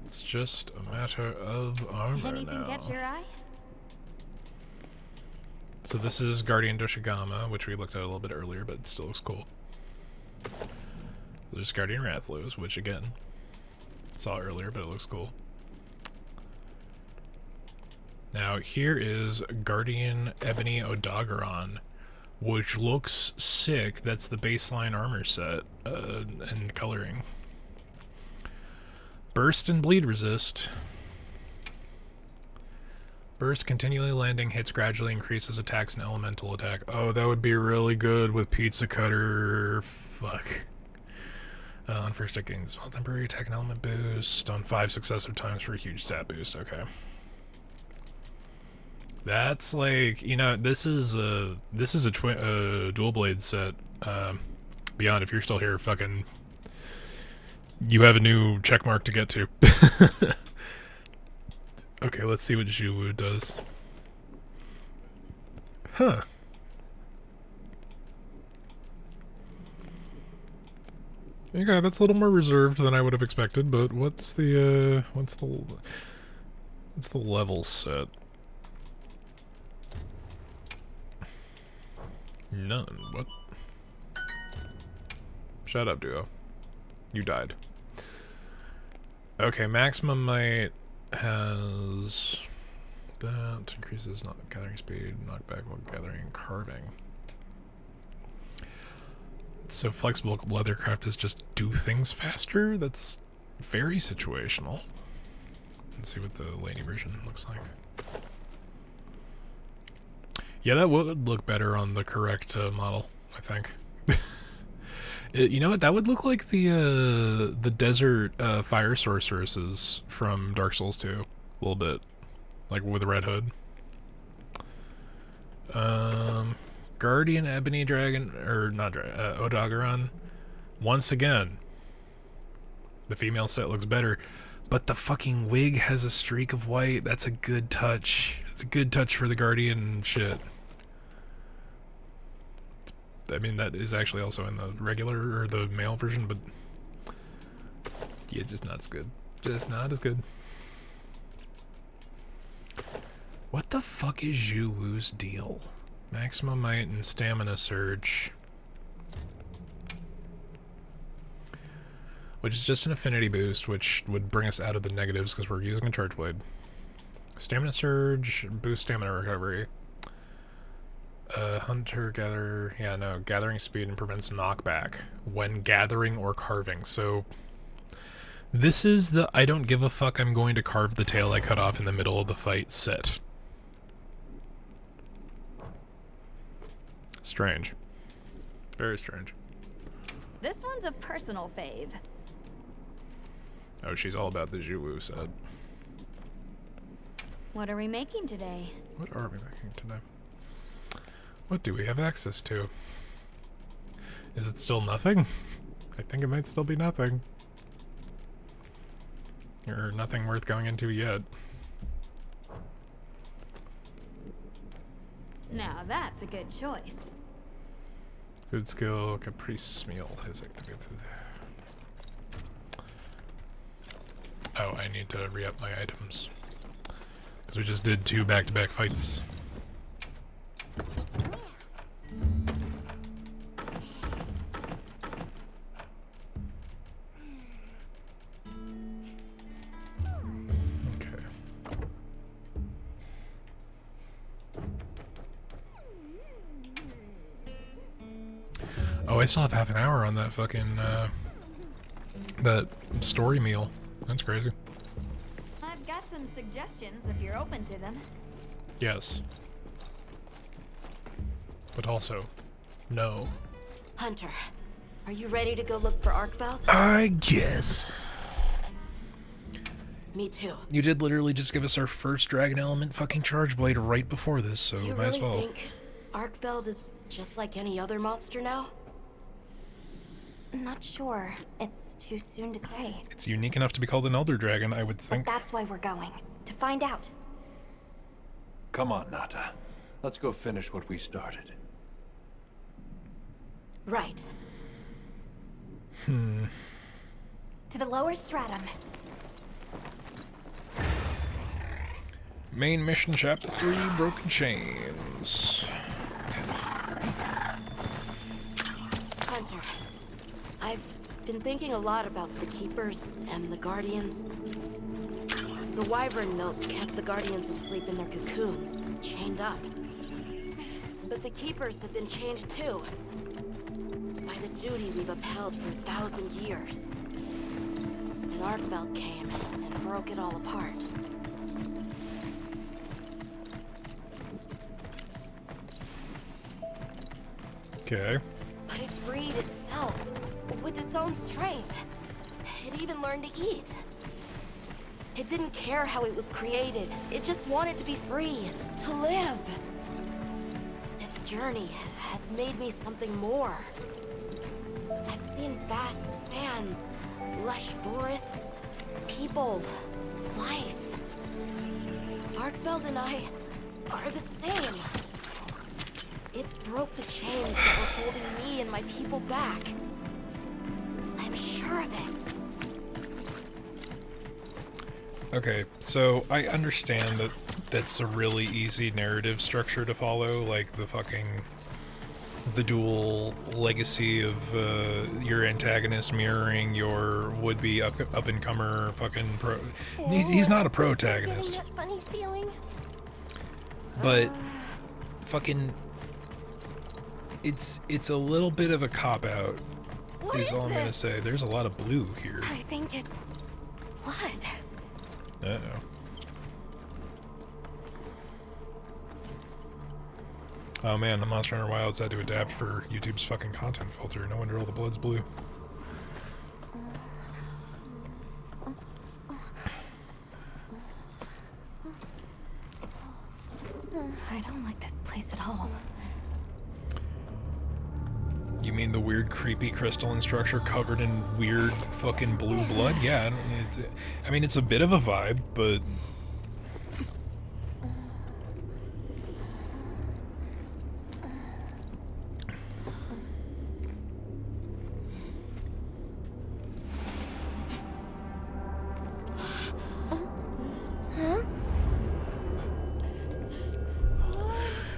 S1: It's just a matter of armor
S2: Anything
S1: now.
S2: catch your eye?
S1: So this is Guardian Doshigama, which we looked at a little bit earlier, but it still looks cool. There's Guardian Rathlos, which again, saw earlier, but it looks cool. Now here is Guardian Ebony Odogaron, which looks sick. That's the baseline armor set and coloring. Burst and bleed resist. Burst continually landing hits gradually increases attacks and elemental attack. Oh, that would be really good with Pizza Cutter. Fuck. On first hit gains small temporary attack and element boost on 5 successive times for a huge stat boost. Okay. That's like, you know, this is a dual blade set. Beyond, if you're still here, fucking, you have a new check mark to get to. Okay, let's see what Zhuwu does. Huh. Okay, that's a little more reserved than I would have expected, but what's the level set? None. What? Shut up, Duo. You died. Okay, maximum might has that increases not gathering speed, knockback while gathering and carving. So flexible leathercraft is just do things faster? That's very situational. Let's see what the lady version looks like. Yeah, that would look better on the correct model, I think. You know what? That would look like the desert fire sorceresses from Dark Souls 2, a little bit, like with a red hood. Guardian Ebony Dragon, or not Dragon, Odogaron. Once again, the female set looks better, but the fucking wig has a streak of white. That's a good touch. It's a good touch for the Guardian shit. I mean, that is actually also in the regular, or the male version, but yeah, just not as good. Just not as good. What the fuck is Zhuwu's deal? Maximum might and stamina surge. Which is just an affinity boost, which would bring us out of the negatives because we're using a charge blade. Stamina surge, boost stamina recovery. Hunter gather, yeah, no, gathering speed and prevents knockback when gathering or carving. So this is the I don't give a fuck, I'm going to carve the tail I cut off in the middle of the fight set. Strange. Very strange.
S2: This one's a personal fave.
S1: Oh, she's all about the Zhuwu set.
S2: What are we making today?
S1: What are we making today? What do we have access to? Is it still nothing? I think it might still be nothing. Or nothing worth going into yet.
S2: Now that's a good choice.
S1: Good skill, Caprice meal is activated. Oh, I need to re-up my items. Because we just did 2 back-to-back fights. Oh, I still have half an hour on that fucking, That story meal. That's crazy.
S2: I've got some suggestions if you're open to them.
S1: Yes. But also, no.
S5: Hunter, are you ready to go look for Arkveld?
S1: I guess.
S5: Me too.
S1: You did literally just give us our first Dragon Element fucking Charge Blade right before this, so
S5: Do you
S1: might
S5: really
S1: as well.
S5: think Arkveld is just like any other monster now?
S4: Not sure. It's too soon to say.
S1: It's unique enough to be called an Elder Dragon, I would
S4: But
S1: think.
S4: that's why we're going. To find out.
S6: Come on, Nata. Let's go finish what we started.
S5: Right.
S4: To the lower stratum.
S1: Main mission chapter 3, Broken Chains.
S5: Hunter, I've been thinking a lot about the Keepers and the Guardians. The wyvern milk kept the Guardians asleep in their cocoons, chained up. But the Keepers have been changed too. By the duty we've upheld for 1,000 years. And Arkveld came and broke it all apart.
S1: Okay.
S5: But it freed itself, with its own strength. It even learned to eat. It didn't care how it was created. It just wanted to be free, to live. This journey has made me something more. I've seen vast sands, lush forests, people, life. Arkveld and I are the same. It broke the chains that were holding me and my people back. I'm sure of it.
S1: Okay, so I understand that that's a really easy narrative structure to follow, like the dual legacy of your antagonist mirroring your would-be up-and-comer fucking pro. He's not a protagonist.
S13: That funny feeling.
S1: But fucking it's a little bit of a cop-out, is all I'm gonna say. There's a lot of blue here.
S2: I think it's blood.
S1: Uh-oh. Oh man, the Monster Hunter Wilds had to adapt for YouTube's fucking content filter. No wonder all the blood's blue.
S2: I don't like this place at all.
S1: You mean the weird, creepy crystalline structure covered in weird fucking blue blood? Yeah, I mean, it's a bit of a vibe, but...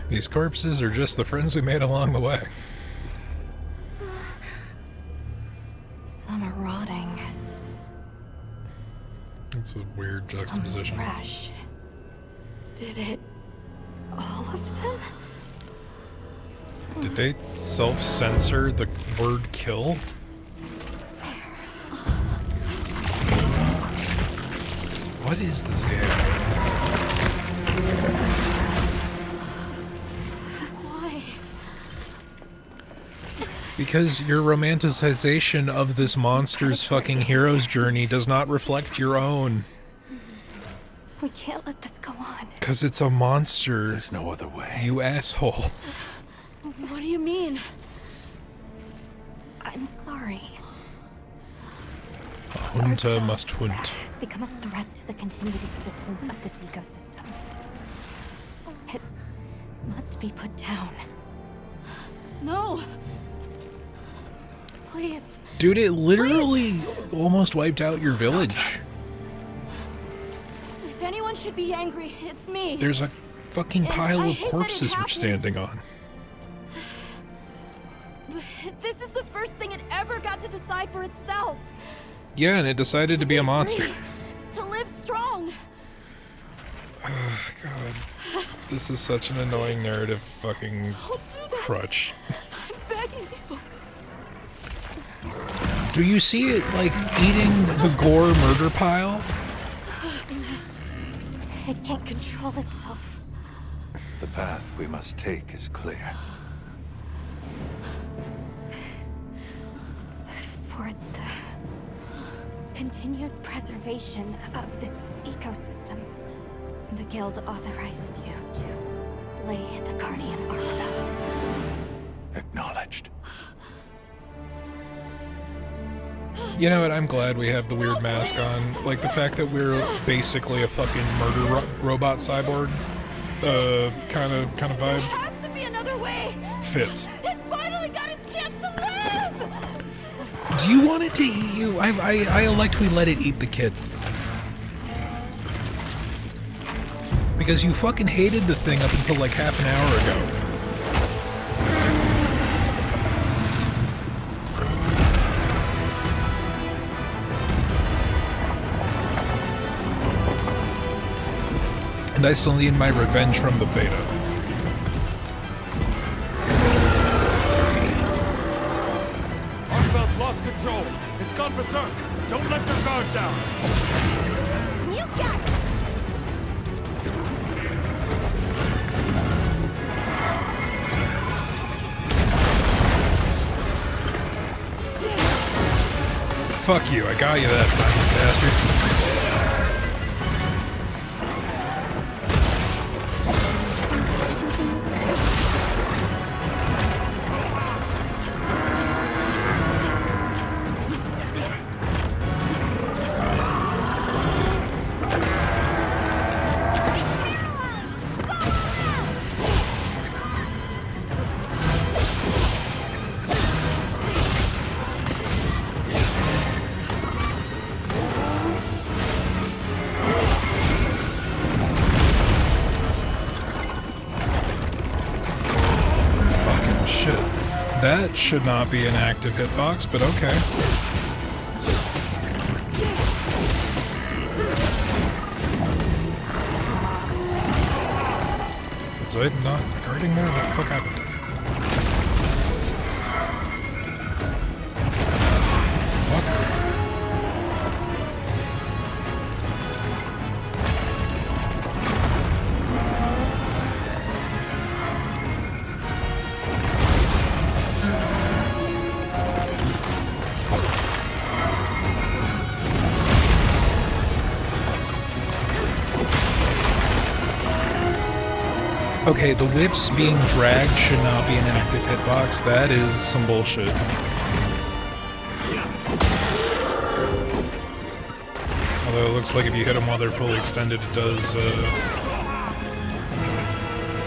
S1: These corpses are just the friends we made along the way.
S2: Some are rotting.
S1: It's a weird juxtaposition.
S2: Some fresh. Did it... all of them?
S1: Did they self-censor the word kill? What is this game?
S5: Why?
S1: Because your romanticization of this monster's fucking hero's journey does not reflect your own.
S2: We can't let this go on.
S1: Because it's a monster.
S6: There's no other way.
S1: You asshole.
S5: What do you mean?
S2: I'm sorry.
S1: Hunter must hunt.
S2: It's become a threat to the continued existence of this ecosystem. It must be put down.
S5: No! Please.
S1: Dude, it literally almost wiped out your village.
S5: If anyone should be angry, it's me.
S1: There's a fucking
S5: And
S1: pile
S5: I
S1: of
S5: hate that it
S1: corpses we're
S5: happened.
S1: standing on.
S5: This is the first thing it ever got to decide for itself.
S1: Yeah, and it decided to be a monster.
S5: Free, to live strong.
S1: Oh, God. This is such an annoying narrative fucking
S5: Don't do this.
S1: crutch.
S5: I'm begging you.
S1: Do you see it, like, eating the Gore murder pile?
S4: It can't control itself.
S6: The path we must take is clear.
S4: For the continued preservation of this ecosystem, the Guild authorizes you to slay the Guardian Artifact.
S6: Acknowledged.
S1: You know what? I'm glad we have the weird mask on. Like, the fact that we're basically a fucking murder robot cyborg, kind of vibe.
S5: There has to be another way.
S1: Fits.
S5: It finally got its chance to live.
S1: Do you want it to eat you? I elect we let it eat the kid. Because you fucking hated the thing up until like half an hour ago. And I still need my revenge from the beta.
S12: Archfeld's lost control. It's gone berserk. Don't let your guard down.
S13: You got it!
S1: Fuck you, I got you that time, you bastard. That should not be an active hitbox, but okay. So it not guarding there? What the fuck happened? Okay, the whips being dragged should not be an active hitbox. That is some bullshit. Although it looks like if you hit them while they're fully extended, it does,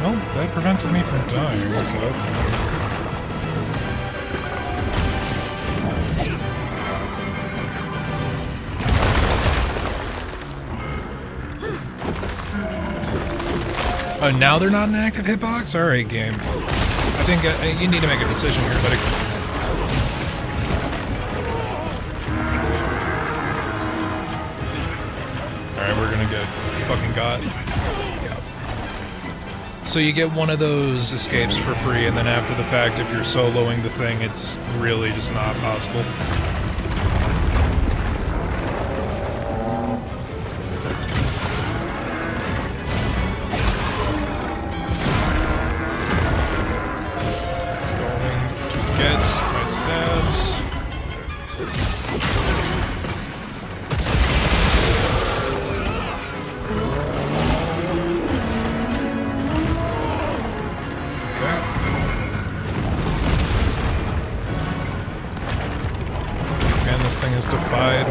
S1: Well, that prevented me from dying, so that's... Oh, now they're not an active hitbox? Alright, game. I think you need to make a decision here, buddy. Alright, we're gonna get fucking got. Yeah. So you get one of those escapes for free, and then after the fact, if you're soloing the thing, it's really just not possible.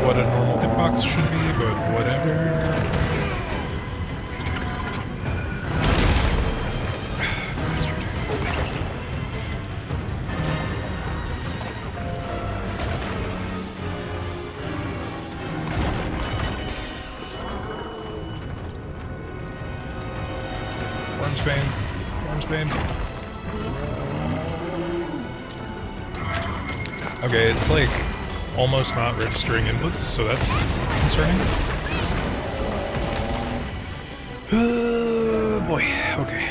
S1: What a normal hitbox should be, but whatever. Wormsbane. Okay, it's like almost not registering inputs, so that's concerning. Boy, okay.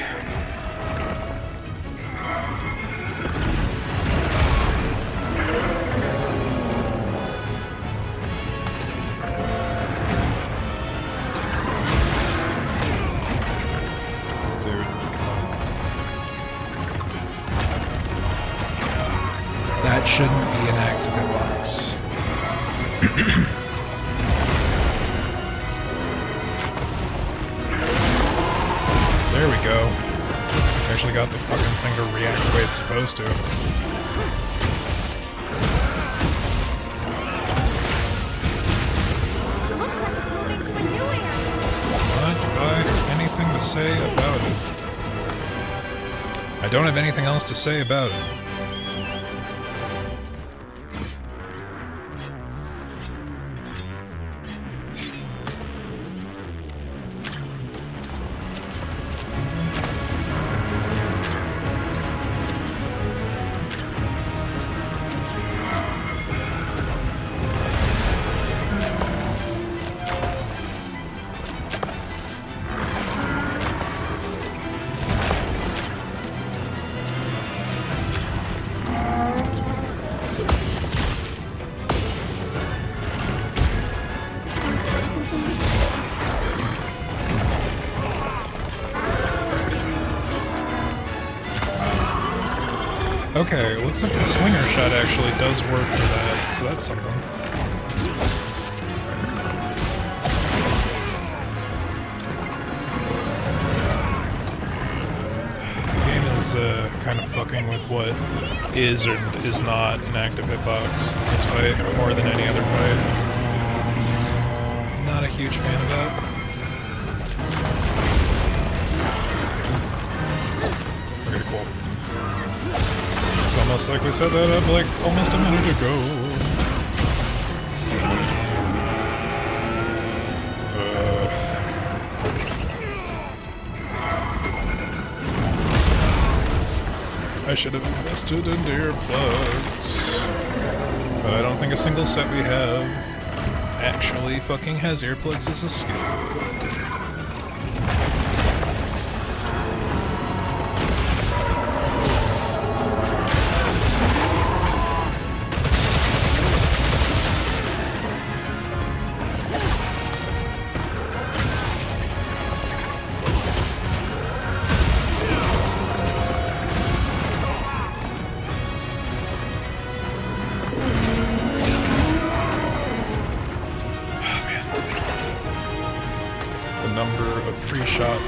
S1: shouldn't be an active hitbox. There we go. Actually got the fucking thing to react the way it's supposed to. What? Do I have anything to say about it? I don't have anything else to say about it. Okay, it looks like the slinger shot actually does work for that, so that's something. The game is kind of fucking with what is or is not an active hitbox in this fight, more than any other fight. Not a huge fan of that. Okay, cool. Almost like we set that up like almost a minute ago. I should have invested in earplugs. But I don't think a single set we have actually fucking has earplugs as a skill.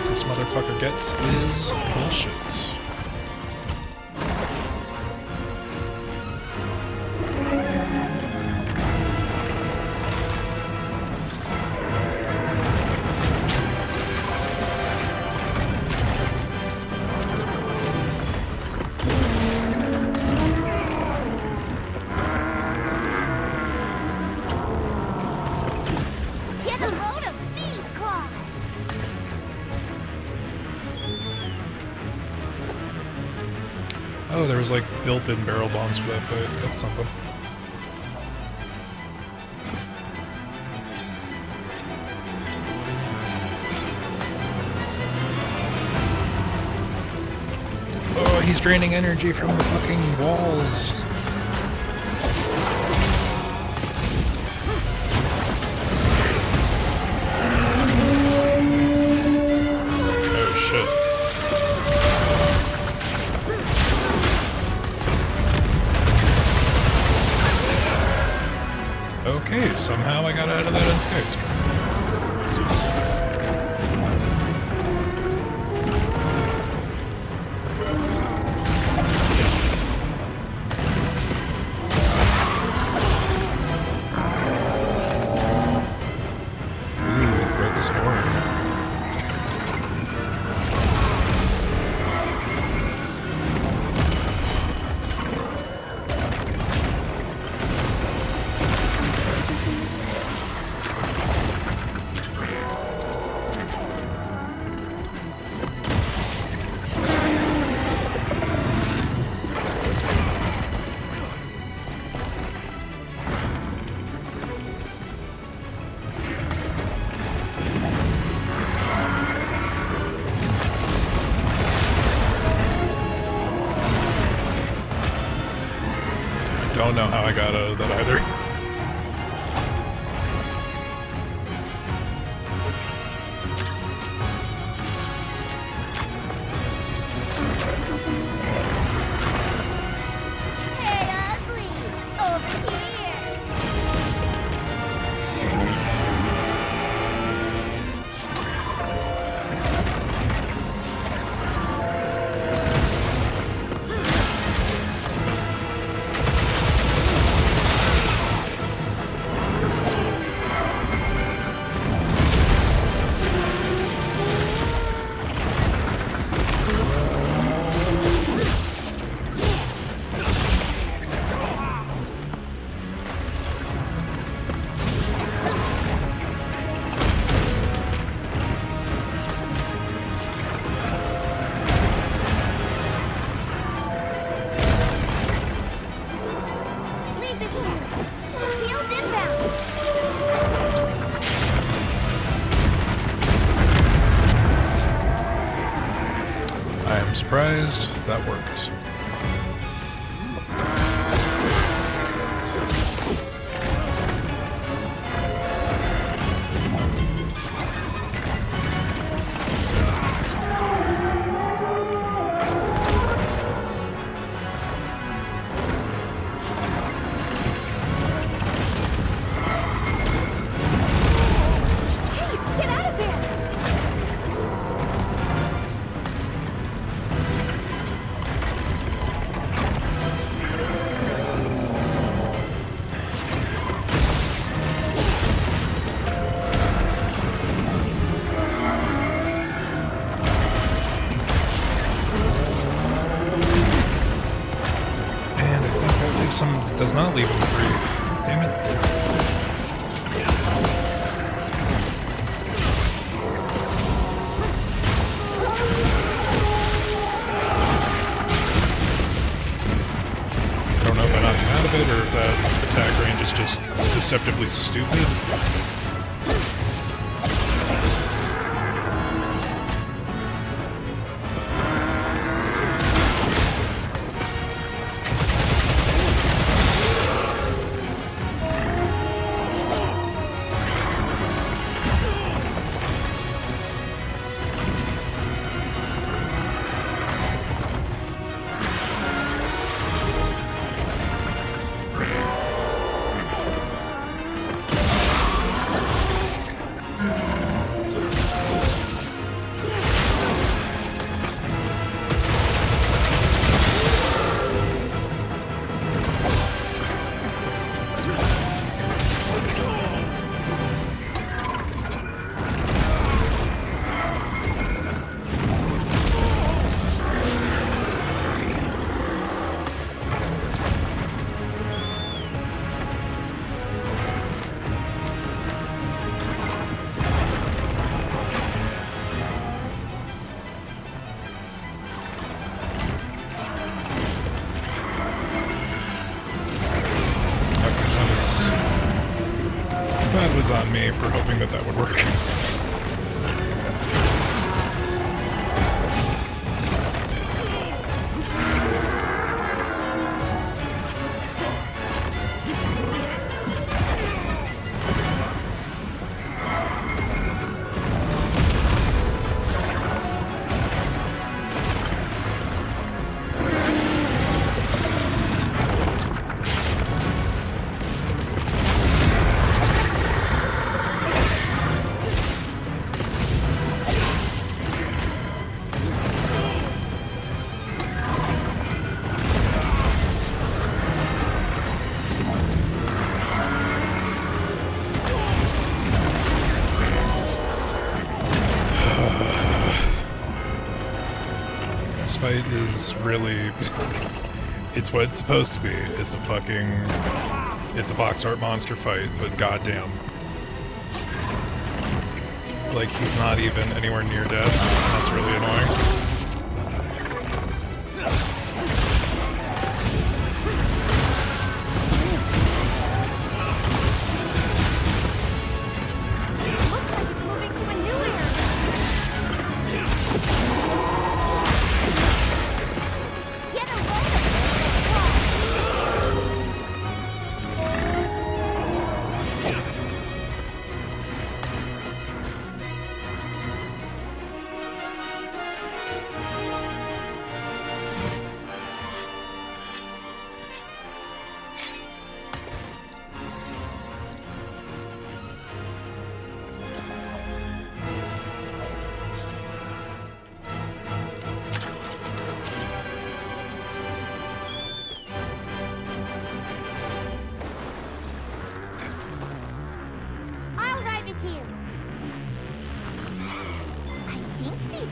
S1: This motherfucker gets is bullshit. Oh, there was like built-in barrel bombs for that fight. That's something. Oh, he's draining energy from the fucking walls. Oh shit. Okay, somehow I got out of that unscathed. Ooh, broke this door. Don't know how I got out of that either.
S13: Hey, ugly!
S1: I'm surprised that worked. Does not leave him free. Damn it. I don't know if I knocked him out of it or if that attack range is just deceptively stupid. That was on me for hoping that that would work. This fight is really... it's what it's supposed to be. It's a fucking... it's a box art monster fight, but goddamn. Like, he's not even anywhere near death. That's really annoying.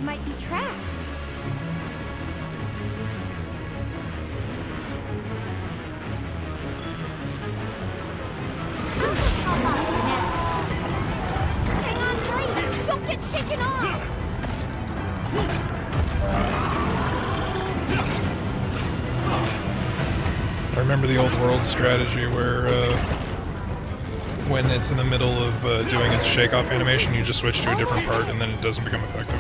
S13: Might be tracks. Hang on tight! Don't get shaken off!
S1: I remember the old world strategy where when it's in the middle of doing its shake-off animation, you just switch to a different part and then it doesn't become effective.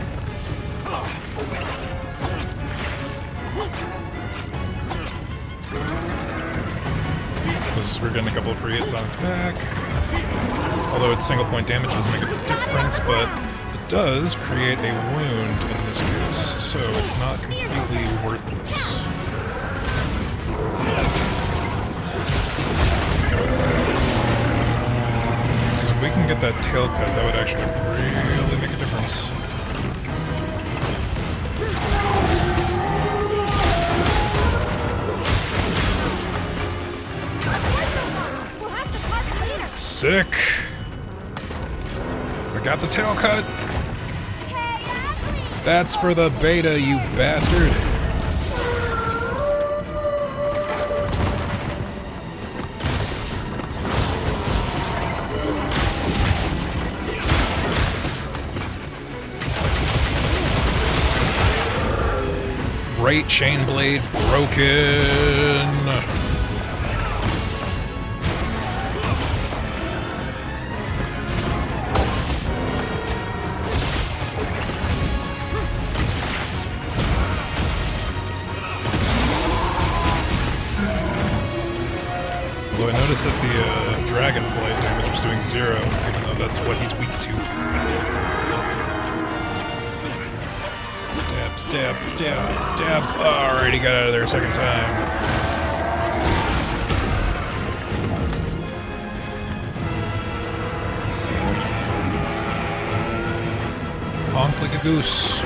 S1: because we're getting a couple of free hits on its back. Although its single point damage doesn't make a difference, but it does create a wound in this case, so it's not completely worthless. Because if we can get that tail cut, that would actually really make a difference. Sick! I got the tail cut! That's for the beta, you bastard! Right chain blade broken! Although I noticed that the dragon blade damage was doing 0, even though that's what he's weak to. Stab, stab, stab, stab. Alright, he got out of there a second time. Honk like a goose.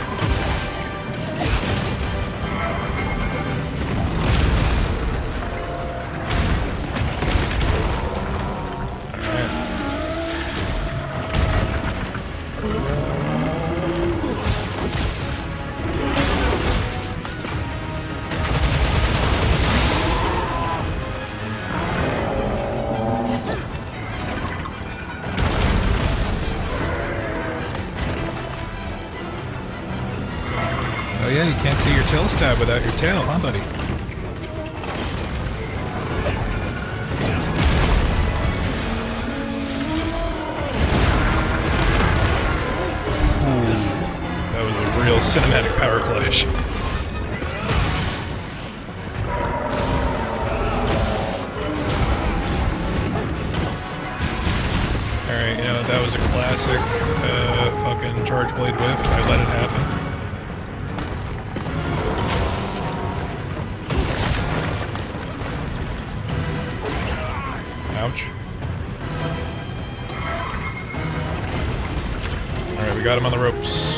S1: Oh yeah, you can't do your tail stab without your tail, huh, buddy? Ooh, that was a real cinematic power clash. Alright, you know, that was a classic fucking charge blade whiff. I let it happen. Ouch. Alright, we got him on the ropes.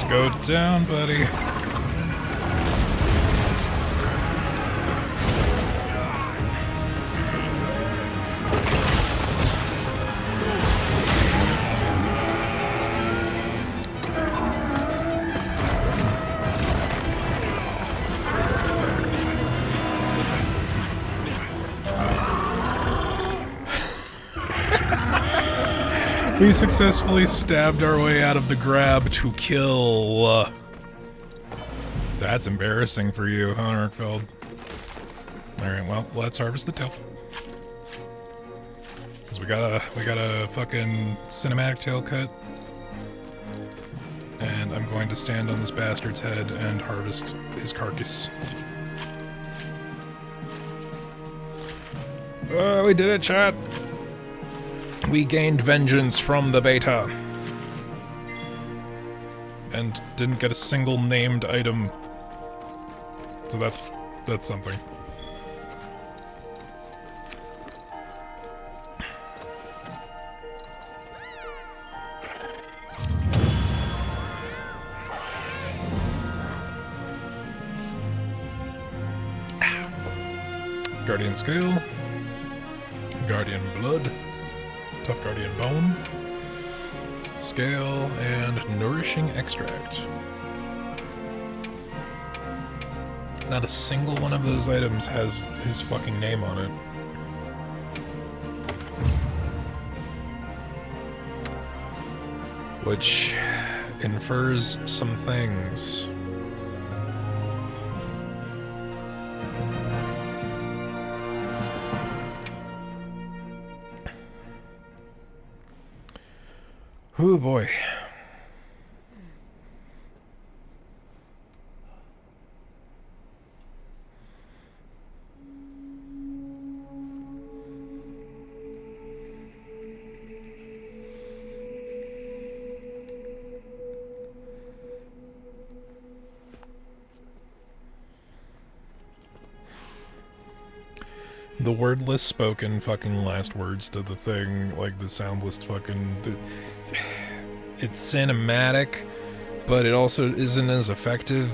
S1: Go down, buddy. We successfully stabbed our way out of the grab to kill. That's embarrassing for you, huh, Arkfeld? Alright, well, let's harvest the tail. Cause we got a fucking cinematic tail cut. And and I'm going to stand on this bastard's head and harvest his carcass. Oh, we did it, chat! We gained vengeance from the beta. And didn't get a single named item. So that's something. Guardian Scale, Guardian Blood, Tough Guardian Bone, Scale, and Nourishing Extract. Not a single one of those items has his fucking name on it. Which infers some things. Oh boy. The wordless spoken fucking last words to the thing, like the soundless fucking... It's cinematic, but it also isn't as effective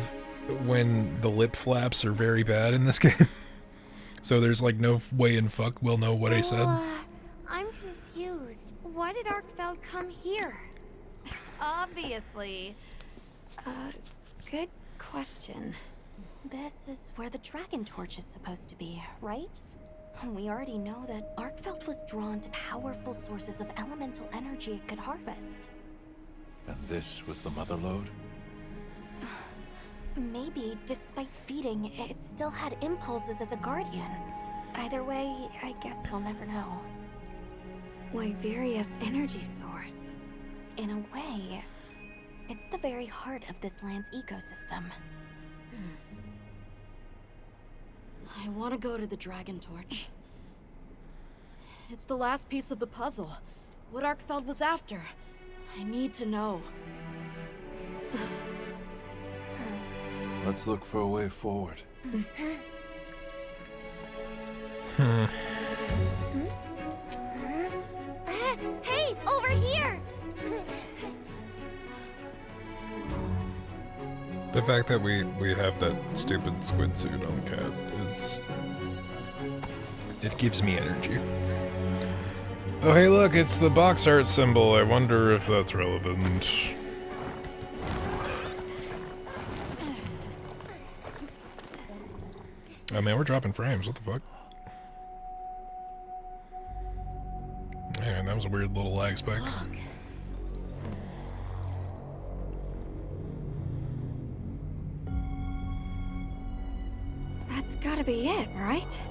S1: when the lip flaps are very bad in this game. So there's like no way in fuck we'll know what he said.
S13: I'm confused. Why did Arkfeld come here?
S2: Obviously. Good question.
S4: This is where the Dragon Torch is supposed to be, right? We already know that Arkfeld was drawn to powerful sources of elemental energy it could harvest.
S6: And this was the mother lode?
S4: Maybe, despite feeding, it still had impulses as a guardian. Either way, I guess we'll never know.
S2: Wyveria's energy source.
S4: In a way, it's the very heart of this land's ecosystem.
S5: I want to go to the Dragon Torch. It's the last piece of the puzzle. What Arkfeld was after. I need to know.
S6: Let's look for a way forward.
S13: Hey, over here!
S1: The fact that we have that stupid squid suit on the cat is... It gives me energy. Oh hey look, it's the box art symbol. I wonder if that's relevant. Oh man, we're dropping frames. What the fuck? Man, that was a weird little lag spike.
S2: That's gotta be it, right?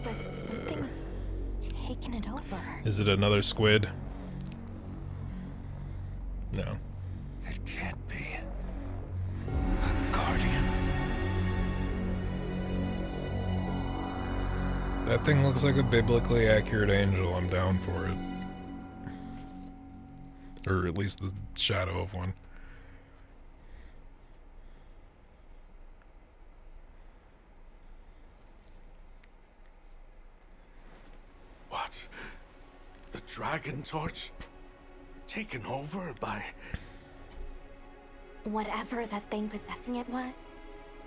S4: But something's taken it over.
S1: Is it another squid? No.
S6: It can't be. A guardian.
S1: That thing looks like a biblically accurate angel. I'm down for it. Or at least the shadow of one.
S3: What? The Dragon Torch? Taken over by...
S4: Whatever that thing possessing it was,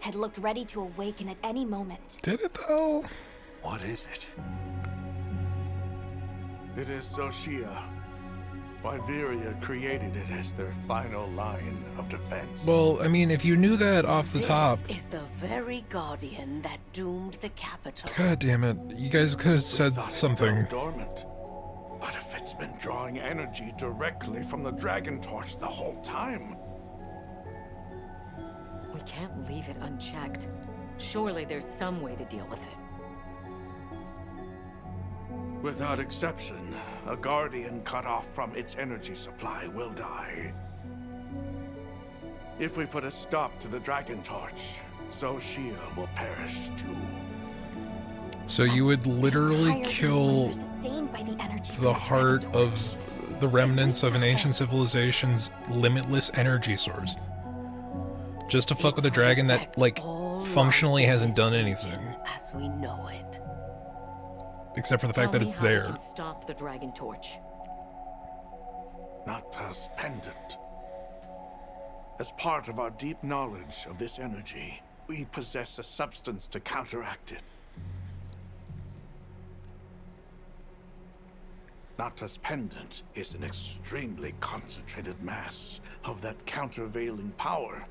S4: had looked ready to awaken at any moment.
S1: Did it though?
S6: What is it?
S3: It is Xochitl. Wyveria created it as their final line of defense.
S1: Well, I mean, if you knew that off the top...
S9: This is the very guardian that doomed the capital.
S1: God damn it. You guys could have said something.
S3: Dormant. But if it's been drawing energy directly from the Dragon Torch the whole time...
S7: We can't leave it unchecked. Surely there's some way to deal with it.
S3: Without exception, a Guardian cut off from its energy supply will die. If we put a stop to the Dragon Torch, Xochitl will perish too.
S1: So you would literally
S4: Entire
S1: kill
S4: wastelands are sustained by the energy from
S1: the
S4: Dragon
S1: heart
S4: Torch.
S1: of the remnants of an ancient civilization's limitless energy source. Just to fuck with a dragon that, like, functionally hasn't done anything.
S9: As we know it.
S1: Except for the fact that it's
S7: Tell me how we
S1: there.
S7: can stop the Dragon Torch.
S3: Nata's pendant. As part of our deep knowledge of this energy, we possess a substance to counteract it. Nata's pendant is an extremely concentrated mass of that countervailing power.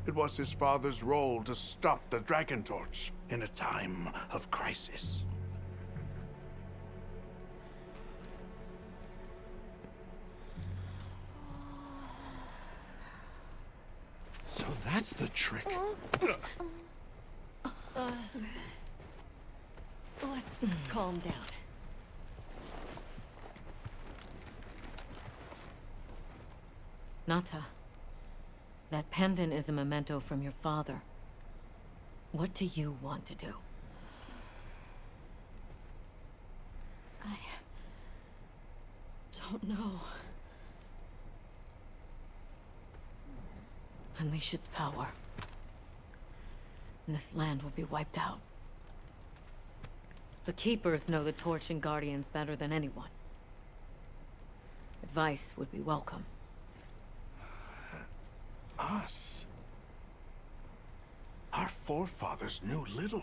S3: It was his father's role to stop the Dragon Torch in a time of crisis.
S6: So that's the trick.
S10: Let's calm down.
S7: Nata, that pendant is a memento from your father. What do you want to do?
S5: I don't know.
S7: Unleash its power. And this land will be wiped out. The Keepers know the Torch and Guardians better than anyone. Advice would be welcome.
S3: Us? Our forefathers knew little.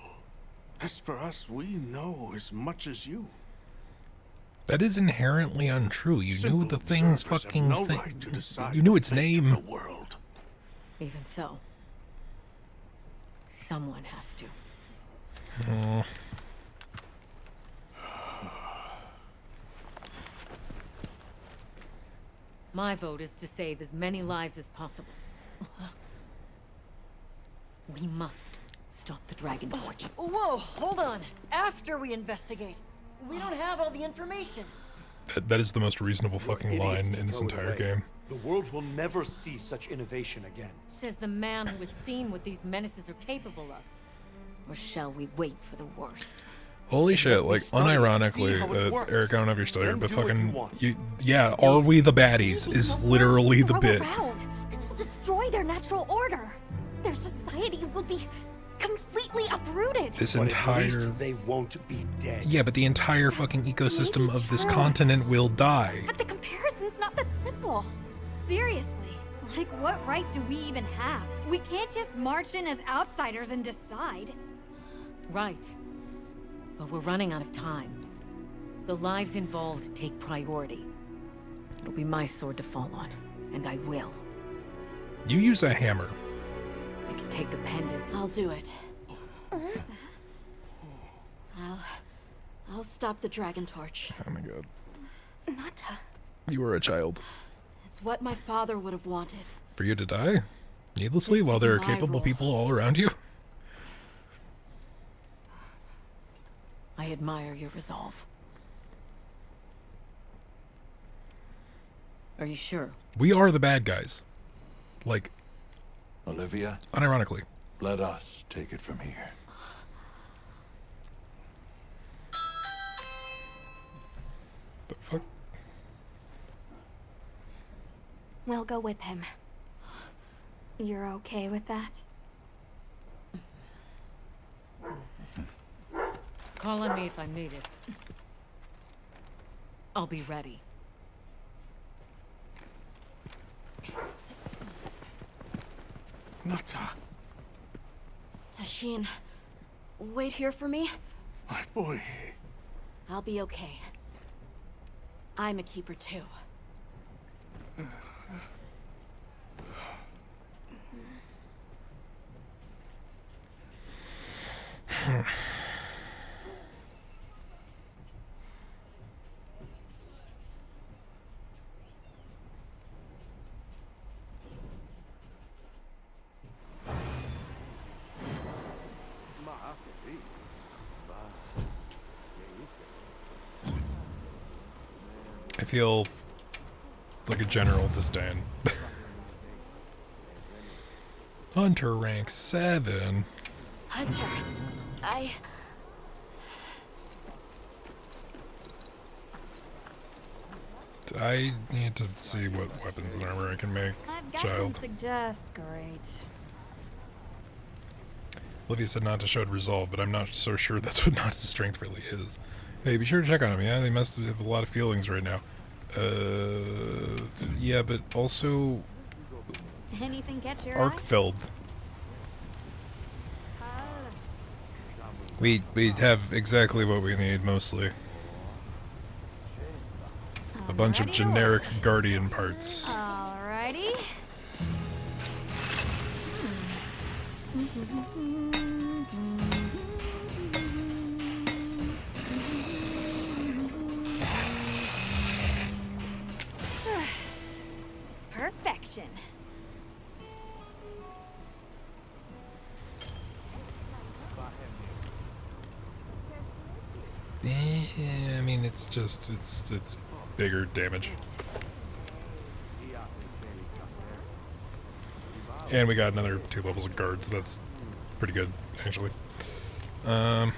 S3: As for us, we know as much as you.
S1: That is inherently untrue. You knew the thing's
S3: observers have
S1: fucking
S3: no
S1: thing.
S3: right to decide
S1: You knew
S3: the
S1: its
S3: fate of
S1: name.
S3: the world.
S7: Even so, someone has to.
S1: Oh.
S7: My vote is to save as many lives as possible. We must stop the Dragon Torch.
S10: Whoa, hold on. After we investigate. We don't have all the information.
S1: That is the most reasonable fucking
S8: Idiots
S1: line
S8: to
S1: in this
S8: throw it
S1: entire
S8: away.
S1: game.
S8: The world will never see such innovation again.
S7: Says the man who has seen what these menaces are capable of. Or shall we wait for the worst?
S1: Holy shit, like,
S8: study it, see
S1: unironically,
S8: how it works.
S1: Eric, I don't know if you're still here,
S8: Then
S1: but
S8: do what you
S1: fucking,
S8: want.
S1: yeah, are we the baddies is literally the bit.
S4: This will destroy their natural order. Their society will be completely uprooted.
S1: This
S8: But
S1: entire,
S8: at least they won't be dead.
S1: yeah, but the entire fucking ecosystem
S4: Maybe
S1: of this
S4: true.
S1: continent will die.
S2: But the comparison's not that simple. Seriously, like what right do we even have? We can't just march in as outsiders and decide.
S7: Right. But we're running out of time. The lives involved take priority. It'll be my sword to fall on, and I will.
S1: You use a hammer.
S7: I can take the pendant.
S5: I'll do it. I'll stop the Dragon Torch.
S1: Oh my god.
S4: Nata.
S1: You were a child.
S5: It's what my father would have wanted.
S1: For you to die? Needlessly,
S5: This
S1: while
S5: is
S1: there are
S5: my
S1: capable
S5: role.
S1: people all around you?
S7: I admire your resolve. Are you sure?
S1: We are the bad guys. Like,
S6: Olivia,
S1: unironically.
S6: let us take it from here.
S1: The fuck?
S4: We'll go with him.
S2: You're okay with that?
S7: Call on me if I'm needed. I'll be ready.
S3: Nata,
S5: Tashin, wait here for me.
S3: my boy.
S5: I'll be okay. I'm a keeper too.
S1: I feel like a general disdain. Hunter rank 7.
S5: Hunter,
S1: I need to see what weapons and armor I can make,
S2: I've got
S1: child.
S2: some suggest. Great.
S1: Olivia said not to show resolve, but I'm not so sure that's what not to strength really is. Hey, be sure to check on him. Yeah, they must have a lot of feelings right now. Yeah, but also
S2: Anything catch your
S1: Arkfeld. We have exactly what we need mostly. A bunch of generic Guardian parts.
S2: Alrighty. Perfection.
S1: Yeah, I mean it's just it's bigger damage. And we got another 2 levels of guard, so that's pretty good, actually. I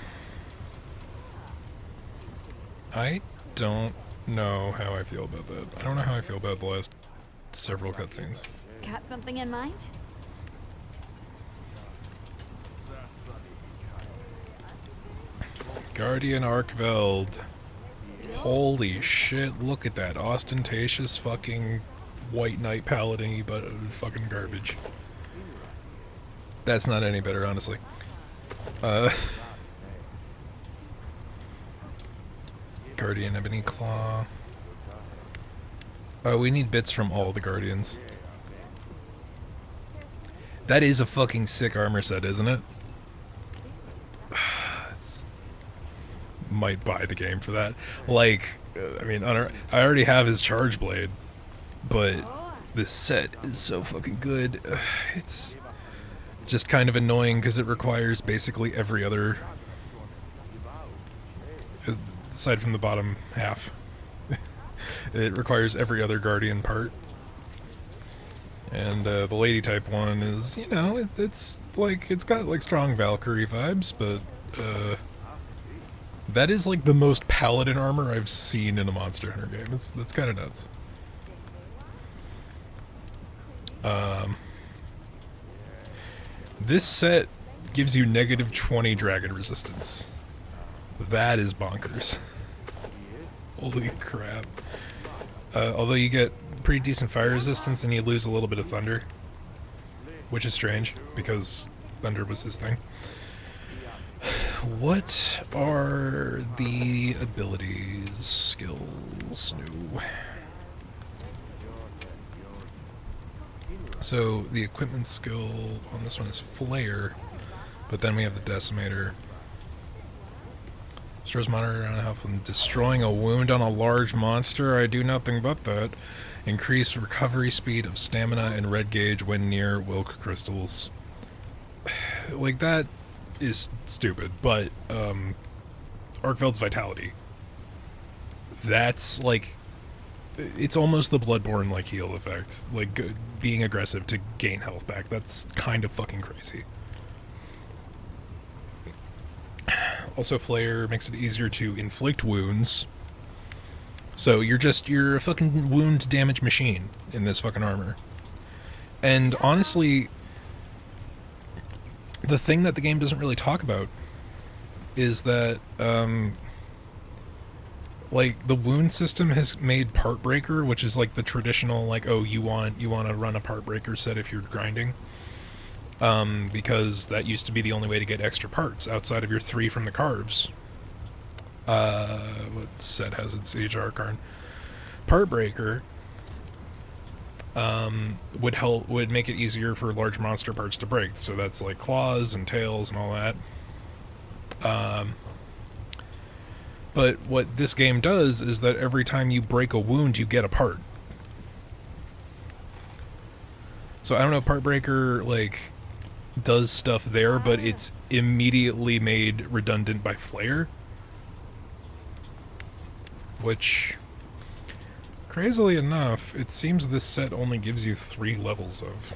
S1: don't know how I feel about that. I don't know how I feel about the last several cutscenes.
S2: Got something in mind?
S1: Guardian Arkveld. Holy shit, look at that ostentatious fucking White Knight paladin, but fucking garbage. That's not any better, honestly. Guardian Ebony Claw. Oh, we need bits from all the Guardians. That is a fucking sick armor set, isn't it? Might buy the game for that. Like, I mean, I already have his charge blade, but this set is so fucking good. It's just kind of annoying because it requires basically every other, aside from the bottom half, it requires every other Guardian part. And the lady type one is, you know, it's like, it's got like strong Valkyrie vibes, but that is like the most paladin armor I've seen in a Monster Hunter game. That's kind of nuts. This set gives you negative 20 dragon resistance. That is bonkers. Holy crap. Although you get pretty decent fire resistance and you lose a little bit of thunder, which is strange because thunder was his thing. What are the abilities, skills, new? So the equipment skill on this one is Flare, but then we have the Decimator. Stores monitor on health and destroying a wound on a large monster. I do nothing but that. Increase recovery speed of stamina and red gauge when near Wilk crystals. Like, that is stupid, but Arkveld's Vitality. That's like, it's almost the Bloodborne like heal effect. Like, being aggressive to gain health back. That's kind of fucking crazy. Also, Flare makes it easier to inflict wounds. So you're a fucking wound damage machine in this fucking armor. And honestly, the thing that the game doesn't really talk about is that, like, the wound system has made Part Breaker, which is like the traditional, like, oh, you want to run a Part Breaker set if you're grinding. Because that used to be the only way to get extra parts outside of your 3 from the carves. What set has its Age Archon? Part Breaker would make it easier for large monster parts to break. So that's like claws and tails and all that. But what this game does is that every time you break a wound, you get a part. So I don't know if Part Breaker, like, does stuff there, but it's immediately made redundant by Flare. Which, crazily enough, it seems this set only gives you 3 levels of.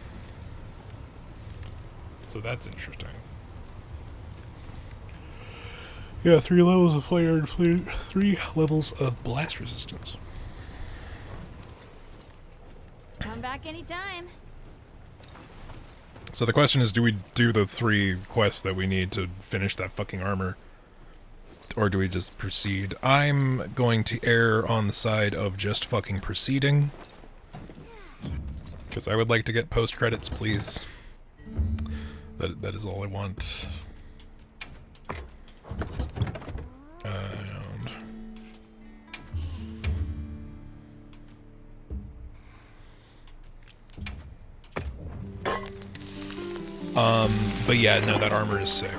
S1: So that's interesting. Yeah, 3 levels of fire and 3 levels of blast resistance.
S2: Come back anytime.
S1: So the question is, do we do the 3 quests that we need to finish that fucking armor? Or do we just proceed? I'm going to err on the side of just fucking proceeding. Because I would like to get post-credits, please. That is all I want. But yeah, no, that armor is sick.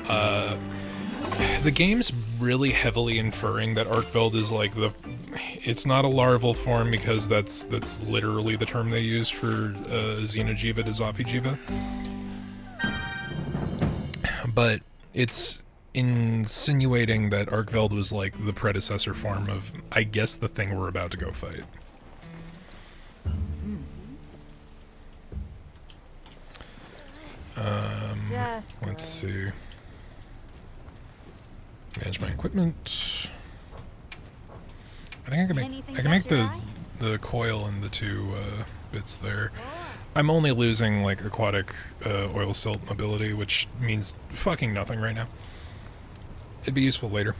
S1: The game's really heavily inferring that Arkveld is like the... It's not a larval form because that's literally the term they use for Xenojiva to Zophijiva. But it's insinuating that Arkveld was like the predecessor form of, I guess, the thing we're about to go fight. Let's see. Manage my equipment. I think I can make the coil and the 2 bits there. I'm only losing like aquatic oil silt mobility, which means fucking nothing right now. It'd be useful later.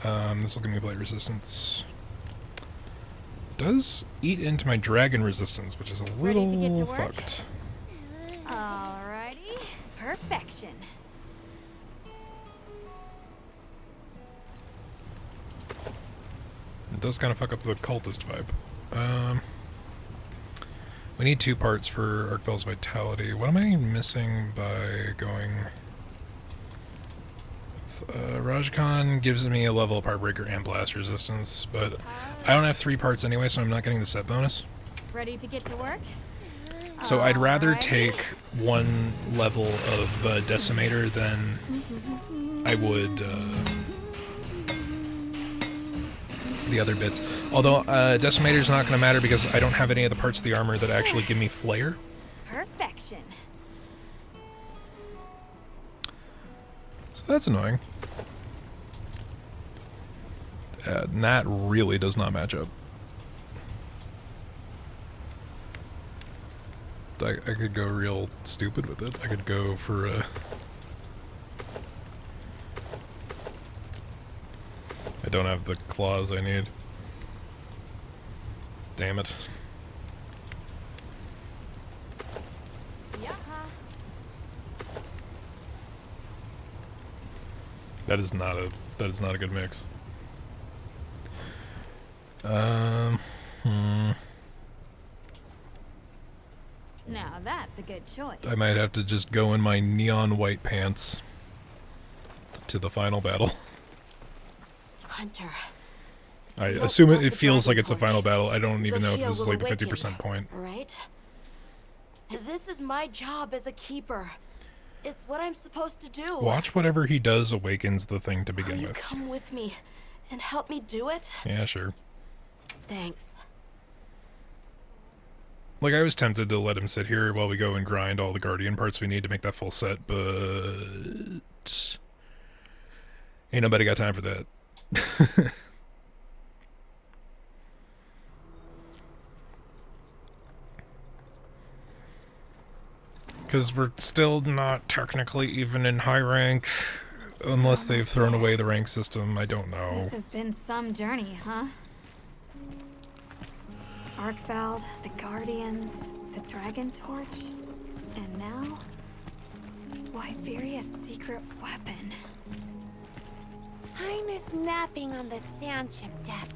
S1: This will give me blight resistance. Does eat into my dragon resistance, which is a little fucked.
S2: Alrighty, perfection.
S1: It does kind of fuck up the cultist vibe. We need 2 parts for Arkveld's vitality. What am I missing by going... Rajkan gives me a level of Heartbreaker and blast resistance, but I don't have 3 parts anyway, so I'm not getting the set bonus.
S2: Ready to get to work?
S1: So I'd rather take 1 level of Decimator than I would the other bits. Although Decimator's not going to matter because I don't have any of the parts of the armor that actually give me Flare.
S2: Perfection.
S1: So that's annoying. And that really does not match up. I could go real stupid with it. I could go for I don't have the claws I need. Damn it. That is not a good mix.
S2: Now that's a good choice.
S1: I might have to just go in my neon white pants to the final battle.
S5: Hunter.
S1: I assume it feels like it's a final battle. I don't even know if this is like the 50% point.
S5: Right? This is my job as a keeper. It's what I'm supposed to do.
S1: Watch whatever he does awakens the thing to begin
S5: Will you
S1: with.
S5: come with me and help me do it?
S1: Yeah, sure.
S5: Thanks.
S1: Like, I was tempted to let him sit here while we go and grind all the Guardian parts we need to make that full set, but... ain't nobody got time for that. Because we're still not technically even in high rank, unless they've thrown away the rank system. I don't know.
S2: This has been some journey, huh? Arkveld, the Guardians, the Dragon Torch, and now... Wyveria's secret weapon.
S13: I miss napping on the sandship deck.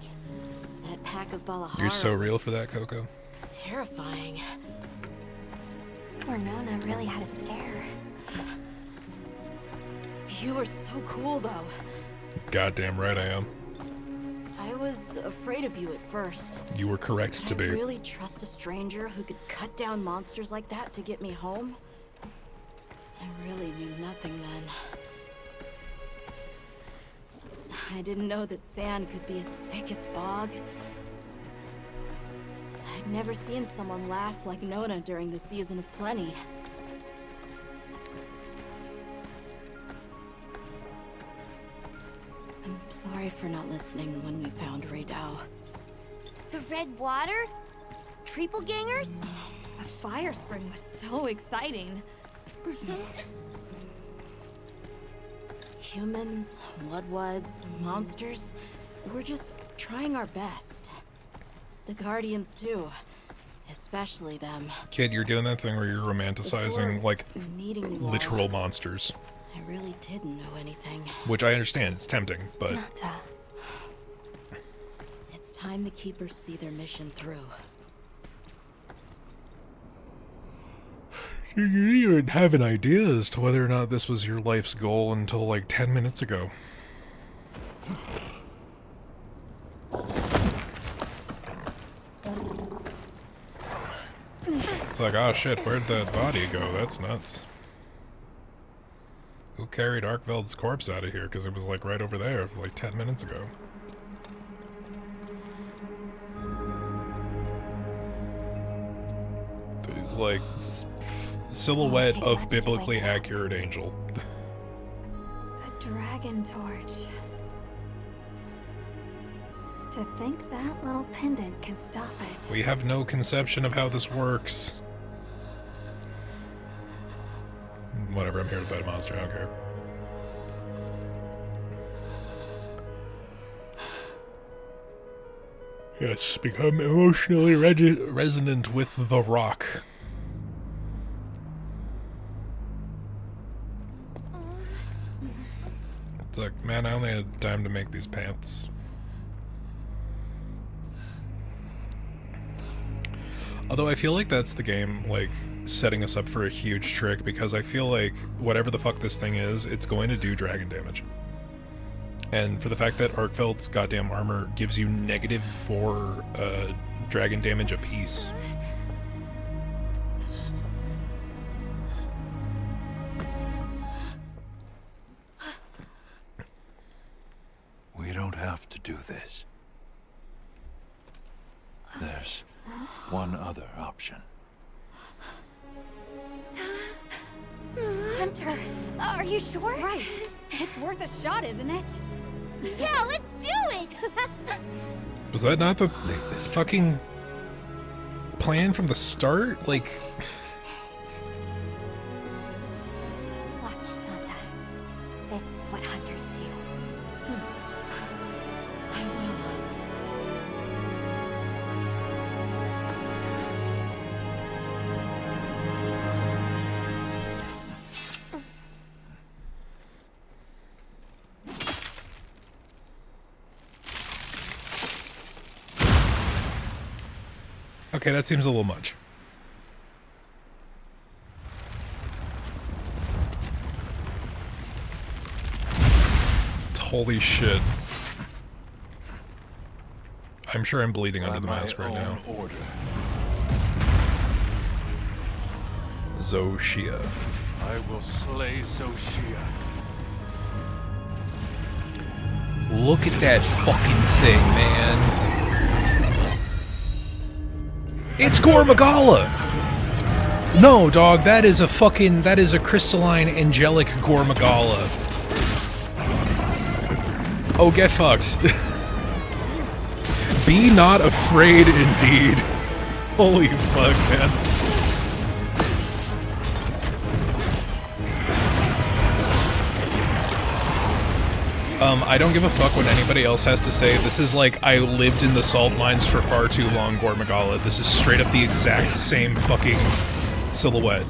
S5: That pack of Balahara
S1: You're so real for that, Coco.
S5: terrifying.
S4: Or Nona really had a scare.
S5: You were so cool, though.
S1: Goddamn right I am.
S5: I was afraid of you at first.
S1: You were correct to be.
S5: Could I really trust a stranger who could cut down monsters like that to get me home? I really knew nothing then. I didn't know that sand could be as thick as fog. I'd never seen someone laugh like Nona during the season of plenty. I'm sorry for not listening when we found Raydao.
S13: The red water? Triple gangers?
S2: The fire spring was so exciting.
S5: Humans, Bloodwoods, monsters, we're just trying our best. The Guardians too. Especially them.
S1: Kid, you're doing that thing where you're romanticizing, like,
S5: needing you
S1: literal
S5: all.
S1: monsters.
S5: I really didn't know anything.
S1: Which I understand, it's tempting, but...
S4: Nata.
S5: It's time the Keepers see their mission through.
S1: You didn't even have an idea as to whether or not this was your life's goal until, like, 10 minutes ago. It's like, oh shit, where'd that body go? That's nuts. Who carried Arkveld's corpse out of here? Because it was like right over there, like 10 minutes ago. Like, silhouette of biblically accurate angel.
S2: The dragon torch. To think that little pendant can stop it.
S1: We have no conception of how this works. Whatever, I'm here to fight a monster, I don't care. Yes, become emotionally resonant with the rock. It's like, man, I only had time to make these pants. Although I feel like that's the game, like, setting us up for a huge trick, because I feel like whatever the fuck this thing is, it's going to do dragon damage. And for the fact that Arkveld's goddamn armor gives you -4 dragon damage apiece.
S6: We don't have to do this. There's one other option.
S2: Hunter, are you sure? Right. It's worth a shot, isn't it?
S13: Yeah, let's do it!
S1: Was that not the fucking plan from the start? Like...
S4: Watch, Nata. This is what hunters do.
S5: I will.
S1: Okay, that seems a little much. Holy shit. I'm sure I'm bleeding under the mask right now.
S6: Order.
S1: Zoshia.
S12: I will slay Zoshia.
S1: Look at that fucking thing, man. It's Gore Magala! No, dog, that is a crystalline, angelic Gore Magala. Oh, get fucked. Be not afraid, indeed. Holy fuck, man. I don't give a fuck what anybody else has to say. This is like, I lived in the salt mines for far too long, Gore Magala. This is straight up the exact same fucking silhouette.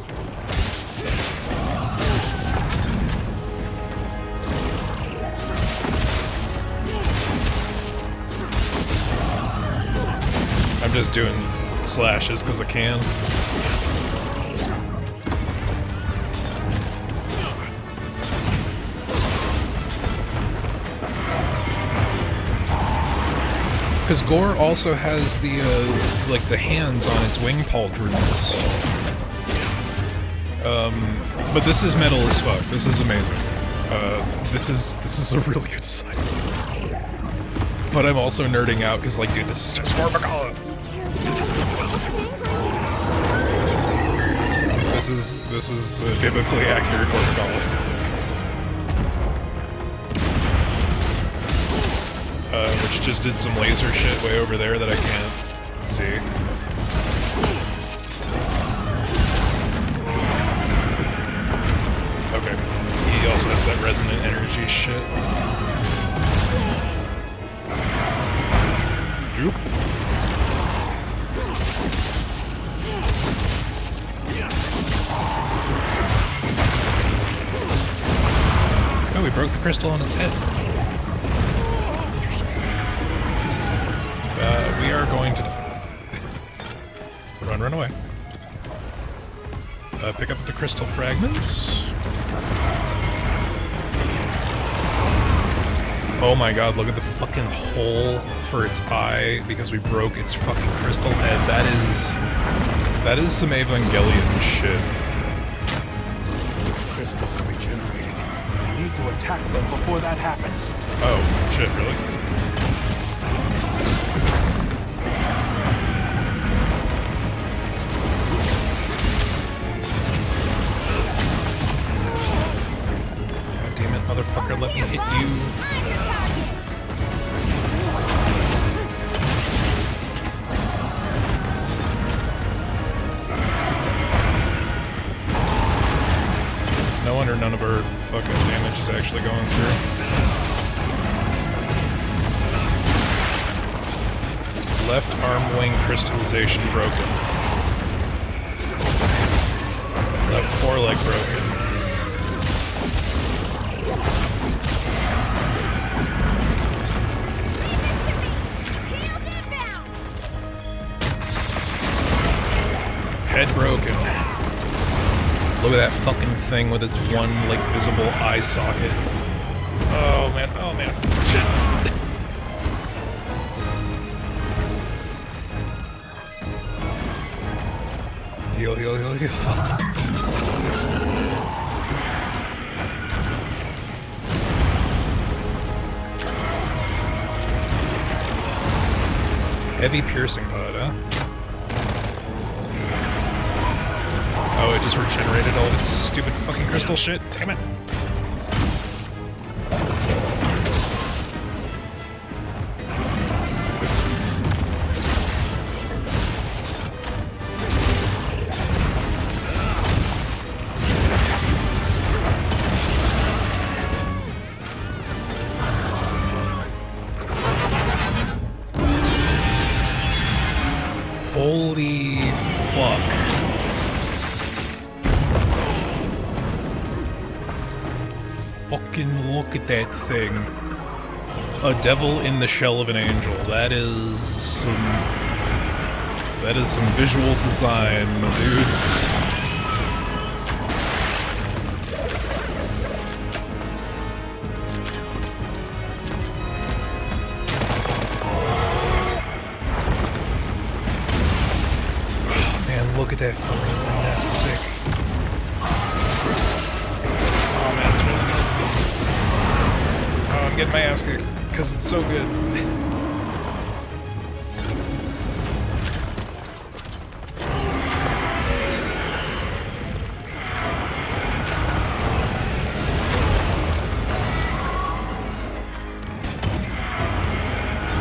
S1: I'm just doing slashes because I can. Because Gore also has the, like, the hands on its wing pauldrons. But this is metal as fuck. This is amazing. This is a really good sight. But I'm also nerding out because, like, dude, this is just Gore Magala. This is biblically accurate Gore Magala. Twitch just did some laser shit way over there that I can't see. Okay. He also has that resonant energy shit. Juke. Oh, we broke the crystal on its head. Interesting. We are going to run away. Pick up the crystal fragments. Oh my god, look at the fucking hole for its eye because we broke its fucking crystal head. That is some Evangelion shit.
S6: Those crystals are regenerating. We need to attack them before that happens.
S1: Oh, shit, really? God damn it, motherfucker, let me hit you. No wonder none of our fucking damage is actually going through. Left arm wing crystallization broken. Left foreleg broken. Head broken. Look at that fucking thing with its one, like, visible eye socket. Oh, man. Oh, man. Shit. Heal, heal, heal, heal. Heavy piercing pod, huh? Oh, it just regenerated all of its stupid fucking crystal shit. Damn it. Holy fuck. Fucking look at that thing. A devil in the shell of an angel. That is some visual design, my dudes. Oh, man, look at that fucking thing. That's sick. Oh man, it's really good. Oh, I'm getting my ass kicked because it's so good.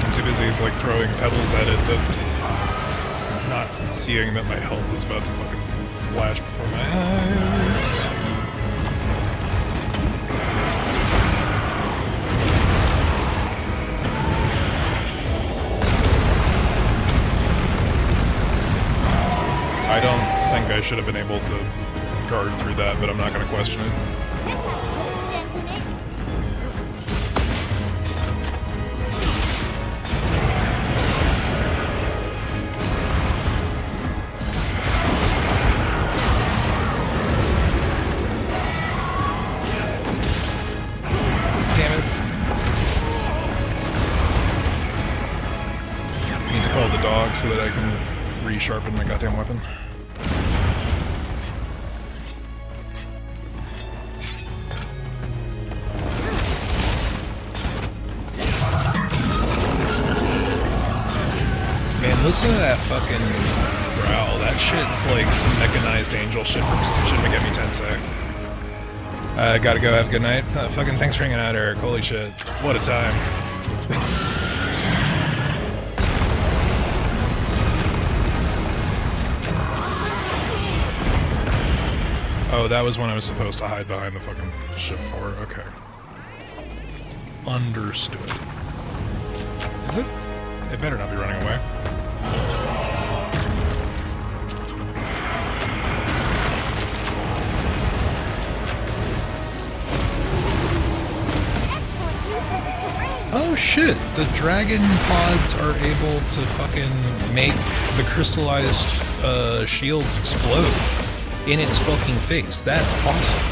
S1: I'm too busy like throwing pebbles at it that I'm not seeing that my health is about to fucking flash before my eyes. I don't think I should have been able to guard through that, but I'm not going to question it. Damn it. I need to call the dog so that I can resharpen my goddamn weapon. Man, listen to that fucking growl. That shit's like some mechanized angel shit from Shin Megami Tensei. Gotta go, have a good night. Fucking thanks for hanging out, Eric. Holy shit. What a time. Oh, that was when I was supposed to hide behind the fucking ship for. Okay. Understood. Is it? It better not be running away. Oh shit, the dragon pods are able to fucking make the crystallized shields explode in its fucking face. That's awesome.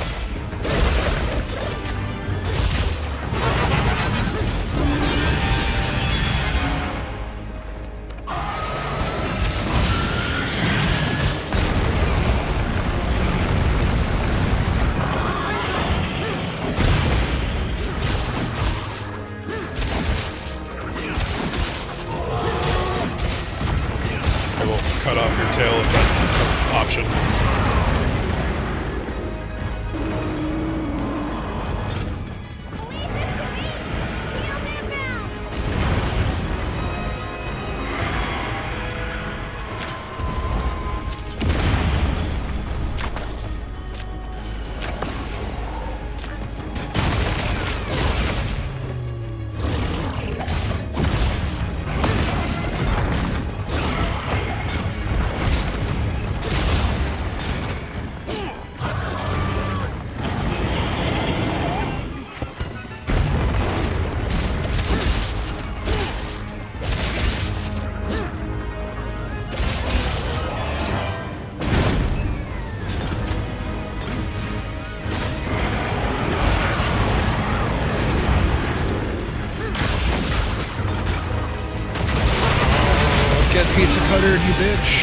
S1: I will cut off your tail if that's an option. Get pizza cutter, you bitch.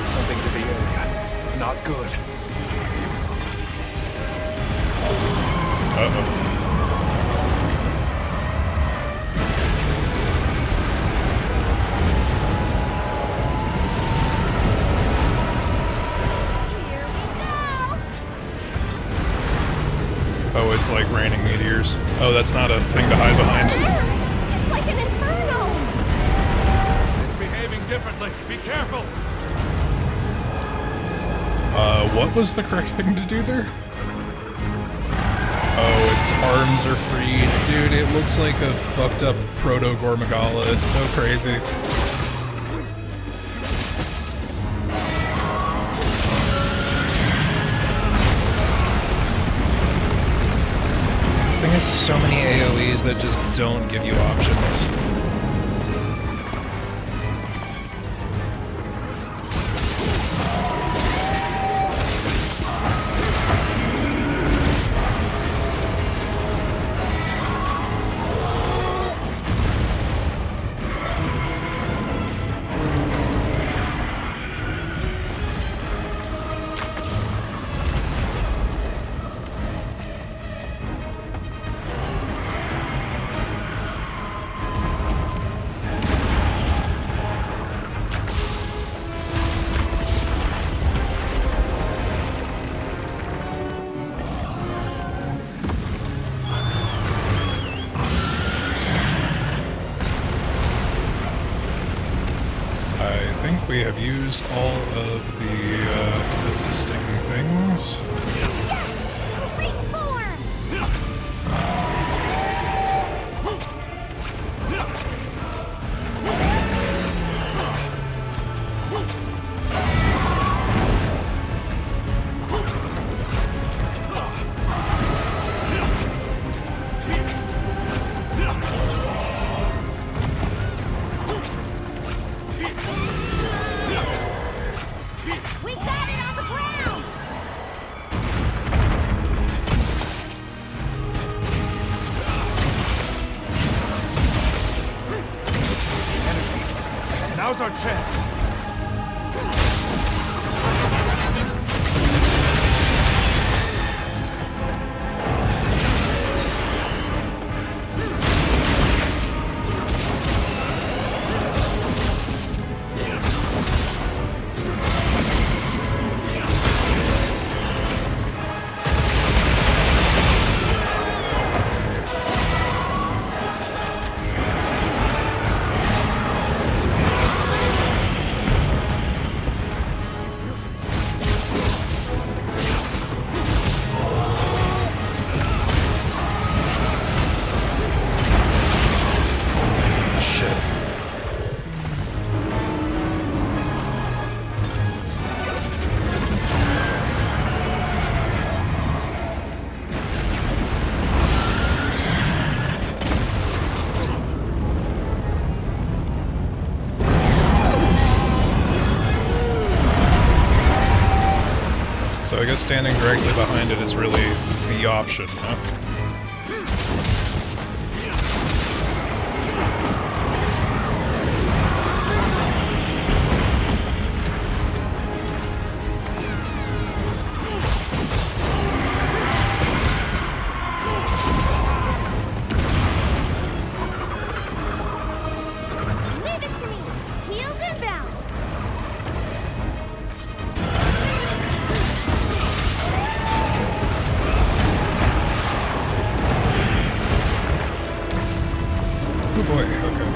S12: Something to the area. Not good.
S1: Uh-oh. Oh, it's like raining meteors. Oh, that's not a thing to hide behind.
S13: It's like an inferno!
S12: It's behaving differently. Be careful.
S1: What was the correct thing to do there? Oh, its arms are freed. Dude, it looks like a fucked up proto-Gore Magala. It's so crazy. This thing has so many AoEs that just don't give you options. We have used all of the assisting things.
S12: Now's our chance.
S1: that standing directly behind it is really the option, huh?
S13: Leave this to me! Heels inbound!
S1: Oh boy, okay.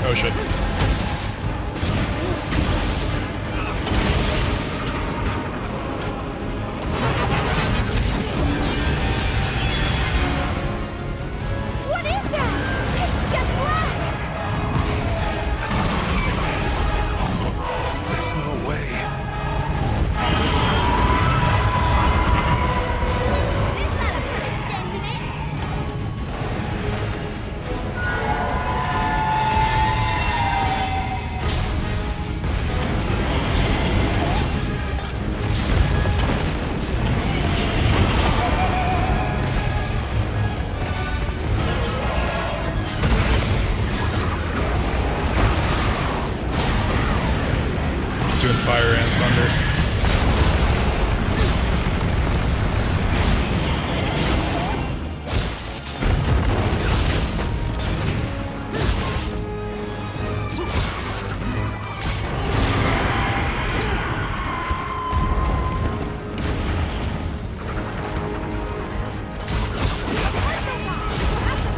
S1: Oh shit.
S13: What is that? It's just black!
S6: There's no way.
S13: This had a pretty dent in it!
S1: It's doing fire and thunder.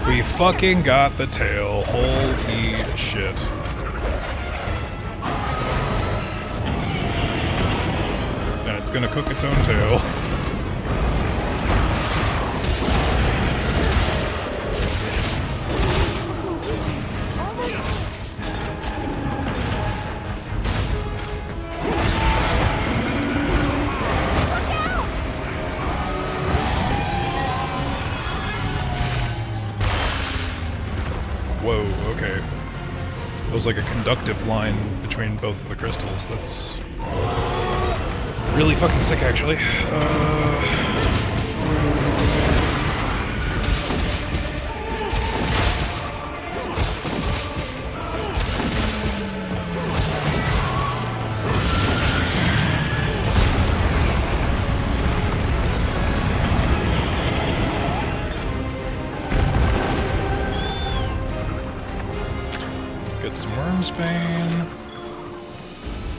S1: We fucking got the tail. Holy shit. And it's gonna cook its own tail. Whoa, okay. It was like a conductive line between both of the crystals. That's really fucking sick, actually. Get some Wormsbane.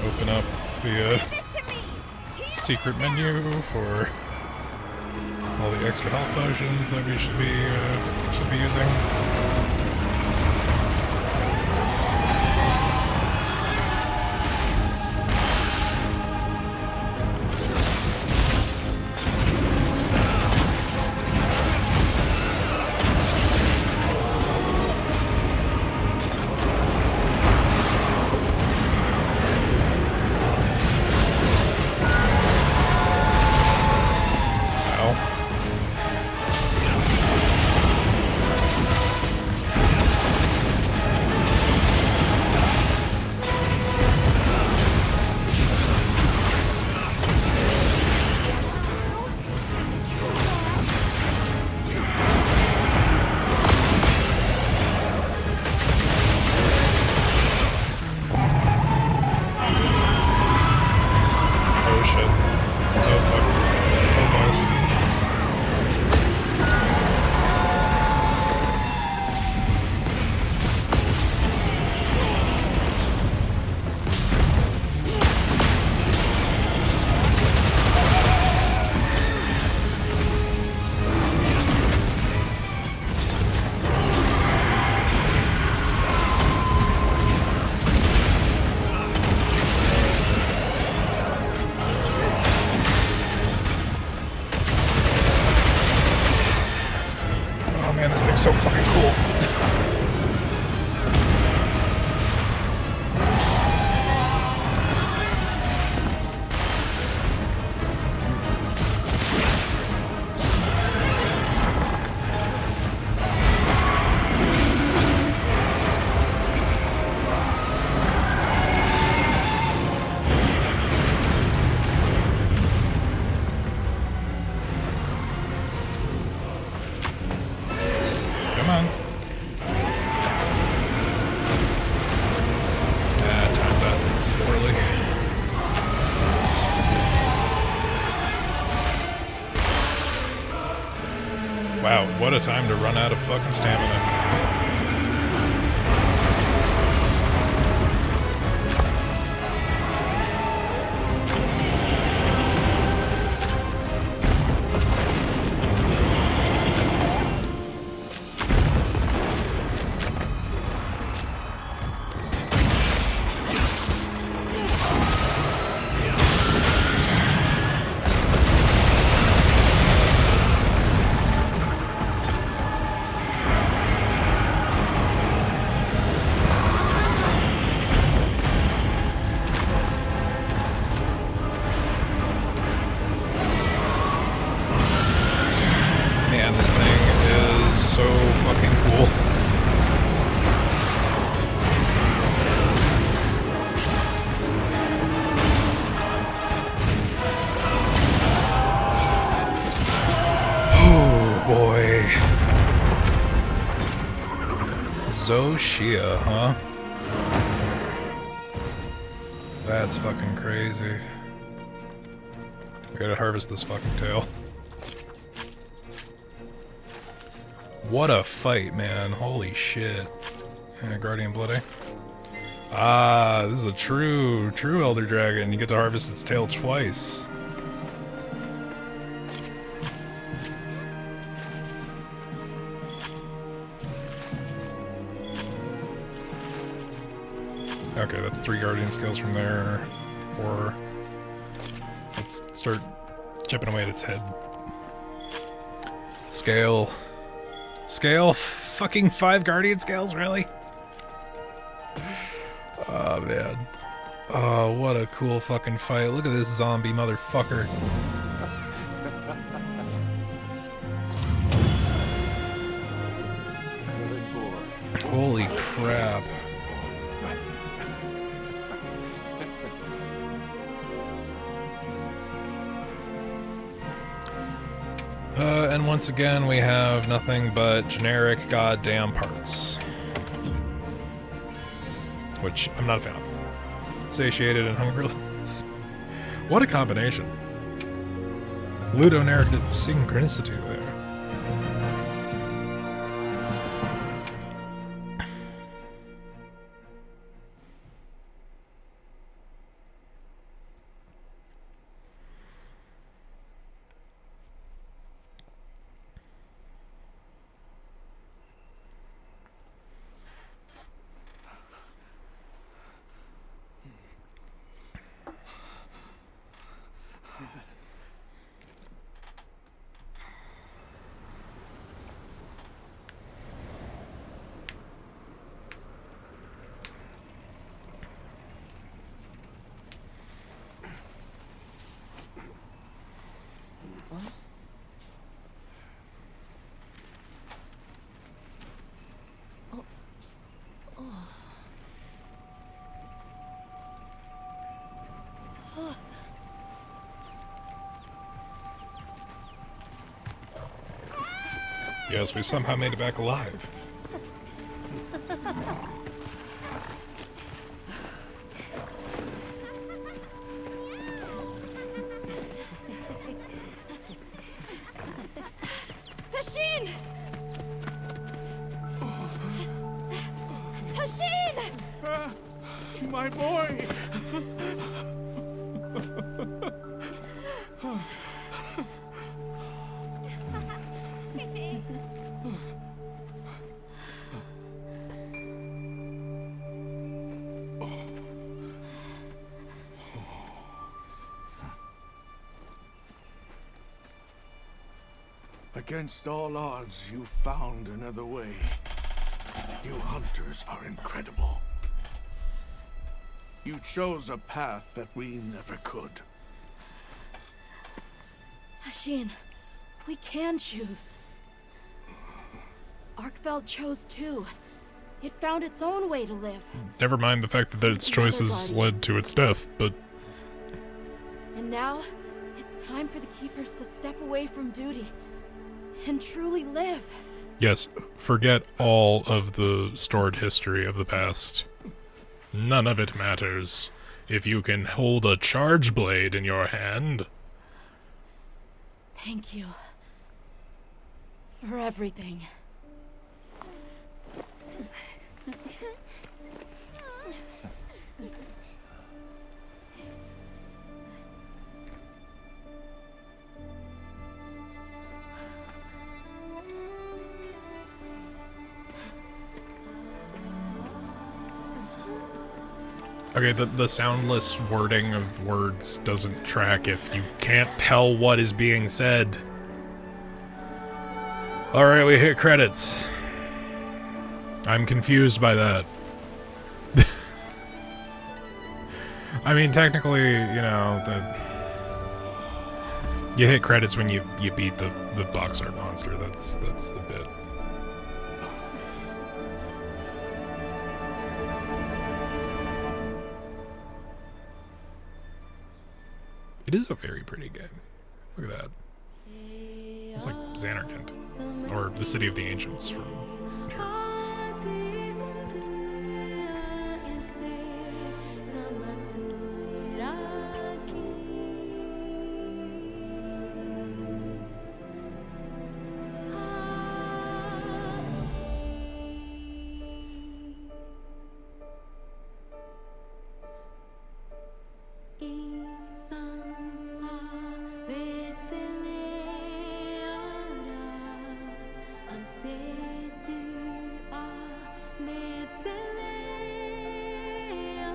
S1: Open up the secret menu for all the extra health potions that we should be using. This thing's so fucking cool. Come on. Timed that poorly. Wow, what a time to run out of fucking stamina. Man, this thing is so fucking cool. Oh boy. Zoshia, huh? That's fucking crazy. We gotta harvest this fucking tail. What a fight, man. Holy shit. Yeah, Guardian Bloody. Ah, this is a true Elder Dragon. You get to harvest its tail twice. Okay, that's 3 Guardian skills from there. 4. Let's start chipping away at its head. Scale. Scale? Fucking 5 Guardian scales, really? Oh, man. Oh, what a cool fucking fight. Look at this zombie motherfucker. Holy crap. And once again, we have nothing but generic goddamn parts. Which I'm not a fan of. Satiated and hungerless. What a combination. Ludonarrative synchronicity there. Yes, we somehow made it back alive.
S5: Tashin! Tashin!
S12: My boy!
S3: Against all odds, you found another way. You hunters are incredible. You chose a path that we never could.
S5: Tashin, we can choose. Arkfeld chose too. It found its own way to live.
S1: Never mind the fact that its choices led to its death, but...
S5: And now, it's time for the Keepers to step away from duty and truly live.
S1: Yes, forget all of the stored history of the past. None of it matters if you can hold a charge blade in your hand.
S5: Thank you for everything.
S1: Okay, the soundless wording of words doesn't track if you can't tell what is being said. Alright, we hit credits. I'm confused by that. I mean, technically, you know, you hit credits when you beat the box art monster. That's the bit. It is a very pretty game. Look at that. It's like Xanarkand, or the City of the Ancients from here.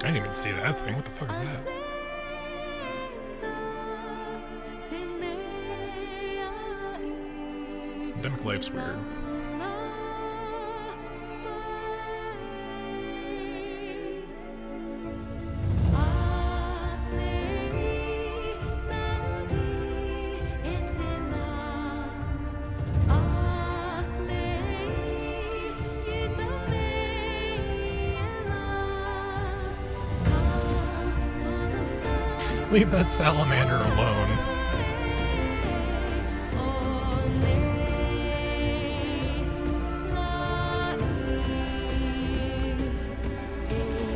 S1: I didn't even see that thing. What the fuck is that? Endemic life's weird. Leave that salamander alone.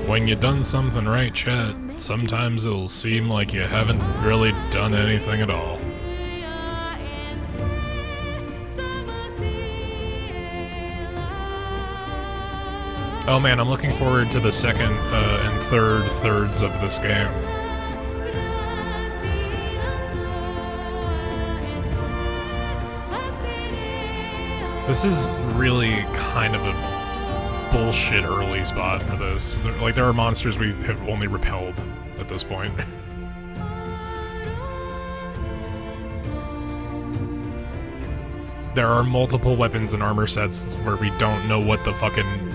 S1: When you done something right, chat, sometimes it'll seem like you haven't really done anything at all. Oh man, I'm looking forward to the second and third thirds of this game. This is really kind of a bullshit early spot for this. There are monsters we have only repelled at this point. There are multiple weapons and armor sets where we don't know what the fucking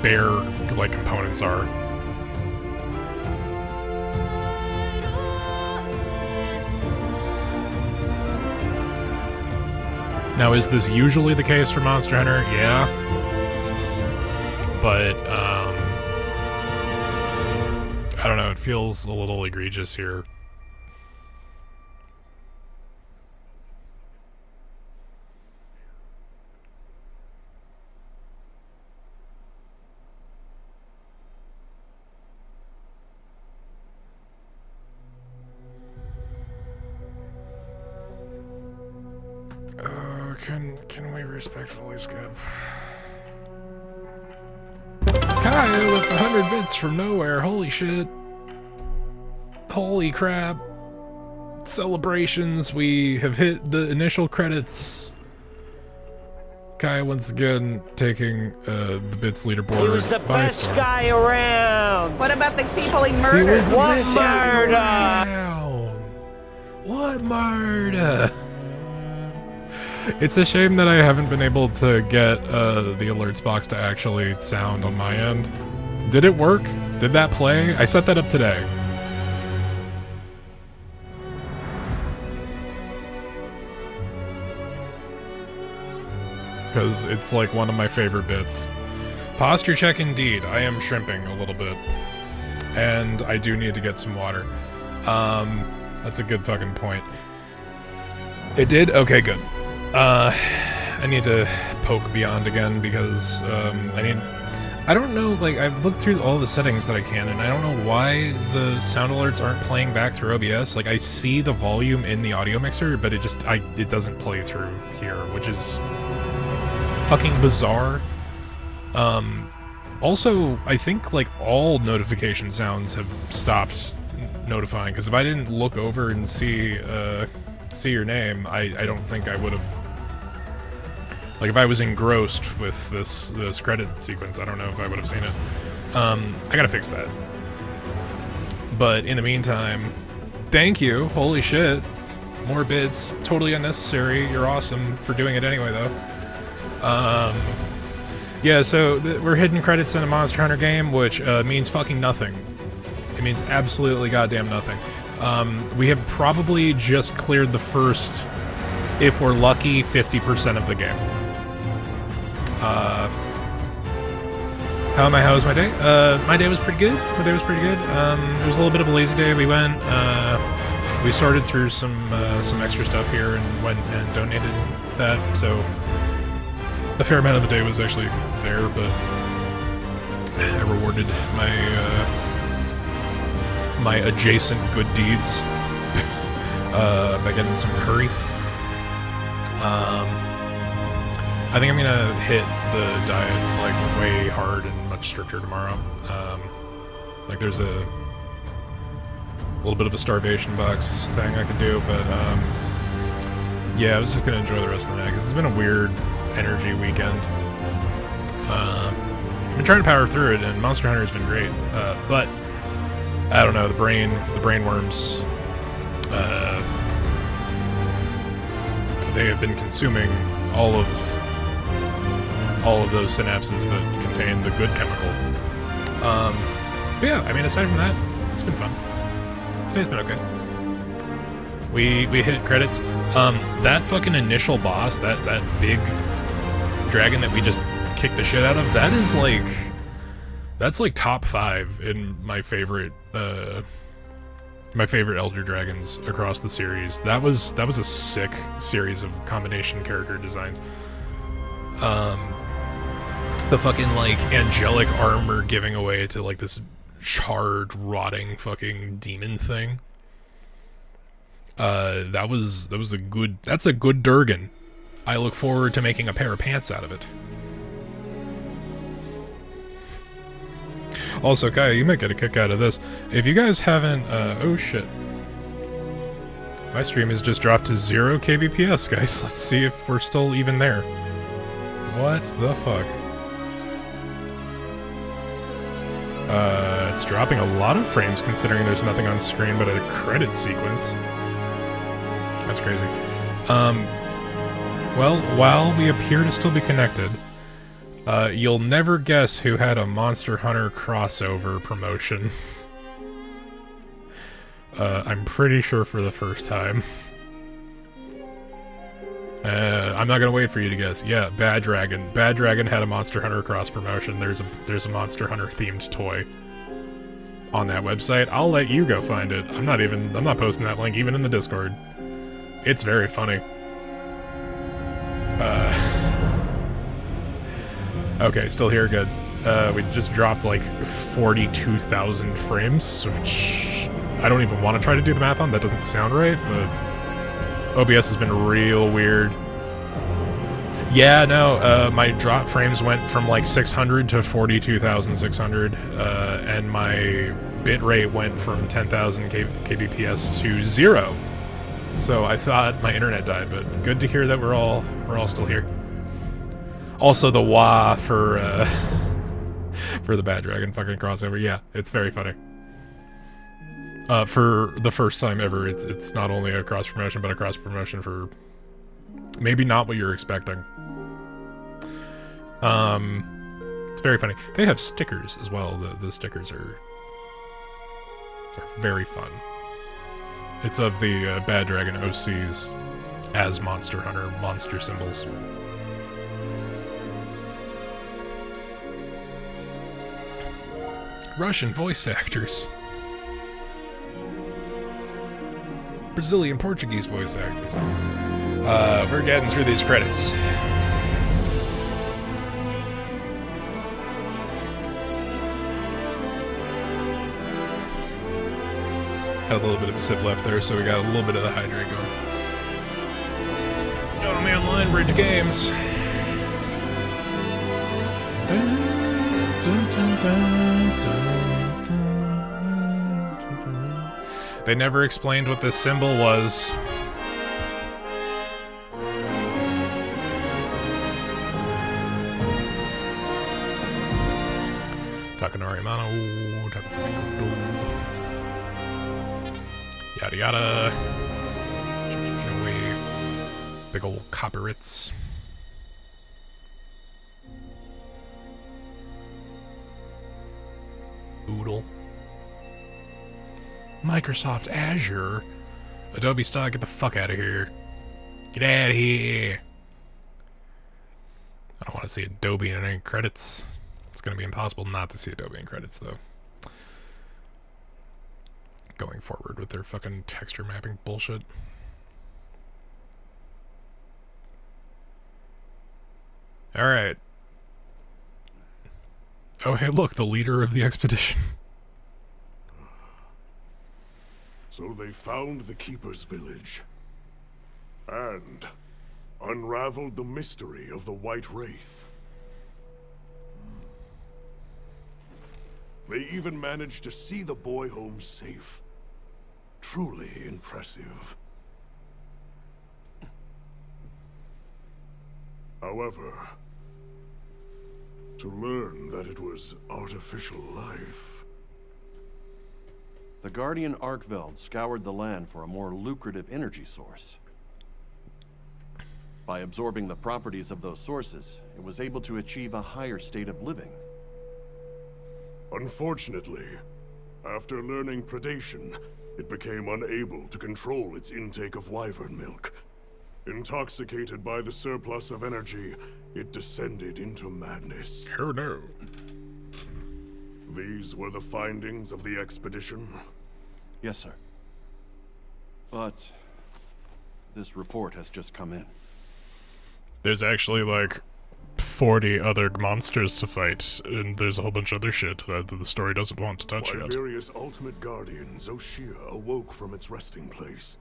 S1: bare, like, components are. Now, is this usually the case for Monster Hunter? Yeah. But, I don't know, it feels a little egregious here. Can we respectfully skip? Kaya with 100 bits from nowhere, holy shit. Holy crap. Celebrations, we have hit the initial credits. Kaya once again taking the bits leaderboard.
S14: He was the best guy around.
S15: What about the people he murdered?
S14: He was the best guy around.
S1: What murder? It's a shame that I haven't been able to get the alerts box to actually sound on my end. Did it work? Did that play? I set that up today. Because it's like one of my favorite bits. Posture check indeed. I am shrimping a little bit. And I do need to get some water. That's a good fucking point. It did? Okay, good. I need to poke beyond again because I don't know, like, I've looked through all the settings that I can, and I don't know why the sound alerts aren't playing back through OBS. Like, I see the volume in the audio mixer, but it just, it doesn't play through here, which is fucking bizarre. Also, I think, like, all notification sounds have stopped notifying, because if I didn't look over and see your name, I don't think I would have. Like, if I was engrossed with this credit sequence, I don't know if I would have seen it. I gotta fix that. But in the meantime, thank you. Holy shit. More bits. Totally unnecessary. You're awesome for doing it anyway, though. Yeah, so we're hidden credits in a Monster Hunter game, which means fucking nothing. It means absolutely goddamn nothing. We have probably just cleared the first, if we're lucky, 50% of the game. How was my day? My day was pretty good. It was a little bit of a lazy day. We went, we sorted through some extra stuff here and went and donated that, so a fair amount of the day was actually there, but I rewarded my adjacent good deeds by getting some curry. I think I'm gonna hit the diet like way hard and much stricter tomorrow. Like there's a little bit of a starvation box thing I could do, but yeah, I was just gonna enjoy the rest of the night because it's been a weird energy weekend. I've been trying to power through it, and Monster Hunter's been great, but I don't know, the brain worms. They have been consuming all of those synapses that contain the good chemical. But yeah, I mean, aside from that, it's been fun. Today's been okay. We hit credits. That fucking initial boss, that big dragon that we just kicked the shit out of, that's like top 5 in my favorite Elder Dragons across the series. That was a sick series of combination character designs. The fucking like angelic armor giving away to like this charred, rotting fucking demon thing. That's a good Durgan. I look forward to making a pair of pants out of it. Also, Kaya, you might get a kick out of this. If you guys haven't, oh shit. My stream has just dropped to 0 kbps, guys. Let's see if we're still even there. What the fuck? It's dropping a lot of frames considering there's nothing on screen but a credit sequence. That's crazy. Well, while we appear to still be connected, you'll never guess who had a Monster Hunter crossover promotion. I'm pretty sure for the first time. I'm not gonna wait for you to guess. Yeah, Bad Dragon. Bad Dragon had a Monster Hunter cross promotion. There's a Monster Hunter themed toy on that website. I'll let you go find it. I'm not posting that link even in the Discord. It's very funny. Okay, still here, good. We just dropped like 42,000 frames, which I don't even want to try to do the math on. That doesn't sound right, but OBS has been real weird. Yeah, no, my drop frames went from like 600 to 42,600, and my bitrate went from 10,000 kbps to 0. So I thought my internet died, but good to hear that we're all still here. Also, the wah for the Bad Dragon fucking crossover. Yeah, it's very funny. For the first time ever, it's not only a cross promotion, but a cross promotion for Maybe not what you're expecting. It's very funny. They have stickers as well. The stickers are very fun. It's of the Bad Dragon OCs as Monster Hunter monster symbols. Russian voice actors. Brazilian Portuguese voice actors. We're getting through these credits. Had a little bit of a sip left there, so we got a little bit of the hydrate going. John Man Line Bridge Games. They never explained what this symbol was. Takanori Mano, yada yada. Big old copperits. Oodle. Microsoft Azure. Adobe stock, get the fuck out of here. Get out of here. I don't want to see Adobe in any credits. It's going to be impossible not to see Adobe in credits, though. Going forward with their fucking texture mapping bullshit. Alright. Oh, hey, look, the leader of the expedition.
S15: So they found the Keeper's village. And unraveled the mystery of the White Wraith. They even managed to see the boy home safe. Truly impressive. However, to learn that it was artificial life.
S16: The Guardian Arkveld scoured the land for a more lucrative energy source. By absorbing the properties of those sources, it was able to achieve a higher state of living.
S15: Unfortunately, after learning predation, it became unable to control its intake of wyvern milk. Intoxicated by the surplus of energy, it descended into madness.
S1: Oh no.
S15: These were the findings of the expedition?
S16: Yes, sir. But this report has just come in.
S1: There's actually like 40 other monsters to fight, and there's a whole bunch of other shit that the story doesn't want to touch yet.
S15: Wyveria's ultimate guardian, Zoshia, awoke from its resting place.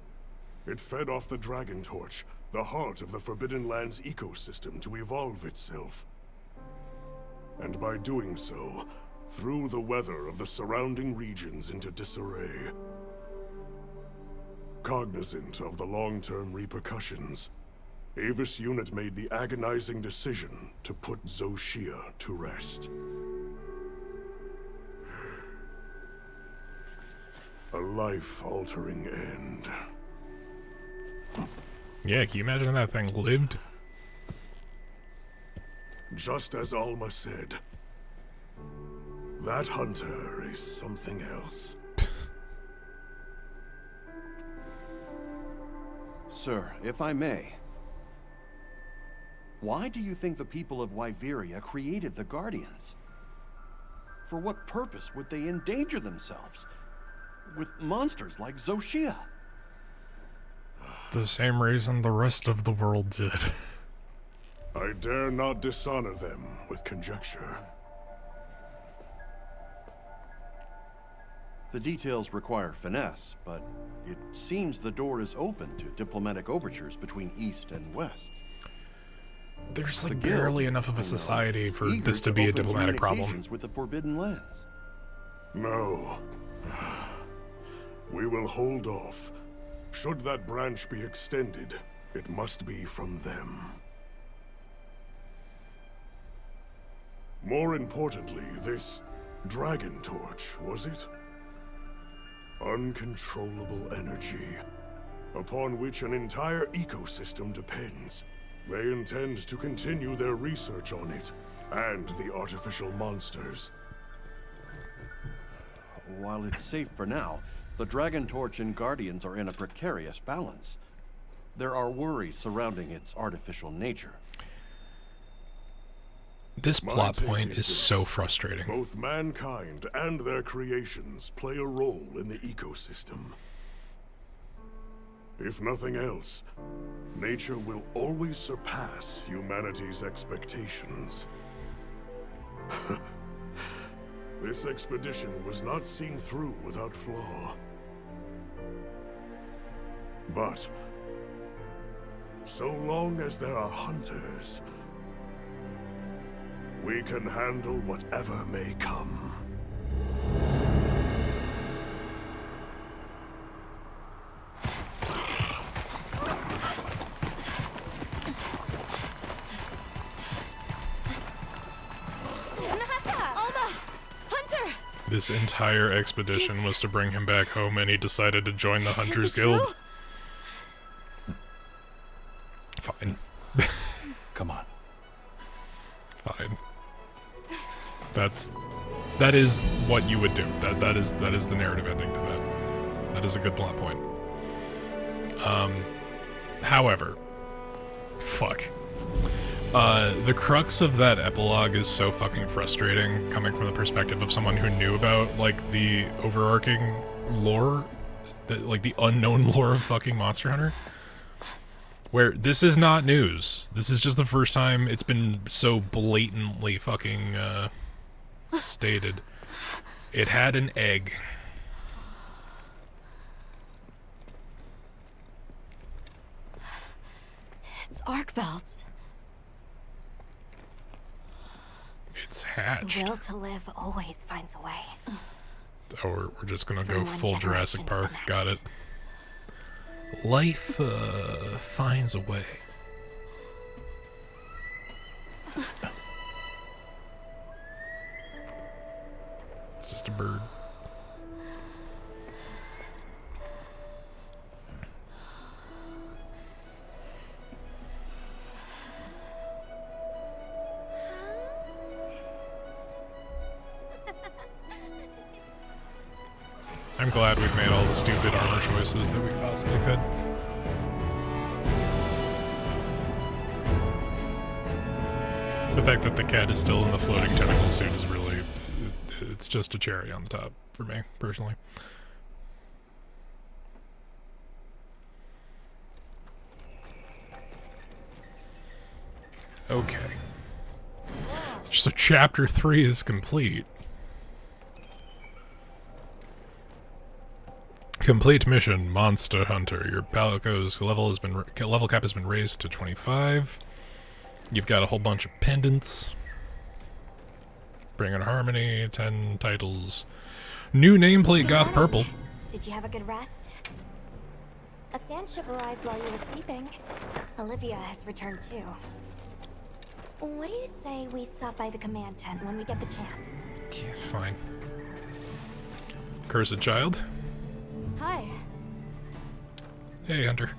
S15: It fed off the Dragon Torch, the heart of the Forbidden Land's ecosystem, to evolve itself. And by doing so, threw the weather of the surrounding regions into disarray. Cognizant of the long-term repercussions, Avis Unit made the agonizing decision to put Zoshia to rest. A life-altering end.
S1: Yeah, can you imagine that thing lived?
S15: Just as Alma said, that hunter is something else.
S16: Sir, if I may, why do you think the people of Wyveria created the Guardians? For what purpose would they endanger themselves with monsters like Zoshia?
S1: The same reason the rest of the world did.
S15: I dare not dishonor them with conjecture.
S16: The details require finesse, but it seems the door is open to diplomatic overtures between East and West.
S1: There's like barely enough of a society for this to be a diplomatic problem.
S16: With the Forbidden Lands.
S15: No. We will hold off. Should that branch be extended, it must be from them. More importantly, this Dragon Torch, was it? Uncontrollable energy. upon which an entire ecosystem depends. They intend to continue their research on it, and the artificial monsters.
S16: While it's safe for now, the Dragon Torch and Guardians are in a precarious balance. There are worries surrounding its artificial nature.
S1: This plot point is so frustrating.
S15: Both mankind and their creations play a role in the ecosystem. If nothing else, nature will always surpass humanity's expectations. This expedition was not seen through without flaw. But so long as there are hunters, we can handle whatever may come.
S1: This entire expedition was to bring him back home, and he decided to join the Hunters Guild. Fine.
S6: Come on.
S1: Fine. That is what you would do. That is the narrative ending to that. That is a good plot point. However, fuck. The crux of that epilogue is so fucking frustrating, coming from the perspective of someone who knew about, like, the overarching lore, like, the unknown lore of fucking Monster Hunter. Where this is not news. This is just the first time it's been so blatantly fucking, stated. It had an egg.
S5: It's Arkveld's.
S1: It's hatched.
S4: Will to live always finds a way.
S1: Or we're just gonna go
S4: From one
S1: full Jurassic
S4: generation to the
S1: Park. Got it. Life, finds a way. It's just a bird. I'm glad we've made all the stupid armor choices that we possibly could. The fact that the cat is still in the floating tentacle suit is really... it's just a cherry on the top for me, personally. Okay. So chapter 3 is complete. Complete mission, Monster Hunter. Your Palico's level cap has been raised to 25. You've got a whole bunch of pendants. Bring in Harmony, 10 titles. New nameplate, Goth Purple.
S4: Did you have a good rest? A sand ship arrived while you were sleeping. Olivia has returned too. What do you say we stop by the command tent when we get the chance?
S1: Yes, fine. Cursed Child.
S5: Hi.
S1: Hey, Hunter.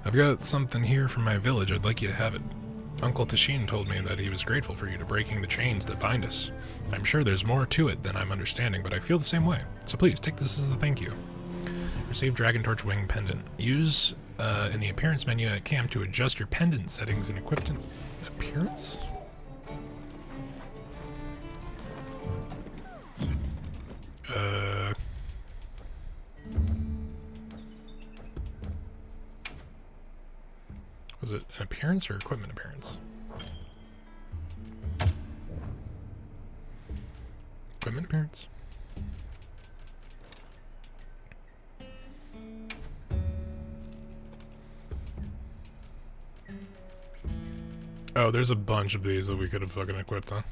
S1: I've got something here from my village. I'd like you to have it. Uncle Tashin told me that he was grateful for you to breaking the chains that bind us. I'm sure there's more to it than I'm understanding, but I feel the same way. So please, take this as a thank you. Receive Dragon Torch Wing Pendant. Use in the appearance menu at camp to adjust your pendant settings and equipment. Appearance? Was it an appearance or equipment appearance? Equipment appearance? Oh, there's a bunch of these that we could have fucking equipped, huh?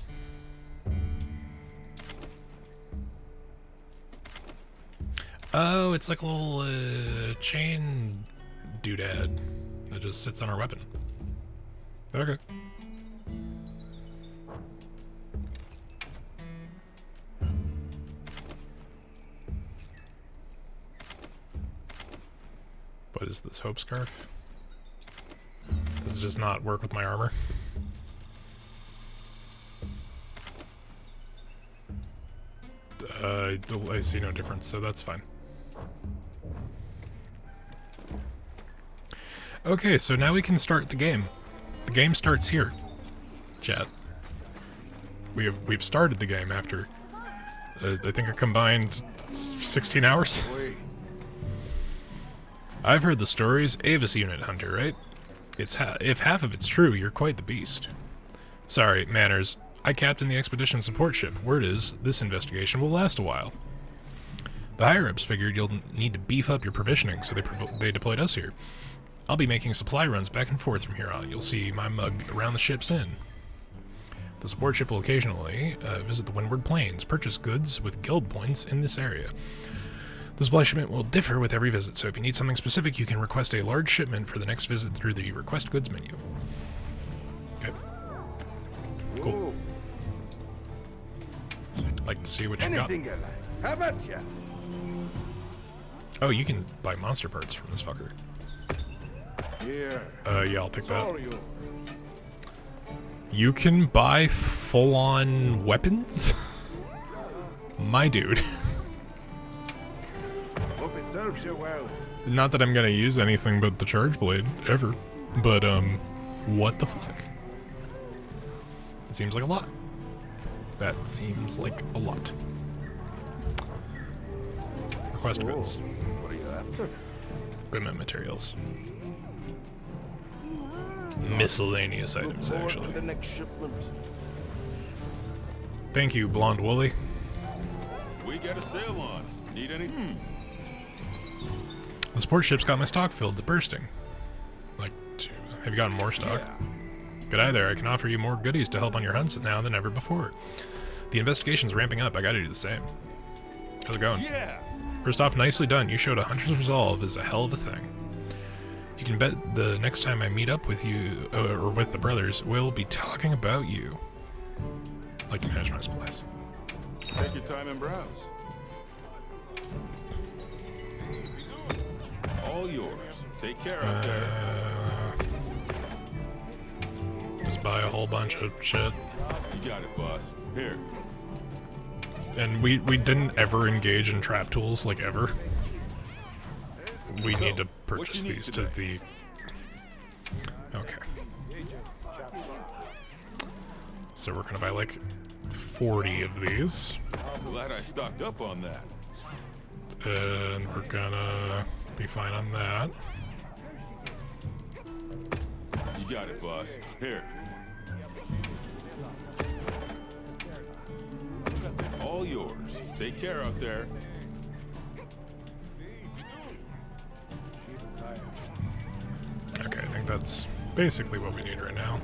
S1: Oh, it's like a little chain doodad that just sits on our weapon. Okay. What is this, Hope Scarf? Does it just not work with my armor? I see no difference, so that's fine. Okay, so now we can start the game. The game starts here, chat. We've started the game after I think a combined 16 hours. I've heard the stories. Avis unit hunter, right? If half of it's true, you're quite the beast. Sorry, Manners. I captain the expedition support ship. Word is, this investigation will last a while. The higher-ups figured you'll need to beef up your provisioning, so they deployed us here. I'll be making supply runs back and forth from here on. You'll see my mug around the ship's inn. The support ship will occasionally visit the Windward Plains, purchase goods with guild points in this area. The supply shipment will differ with every visit, so if you need something specific, you can request a large shipment for the next visit through the Request Goods menu. Okay. Cool. Like to see what you got.
S3: Anything you like. How about ya?
S1: Oh, you can buy monster parts from this fucker. Yeah, I'll take that. You can buy full-on weapons? My dude.
S3: Hope it serves you well.
S1: Not that I'm gonna use anything but the charge blade, ever. But, what the fuck? It seems like a lot. That seems like a lot. Request goods.
S3: What are you after?
S1: Equipment materials. Miscellaneous items, actually.
S3: The next shipment.
S1: Thank you, Blonde Wooly.
S12: We got a sale on. Need any?
S1: The support ship's got my stock filled to bursting. Like, have you gotten more stock?
S12: Yeah.
S1: G'day there, I can offer you more goodies to help on your hunts now than ever before. The investigation's ramping up, I gotta do the same. How's it going?
S12: Yeah.
S1: First off, nicely done. You showed a hunter's resolve is a hell of a thing. You can bet the next time I meet up with you, or with the brothers, we'll be talking about you. Like to manage my supplies.
S12: Take your time and browse. All yours. Take care out there.
S1: Just buy a whole bunch of shit.
S12: You got it, boss. Here.
S1: And we didn't ever engage in trap tools, like ever. We need to purchase these to the... Okay. So we're gonna buy like 40 of these.
S12: Glad I stocked up on that.
S1: And we're gonna be fine on that.
S12: You got it, boss. Here. All yours. Take care out there.
S1: Okay, I think that's basically what we need right now.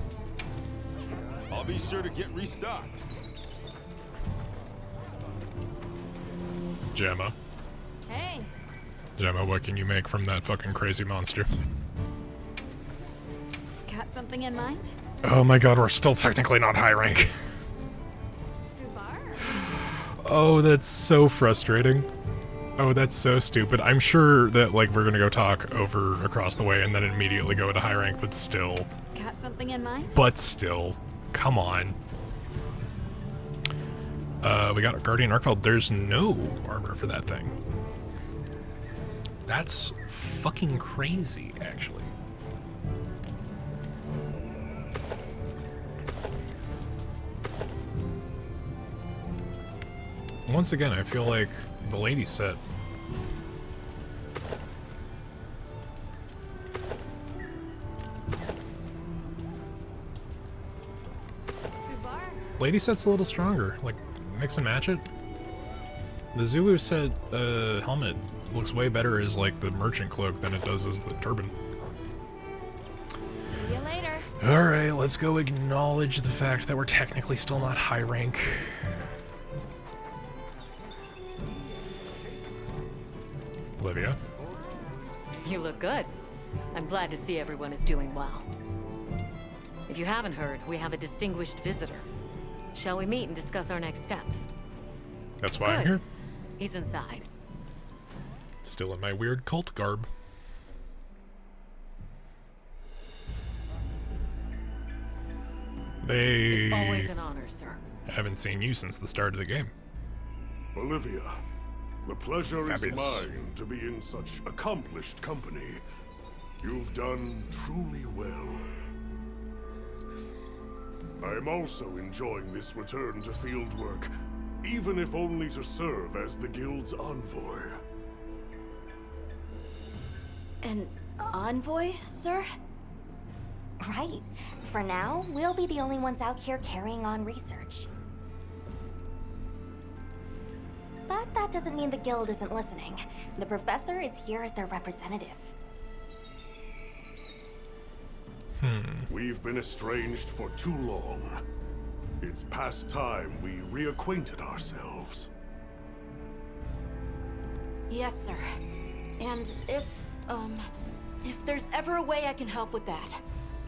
S12: I'll be sure to get restocked.
S1: Gemma.
S2: Hey.
S1: Gemma, what can you make from that fucking crazy monster?
S2: Got something in mind?
S1: Oh my god, we're still technically not high rank. Oh, that's so frustrating. Oh, that's so stupid. I'm sure that, like, we're gonna go talk over across the way and then immediately go into high rank, but still.
S2: Got something in mind?
S1: But still. Come on. We got a Guardian Arkfeld. There's no armor for that thing. That's fucking crazy, actually. Once again, I feel like the lady set. Lady set's a little stronger. Like, mix and match it. The Zulu set helmet looks way better as like the merchant cloak than it does as the turban.
S2: See you later.
S1: Alright, let's go acknowledge the fact that we're technically still not high rank. Olivia?
S7: You look good. I'm glad to see everyone is doing well. If you haven't heard, we have a distinguished visitor. Shall we meet and discuss our next steps?
S1: That's why I'm here.
S7: He's inside.
S1: Still in my weird cult garb.
S7: It's always an honor, sir.
S1: Haven't seen you since the start of the game.
S15: Olivia, the pleasure
S1: Fabulous.
S15: is mine to be in such accomplished company. You've done truly well. I'm also enjoying this return to field work, even if only to serve as the Guild's envoy.
S5: An envoy, sir?
S4: Right. For now, we'll be the only ones out here carrying on research. But that doesn't mean the Guild isn't listening. The Professor is here as their representative.
S15: We've been estranged for too long. It's past time we reacquainted ourselves.
S5: Yes, sir. And if there's ever a way I can help with that.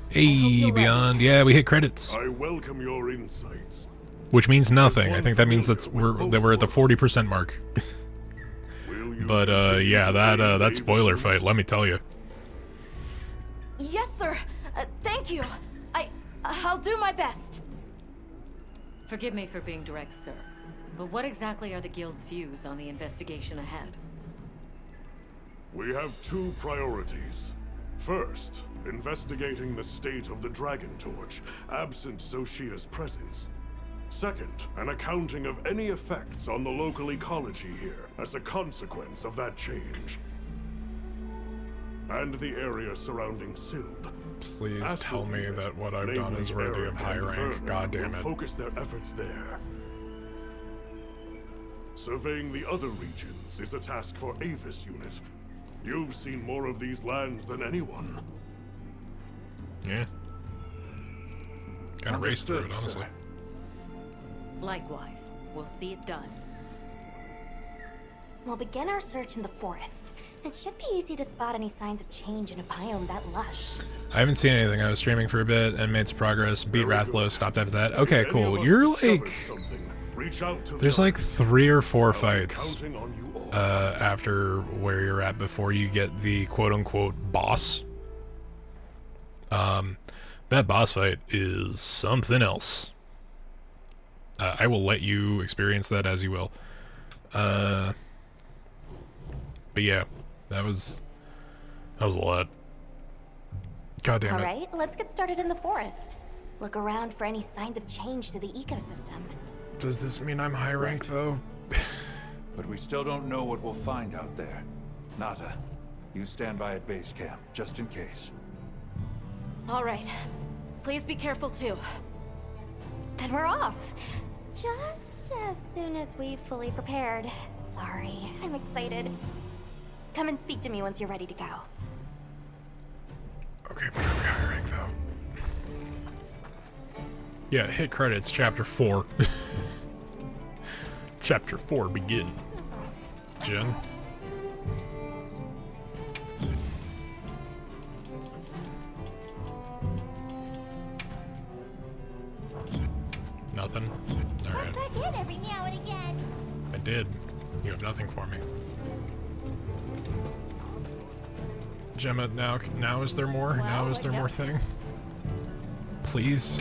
S1: Hey, Beyond. Yeah, we hit credits.
S15: I welcome your insights.
S1: Which means nothing. I think that means that we're at the 40% mark. But yeah, that spoiler fight, let me tell you.
S5: Yes, sir. Thank you. I'll do my best.
S7: Forgive me for being direct, sir. But what exactly are the Guild's views on the investigation ahead?
S15: We have two priorities. First, investigating the state of the Dragon Torch, absent Zoshia's presence. Second, an accounting of any effects on the local ecology here as a consequence of that change. And the area surrounding Sild.
S1: Please tell me that what I've done is worthy of high rank. God damn it.
S15: Focus their efforts there. Surveying the other regions is a task for Avis Unit. You've seen more of these lands than anyone.
S1: Yeah. Kind of raced through it, honestly.
S7: Likewise, we'll see it done.
S4: We'll begin our search in the forest. It should be easy to spot any signs of change in a biome that lush.
S1: I haven't seen anything. I was streaming for a bit and made some progress. Beat Rathlow, stopped after that. Okay, cool. You're like... There's like 3 or 4 fights after where you're at before you get the quote-unquote boss. That boss fight is something else. I will let you experience that as you will. But yeah, that was a lot. God damn it.
S4: All right, let's get started in the forest. Look around for any signs of change to the ecosystem.
S1: Does this mean I'm high rank though?
S6: But we still don't know what we'll find out there. Nata, you stand by at base camp, just in case.
S5: All right. Please be careful too.
S4: Then we're off. Just as soon as we've fully prepared. Sorry, I'm excited. Come and speak to me once you're ready to go.
S1: Okay, but are we high rank though? Yeah, hit credits, chapter 4. Chapter 4, begin. Jen? Nothing? Alright.
S13: Every now and again.
S1: I did. You have nothing for me. Gemma, now is there more?
S2: Well,
S1: now is there more thing? Please?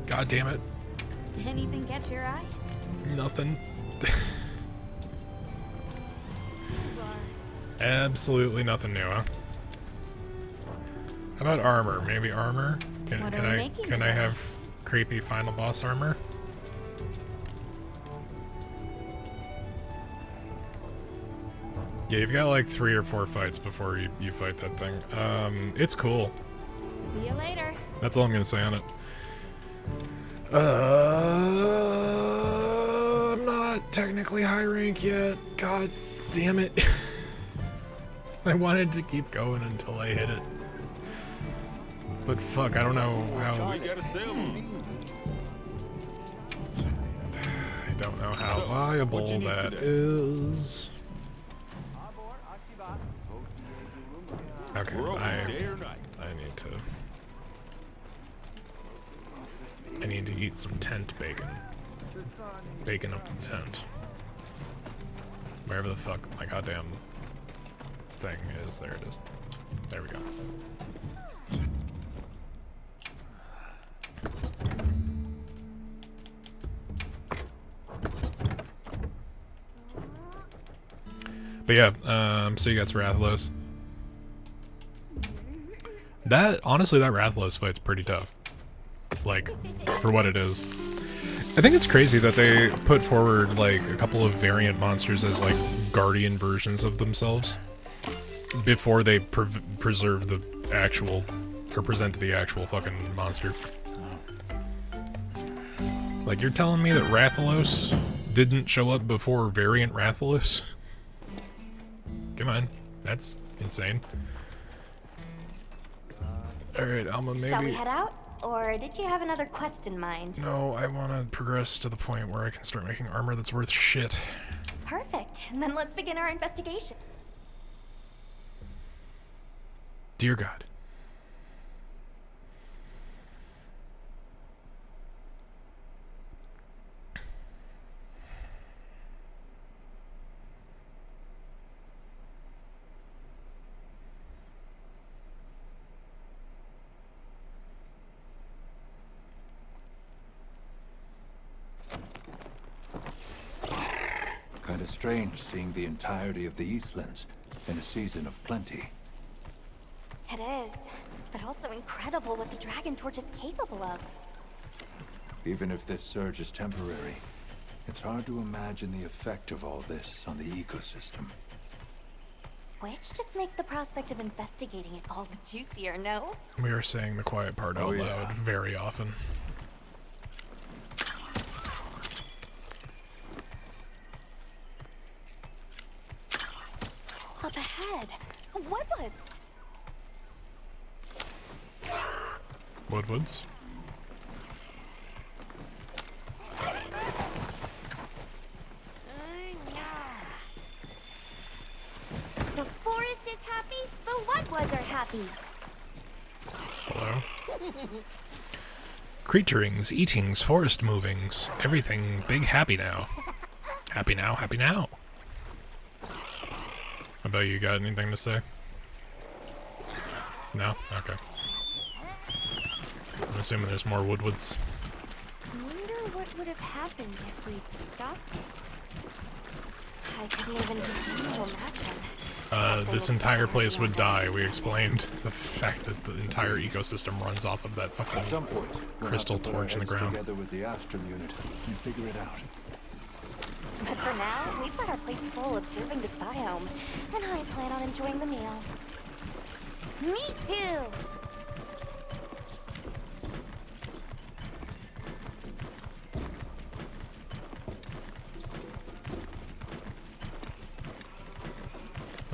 S1: God damn it.
S2: Anything catch your eye?
S1: Nothing. Absolutely nothing new, huh? How about armor? Maybe armor? Can I have creepy final boss armor? Yeah, you've got like 3 or 4 fights before you fight that thing. It's cool.
S2: See you later.
S1: That's all I'm gonna say on it. I'm not technically high rank yet. God damn it. I wanted to keep going until I hit it. But fuck, I don't know how... I don't know how viable that is. Okay, I need to eat some tent bacon. Bacon up the tent. Wherever the fuck my goddamn thing is, there it is. There we go. But yeah, so you got Rathalos. That, honestly, that Rathalos fight's pretty tough. Like, for what it is. I think it's crazy that they put forward, like, a couple of variant monsters as, like, guardian versions of themselves before they preserve the actual, or present the actual fucking monster. Like, you're telling me that Rathalos didn't show up before variant Rathalos? Come on, that's insane. Alright, Alma, maybe...
S4: Shall we head out? Or did you have another quest in mind?
S1: No, I want to progress to the point where I can start making armor that's worth shit.
S4: Perfect. And then let's begin our investigation.
S1: Dear God.
S6: Kinda strange seeing the entirety of the Eastlands in a season of plenty.
S4: It is, but also incredible what the Dragon Torch is capable of.
S6: Even if this surge is temporary, it's hard to imagine the effect of all this on the ecosystem.
S4: Which just makes the prospect of investigating it all the juicier, no?
S1: We are saying the quiet part out loud very often.
S4: Up ahead, Woodwoods.
S1: Woodwoods?
S13: The forest is happy, the Woodwoods are happy.
S1: Hello? Creaturings, eatings, forest movings, everything big happy now. Happy now, happy now. How about you, got anything to say? No? Okay. I'm assuming there's more Woodwoods.
S13: I wonder what would have happened if we'd stopped it.
S4: I couldn't even begin to imagine.
S1: This entire place would die. We explained the fact that the entire ecosystem runs off of that fucking
S6: At some point, we'll
S1: crystal
S6: have to put
S1: torch
S6: our
S1: in the
S6: heads
S1: ground.
S6: together with the Astral unit and figure it out.
S4: But for now, we've got our plates full observing this biome, and I plan on enjoying the meal.
S13: Me too!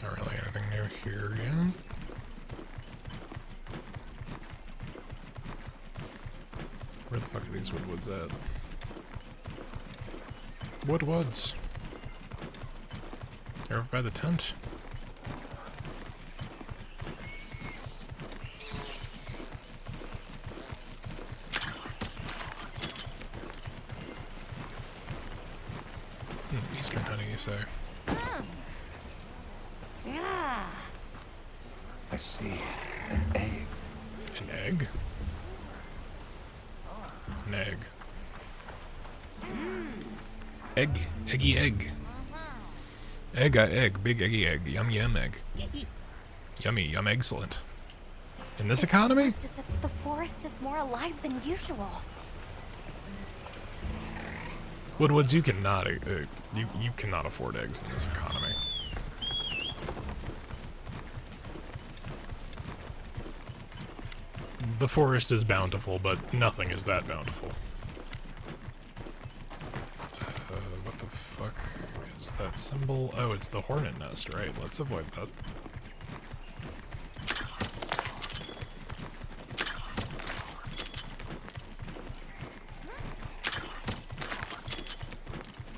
S1: Not really anything new here again. Where the fuck are these Woodwoods at? Woodwoods. They're over by the tent. Eastern honey, you say?
S13: Yeah.
S6: I see an egg.
S1: An egg? An egg. Egg. Eggy egg. Egg, egg. Big eggy egg. Yum yum egg. Yummy, yum excellent. In this economy?
S4: It's as if the forest is more alive than usual.
S1: Woodwoods, you cannot, you cannot afford eggs in this economy. The forest is bountiful, but nothing is that bountiful. What the fuck is that symbol? Oh, it's the hornet nest, right? Let's avoid that.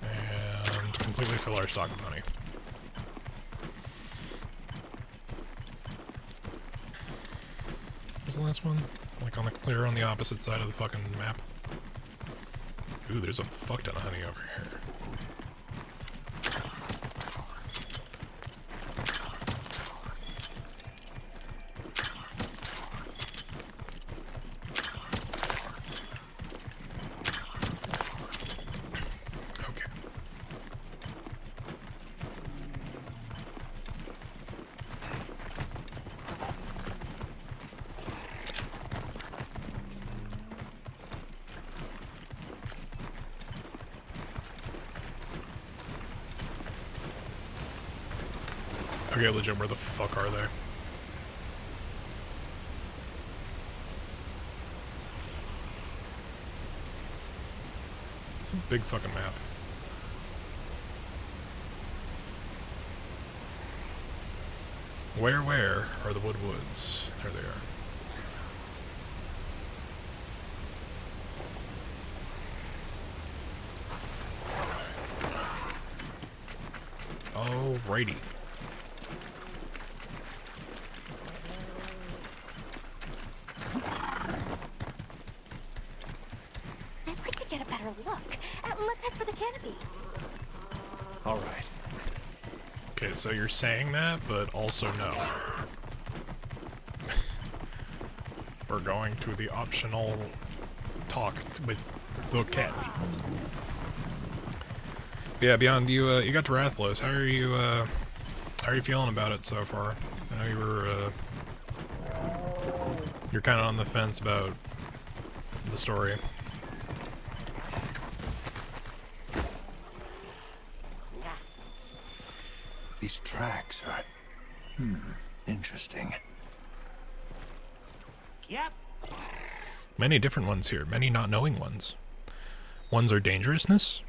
S1: And completely fill our stock of honey. Where's the last one? Like on the clear on the opposite side of the fucking map. Ooh, there's a fuck ton of honey over here. Okay, legit, where the fuck are they? It's a big fucking map. Where are the Woodwoods? There they are. Alrighty.
S4: I'd like to get a better look. Let's head for the canopy.
S1: Alright. Okay, so you're saying that, but also no. We're going to the optional talk with the cat. Yeah, Beyond, you got to Rathlos. How are you feeling about it so far? I know you're kind of on the fence about the story.
S6: These tracks are... interesting.
S12: Yep.
S1: Many different ones here, many not knowing ones. Ones are dangerousness,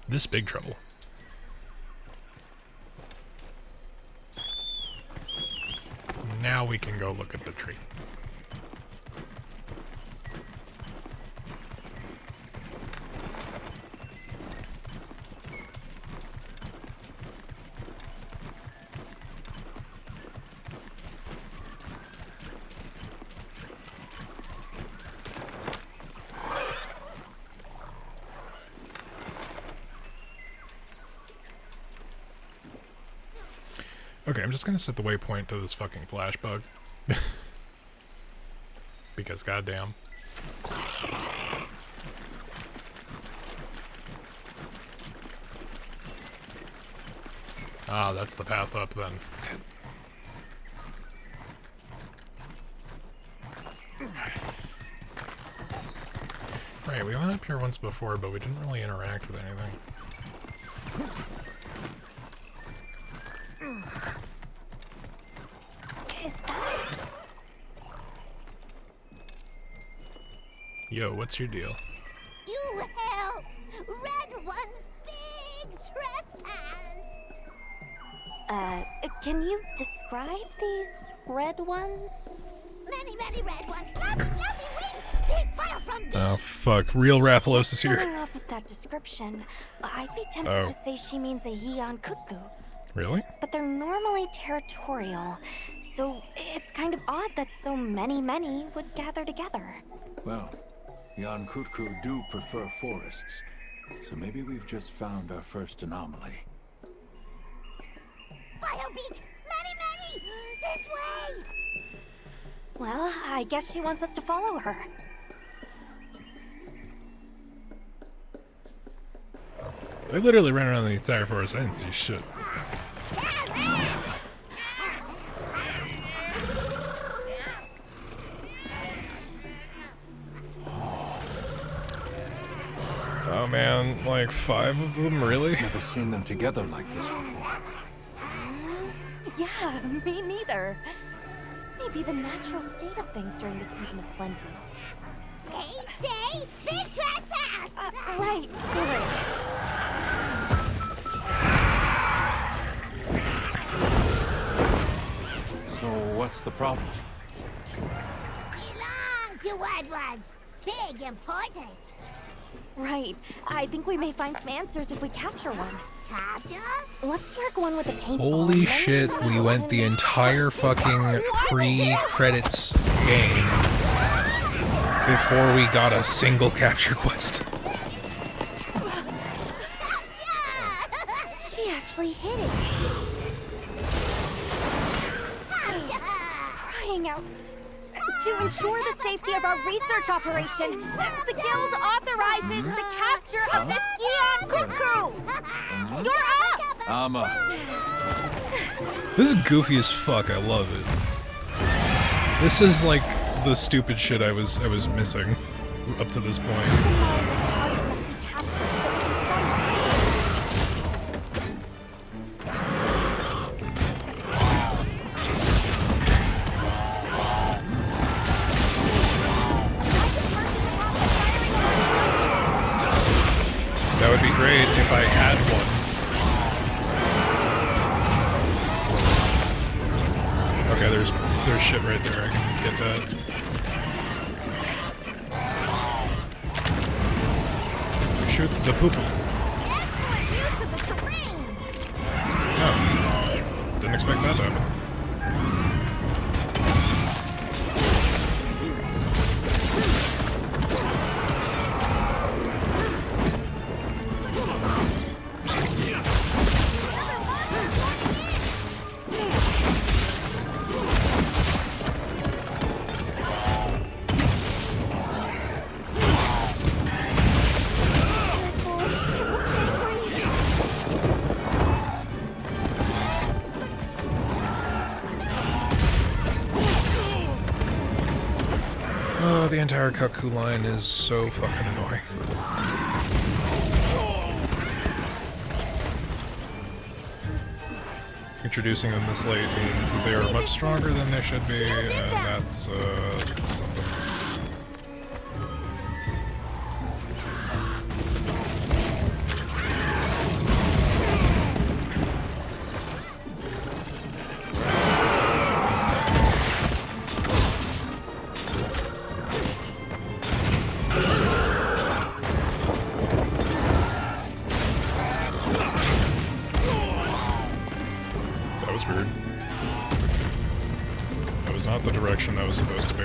S1: this big trouble. Now we can go look at the tree. Okay, I'm just gonna set the waypoint to this fucking flash bug. Because goddamn. Ah, that's the path up then. Right, we went up here once before, but we didn't really interact with anything. Yo, what's your deal?
S17: You help! Red One's big trespass!
S4: Can you describe these red ones?
S17: Many red ones, flapping wings, big fire from
S1: Oh fuck, real Rathalos is here.
S4: Going off with that description, I'd be tempted to say she means a Yeon Kutku.
S1: Really?
S4: But they're normally territorial, so it's kind of odd that so many would gather together.
S6: Well, Jan Kutku do prefer forests, so maybe we've just found our first anomaly.
S17: Firebeak! Many! This way!
S4: Well, I guess she wants us to follow her.
S1: I literally ran around the entire forest. I didn't see shit. Oh man, like 5 of them, really?
S6: Never seen them together like this before.
S4: Yeah, me neither. This may be the natural state of things during the season of plenty.
S17: Say, big trespass!
S4: Right, sorry.
S6: So what's the problem?
S17: Belong to Red Ones. Big important.
S4: Right. I think we may find some answers if we capture one.
S17: Capture?
S4: Let's mark one with a paintball.
S1: Holy shit, we went the entire fucking pre-credits game before we got a single capture quest.
S4: She actually hit it. Crying out. To ensure the safety of our research operation, the Guild authorizes the capture of this Yeon Kutku! You're up!
S6: I'm up.
S1: This is goofy as fuck, I love it. This is like the stupid shit I was missing up to this point. great if I had one. Okay, there's shit right there. I can get that. Shoots the poo-poo. No. Didn't expect that to happen. The entire Cuckoo line is so fucking annoying. Introducing them this late means that they are much stronger than they should be, and that's something. The direction that was supposed to be.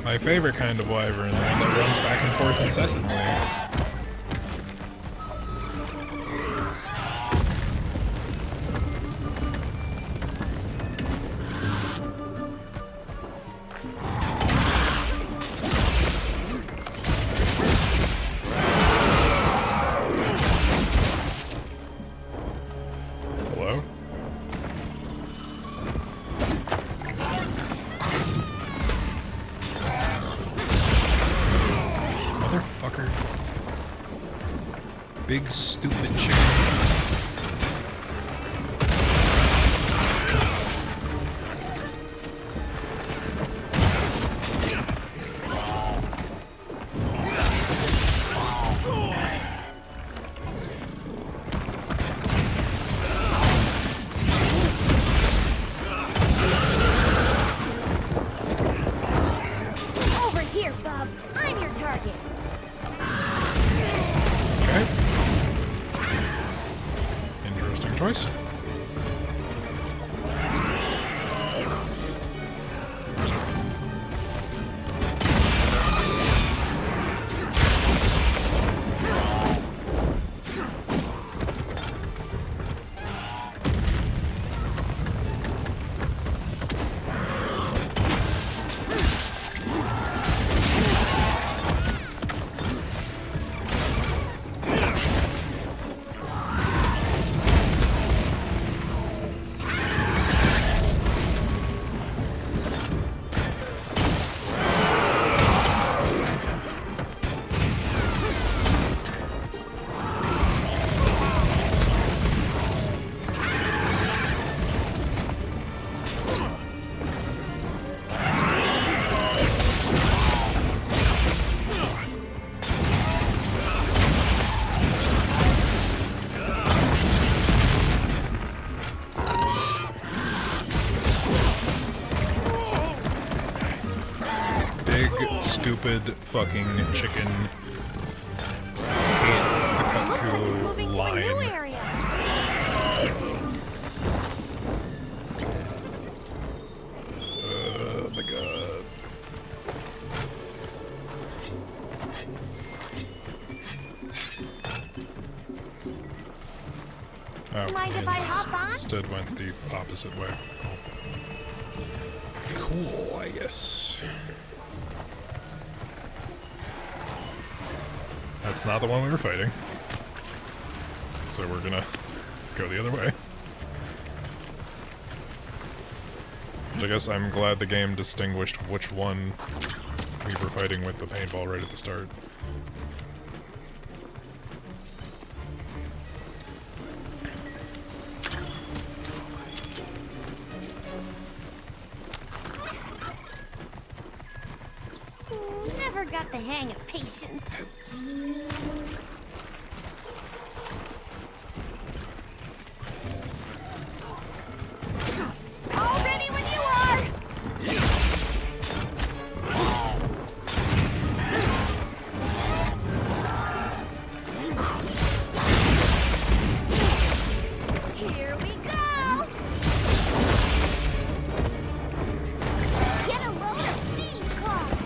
S1: My favorite kind of wyvern, the one that runs back and forth incessantly. Big stupid chicken.
S17: Over here, Bub. I'm your target.
S1: Interesting choice. Stupid fucking chicken. Hate the Cuckoo line. Oh my god. Oh,
S17: Mind if I hop on?
S1: Instead went the opposite way. Cool, I guess. That's not the one we were fighting. So we're gonna go the other way. I guess I'm glad the game distinguished which one we were fighting with the paintball right at the start.
S13: never got the hang of patience. All ready when you are! Here we go! Get a load of these claws!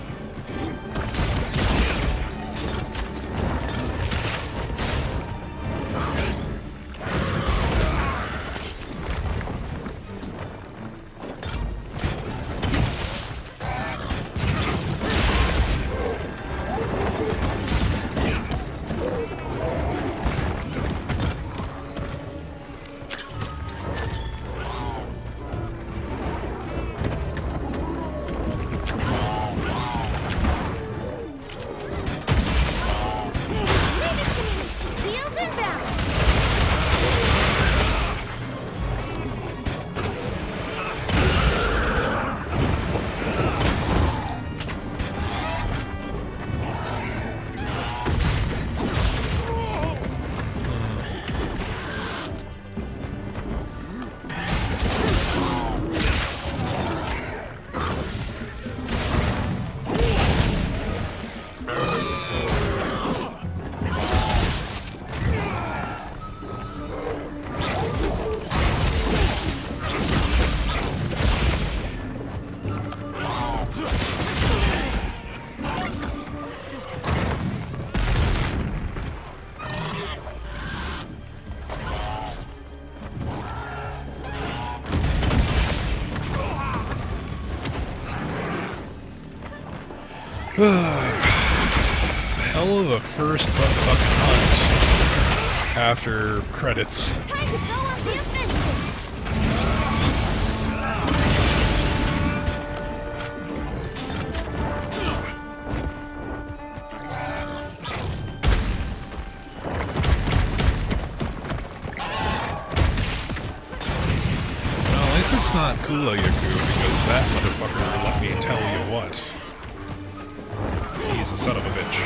S13: Wheels inbound!
S1: Hell of a first fucking hunt after credits.
S13: Time to go on the offensive!
S1: Well, at least it's not Kula Yaku, because that motherfucker let me tell you what. He's a son of a bitch.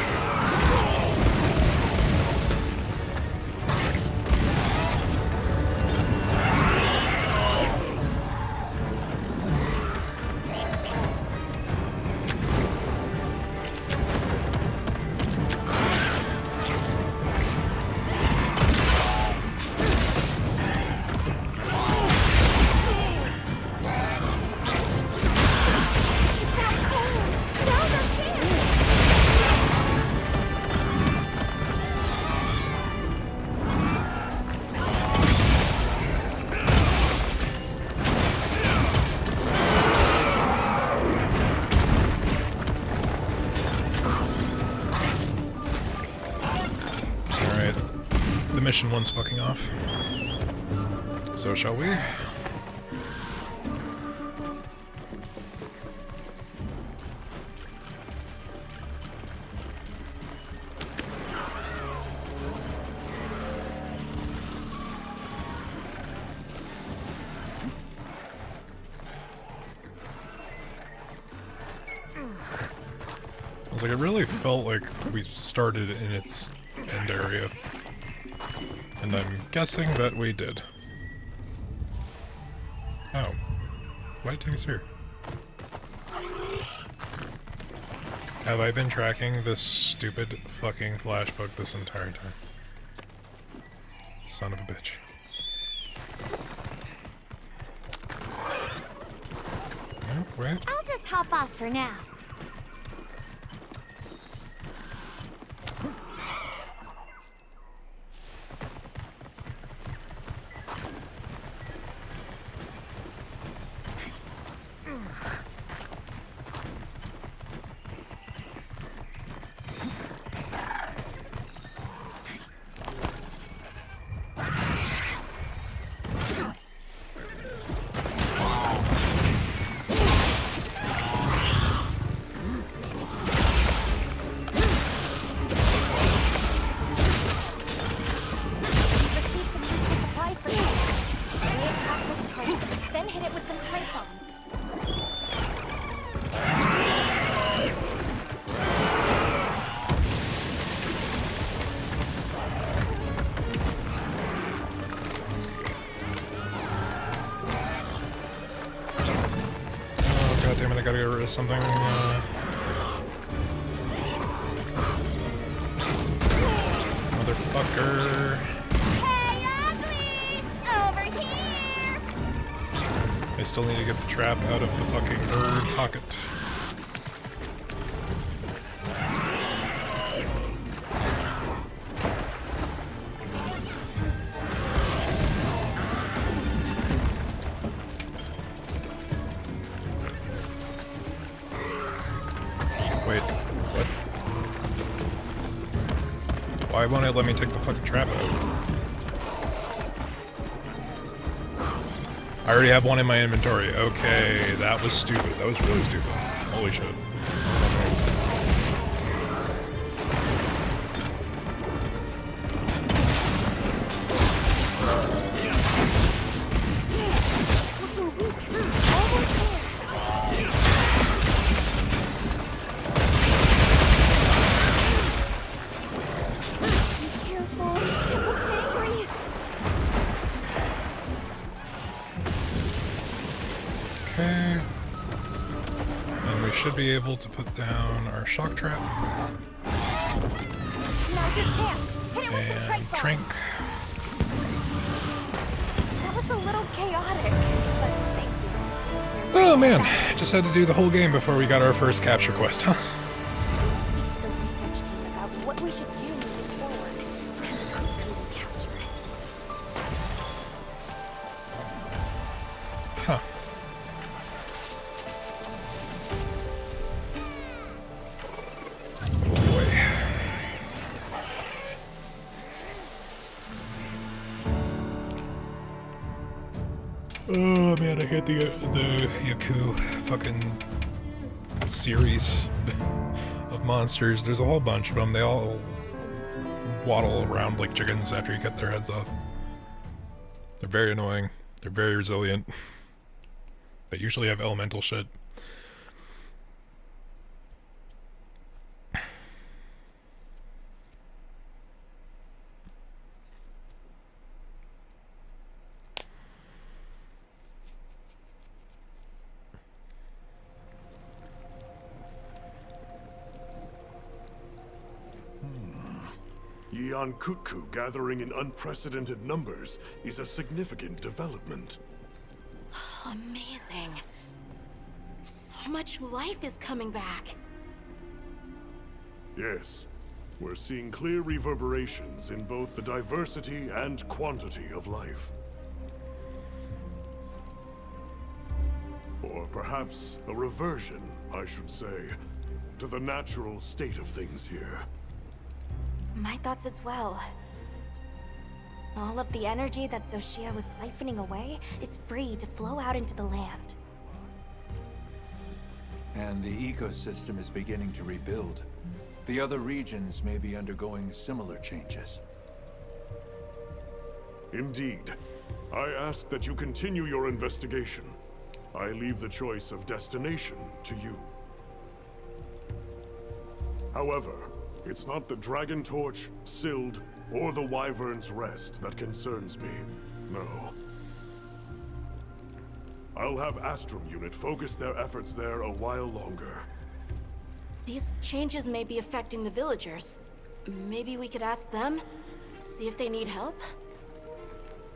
S1: Mission one's fucking off. So shall we? I was like, it really felt like we started in its end area. And I'm guessing that we did. Oh. Why did it take us here? Have I been tracking this stupid fucking flashbook this entire time? Son of a bitch. Oh, wait.
S13: I'll just hop off for now.
S1: is something, motherfucker.
S17: Hey, ugly! Over here!
S1: I still need to get the trap out of the fucking bird pocket. Wait, what? Why won't it let me take the fucking trap out? I already have one in my inventory. Okay, that was stupid. That was really stupid. Holy shit. Okay. And we should be able to put down our shock trap.
S17: Now's your chance. Hit it with the
S1: And Trank.
S2: That was a little chaotic, but thank you.
S1: Oh man, just had to do the whole game before we got our first capture quest, huh?
S4: Speak to the research team about what we should do moving forward. Couldn't capture it.
S1: Huh. Oh man, I hate the Yaku fucking series of monsters. There's a whole bunch of them. They all waddle around like chickens after you cut their heads off. They're very annoying. They're very resilient. They usually have elemental shit.
S15: Kutku gathering in unprecedented numbers is a significant development.
S5: Amazing. So much life is coming back.
S15: Yes, we're seeing clear reverberations in both the diversity and quantity of life. Or perhaps a reversion, I should say, to the natural state of things here.
S4: My thoughts as well. All of the energy that Zoshia was siphoning away is free to flow out into the land.
S6: And the ecosystem is beginning to rebuild. The other regions may be undergoing similar changes.
S15: Indeed. I ask that you continue your investigation. I leave the choice of destination to you. However, it's not the Dragon Torch, Sild, or the Wyvern's Rest that concerns me. No. I'll have Astrum Unit focus their efforts there a while longer.
S5: These changes may be affecting the villagers. Maybe we could ask them? See if they need help?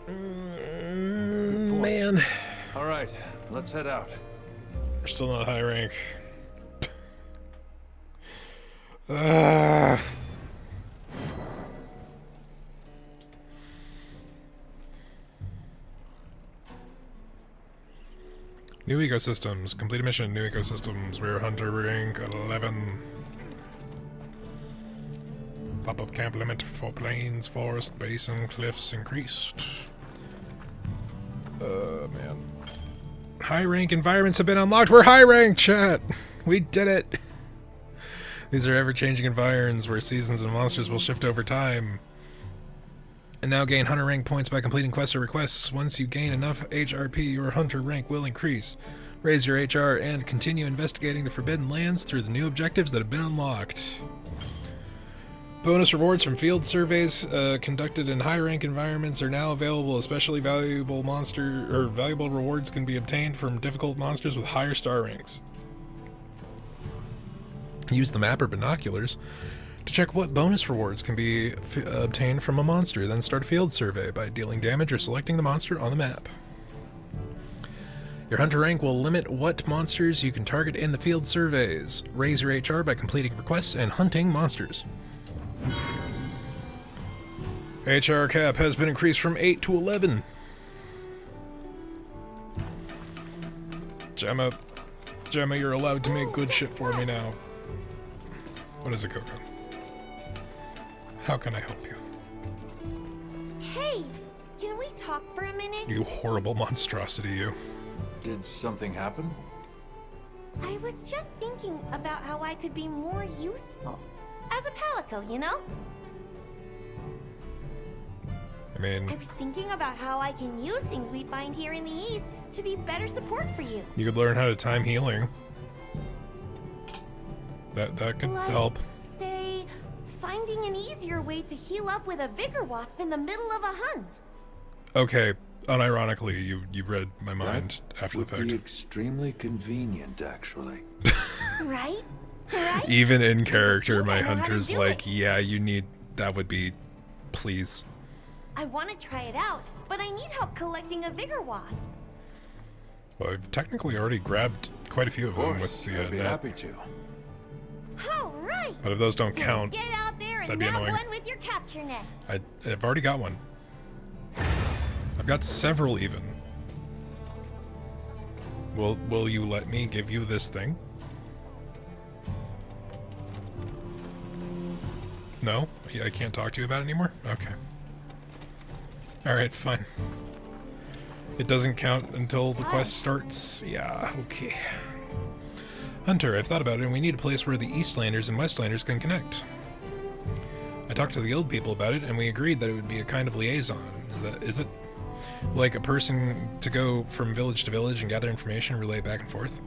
S1: Man.
S6: Alright, let's head out.
S1: We're still not high rank. New ecosystems. Complete a mission. New ecosystems. We're Hunter rank 11. Pop-up camp limit for plains, forest, basin, cliffs increased. Man. High rank environments have been unlocked. We're high rank, chat! We did it! These are ever-changing environs where seasons and monsters will shift over time. And now gain hunter rank points by completing quests or requests. Once you gain enough HRP, your hunter rank will increase. Raise your HR and continue investigating the Forbidden Lands through the new objectives that have been unlocked. Bonus rewards from field surveys conducted in high-rank environments are now available. Especially valuable valuable rewards can be obtained from difficult monsters with higher star ranks. Use the map or binoculars to check what bonus rewards can be obtained from a monster, then start a field survey by dealing damage or selecting the monster on the map. Your hunter rank will limit what monsters you can target in the field surveys. Raise your HR by completing requests and hunting monsters. HR cap has been increased from 8 to 11. Gemma, you're allowed to make good shit for me now. What is it, Coco? How can I help you?
S13: Hey, can we talk for a minute?
S1: You horrible monstrosity, you.
S6: Did something happen?
S13: I was just thinking about how I could be more useful. As a palico, you know?
S1: I mean,
S13: I was thinking about how I can use things we find here in the East to be better support for you.
S1: you could learn how to time healing. That could help.
S13: Say, finding an easier way to heal up with a vigor wasp in the middle of a hunt.
S1: Okay, unironically, you read my mind after the fact.
S6: Would be extremely convenient, actually.
S13: Right? Right?
S1: Even in character, my
S13: I know how to
S1: hunter's
S13: do
S1: like, yeah, you need, that would be, please.
S13: I want to try it out, but I need help collecting a vigor wasp.
S1: Well, I've technically already grabbed quite a few of them with the
S6: I'd be
S1: net.
S6: happy to.
S13: All right.
S1: But if those don't count,
S13: Get out there
S1: that'd
S13: and
S1: be
S13: nab
S1: annoying.
S13: one with your capture net.
S1: I've already got one. I've got several even. Will you let me give you this thing? No? I can't talk to you about it anymore? Okay. Alright, fine. It doesn't count until the quest starts. Yeah, okay. Hunter, I've thought about it, and we need a place where the Eastlanders and Westlanders can connect. I talked to the guild people about it, and we agreed that it would be a kind of liaison. Is it? Like a person to go from village to village and gather information, relay back and forth?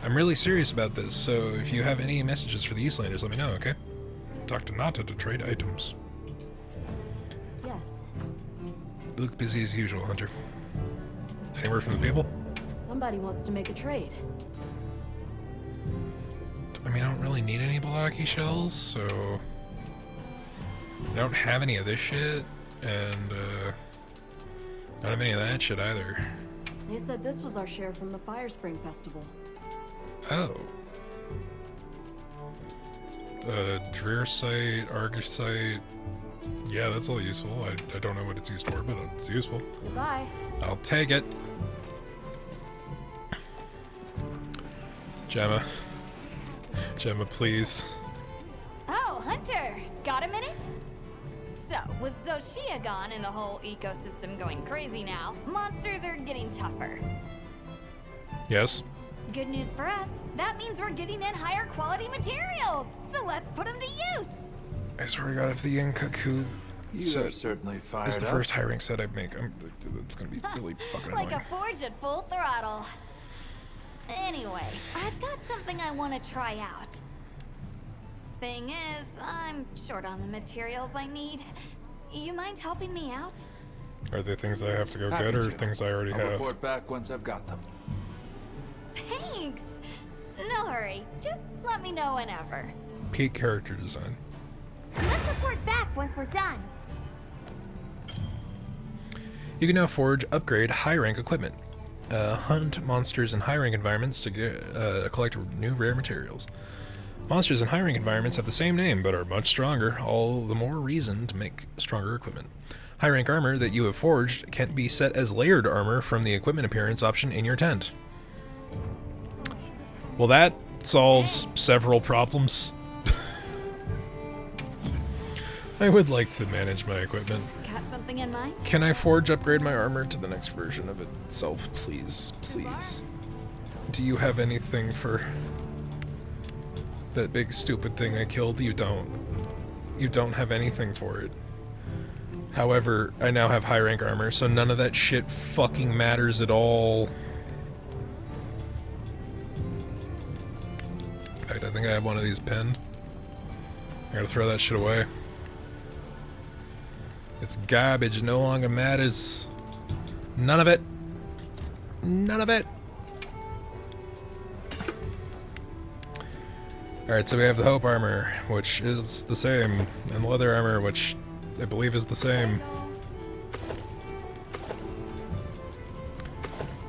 S1: I'm really serious about this, so if you have any messages for the Eastlanders, let me know, okay? Talk to Nata to trade items.
S5: Yes.
S1: You look busy as usual, Hunter. Any word from the people?
S5: Somebody wants to make a trade.
S1: I mean, I don't really need any Blocky shells, so... I don't have any of this shit, and, I don't have any of that shit either.
S5: They said this was our share from the Fire Spring Festival.
S1: Oh. Dreer site, Argus site. Yeah, that's all useful. I don't know what it's used for, but it's useful.
S5: Goodbye.
S1: I'll take it. Gemma. Gemma, please.
S2: Oh, Hunter! Got a minute? So, with Zoshia gone and the whole ecosystem going crazy now, monsters are getting tougher.
S1: Yes?
S2: Good news for us, that means we're getting in higher quality materials, so let's put them to use!
S1: I swear to God, if the Inkaku set
S6: are certainly fired
S1: is the
S6: up.
S1: first high rank set I make, it's gonna be really fucking
S2: Like
S1: annoying.
S2: a forge at full throttle. Anyway, I've got something I want to try out. Thing is, I'm short on the materials I need. You mind helping me out?
S1: Are there things I have to go
S6: Happy
S1: get, or
S6: to.
S1: things I already
S6: I'll
S1: have?
S6: report back once I've got them.
S2: Thanks! No hurry, just let me know whenever.
S1: Peak character design.
S13: Let's report back once we're done.
S1: You can now forge, upgrade high rank equipment. Hunt monsters in high rank environments to get, collect new rare materials. Monsters in high rank environments have the same name but are much stronger, all the more reason to make stronger equipment. High rank armor that you have forged can be set as layered armor from the equipment appearance option in your tent. Well, that solves several problems. I would like to manage my equipment.
S2: Got something in mind?
S1: Can I forge upgrade my armor to the next version of itself, please? Please. Do you have anything for that big stupid thing I killed? You don't. You don't have anything for it. However, I now have high rank armor, so none of that shit fucking matters at all. In fact, I think I have one of these pinned. I gotta throw that shit away. It's garbage, no longer matters. None of it. None of it. Alright, so we have the Hope armor, which is the same, and the leather armor, which I believe is the same.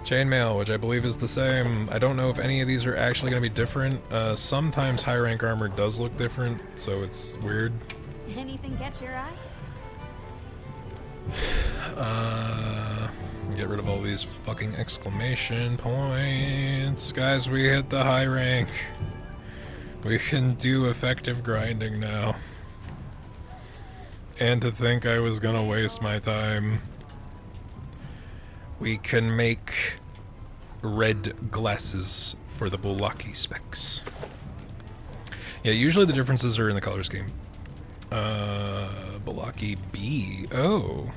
S1: Chainmail, which I believe is the same. I don't know if any of these are actually going to be different. Sometimes high rank armor does look different, so it's weird.
S2: Anything catch your eye?
S1: Get rid of all these fucking exclamation points. Guys, we hit the high rank. We can do effective grinding now. And to think I was gonna waste my time. We can make red glasses for the Bulaki specs. Yeah, usually the differences are in the color scheme. Bulaki B. Oh.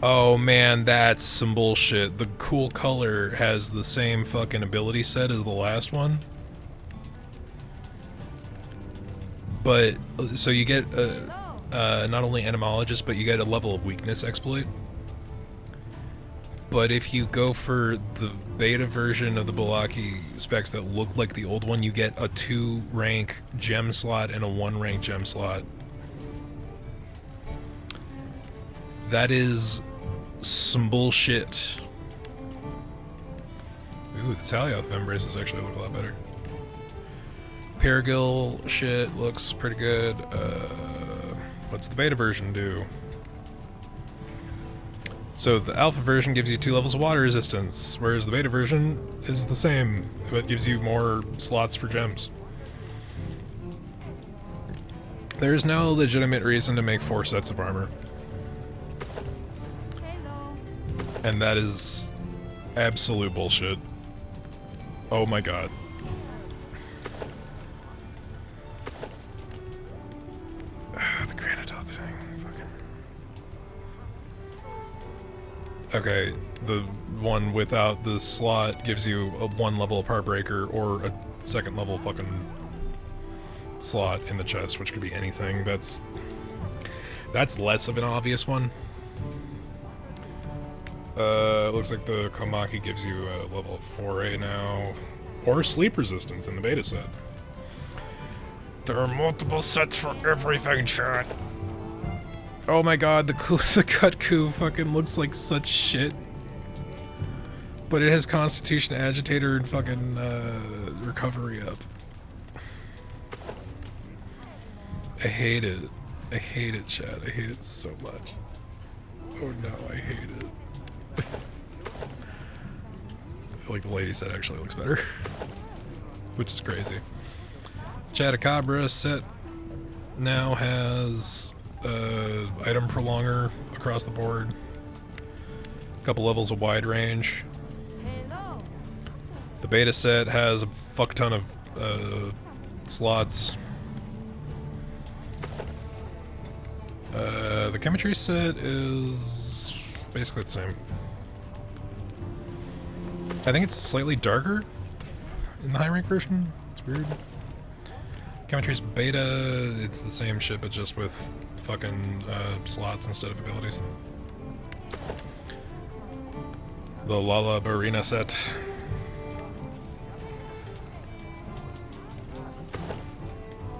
S1: Oh man, that's some bullshit. The cool color has the same fucking ability set as the last one. But, so you get not only Entomologist, but you get a level of weakness exploit. But if you go for the beta version of the Bulaki specs that look like the old one, you get a 2 rank gem slot and a 1 rank gem slot. That is some bullshit. Ooh, the Talioth Embraces actually look a lot better. Paragil shit looks pretty good. What's the beta version do? So the alpha version gives you 2 levels of water resistance, whereas the beta version is the same, but gives you more slots for gems. There's no legitimate reason to make 4 sets of armor. And that is absolute bullshit. Oh my god. The Granitoth thing. Fucking. Okay, the one without the slot gives you a 1 level of Heartbreaker or a 2nd level fucking slot in the chest, which could be anything. That's less of an obvious one. It looks like the Komaki gives you a level 4A now, or sleep resistance in the beta set. There are multiple sets for everything, chat. Oh my god, the Kutku fucking looks like such shit. But it has Constitution Agitator and fucking Recovery up. I hate it. I hate it, chat. I hate it so much. Oh no, I hate it. Like the lady set actually looks better. Which is crazy. Chatacabra set now has item prolonger across the board. A couple levels of wide range. The beta set has a fuck ton of slots. The chemistry set is basically the same. I think it's slightly darker in the high rank version. It's weird. Chemistry's beta, it's the same shit, but just with fucking slots instead of abilities. The Lala Barina set.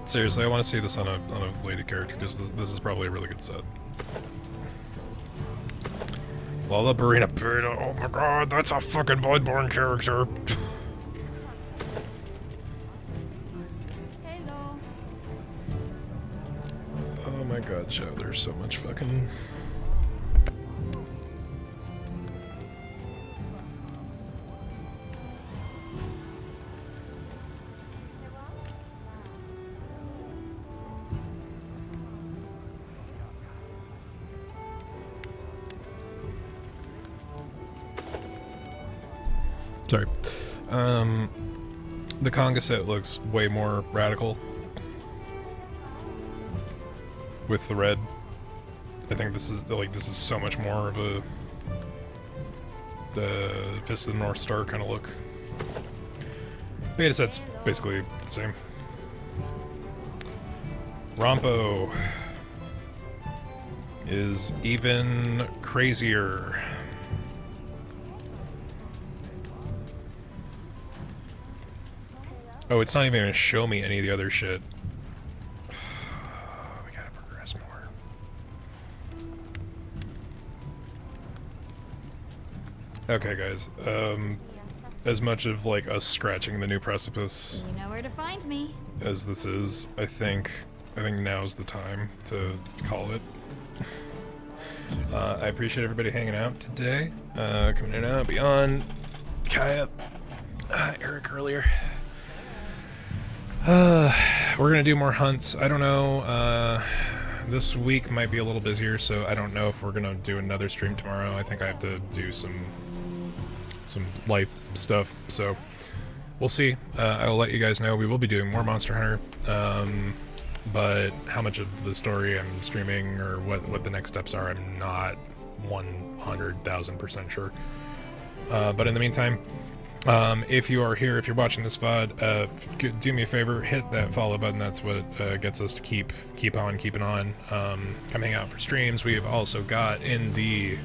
S1: Seriously, I want to see this on a lady character, because this is probably a really good set. Lala Barina beta, oh my god, that's a fucking Bloodborne character. Oh my god, Joe, there's so much fucking... Sorry. The Conga set looks way more radical with the red. I think this is so much more of a the Fist of the North Star kind of look. Beta set's basically the same. Rompo is even crazier. Oh, it's not even going to show me any of the other shit. We gotta progress more. Okay, guys. As much of like us scratching the new precipice
S2: You know where to find me.
S1: as this is, I think now's the time to call it. I appreciate everybody hanging out today. Coming in and out, Beyond, Kaya, Eric earlier. We're gonna do more hunts. I don't know. This week might be a little busier, so I don't know if we're gonna do another stream tomorrow. I think I have to do some light stuff, so we'll see. I'll let you guys know. We will be doing more Monster Hunter, but how much of the story I'm streaming or what the next steps are, I'm not 100,000% sure. But in the meantime, if you are here, if you're watching this VOD, do me a favor, hit that follow button. That's what gets us to keep on keeping on. Come hang out for streams. We have also got in the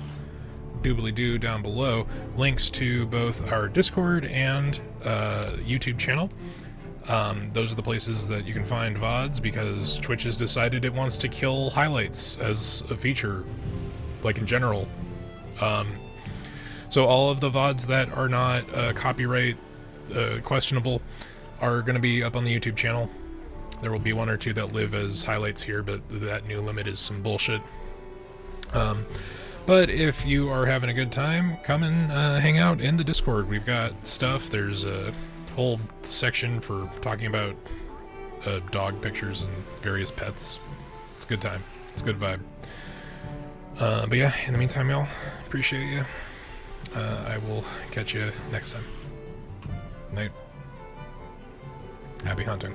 S1: doobly-doo down below links to both our Discord and YouTube channel. Those are the places that you can find VODs, because Twitch has decided it wants to kill highlights as a feature, like in general. So all of the VODs that are not copyright questionable are going to be up on the YouTube channel. There will be one or two that live as highlights here, but that new limit is some bullshit. But if you are having a good time, come and hang out in the Discord. We've got stuff. There's a whole section for talking about dog pictures and various pets. It's a good time. It's a good vibe. But yeah, in the meantime, y'all, appreciate you. I will catch you next time. Night. Happy hunting.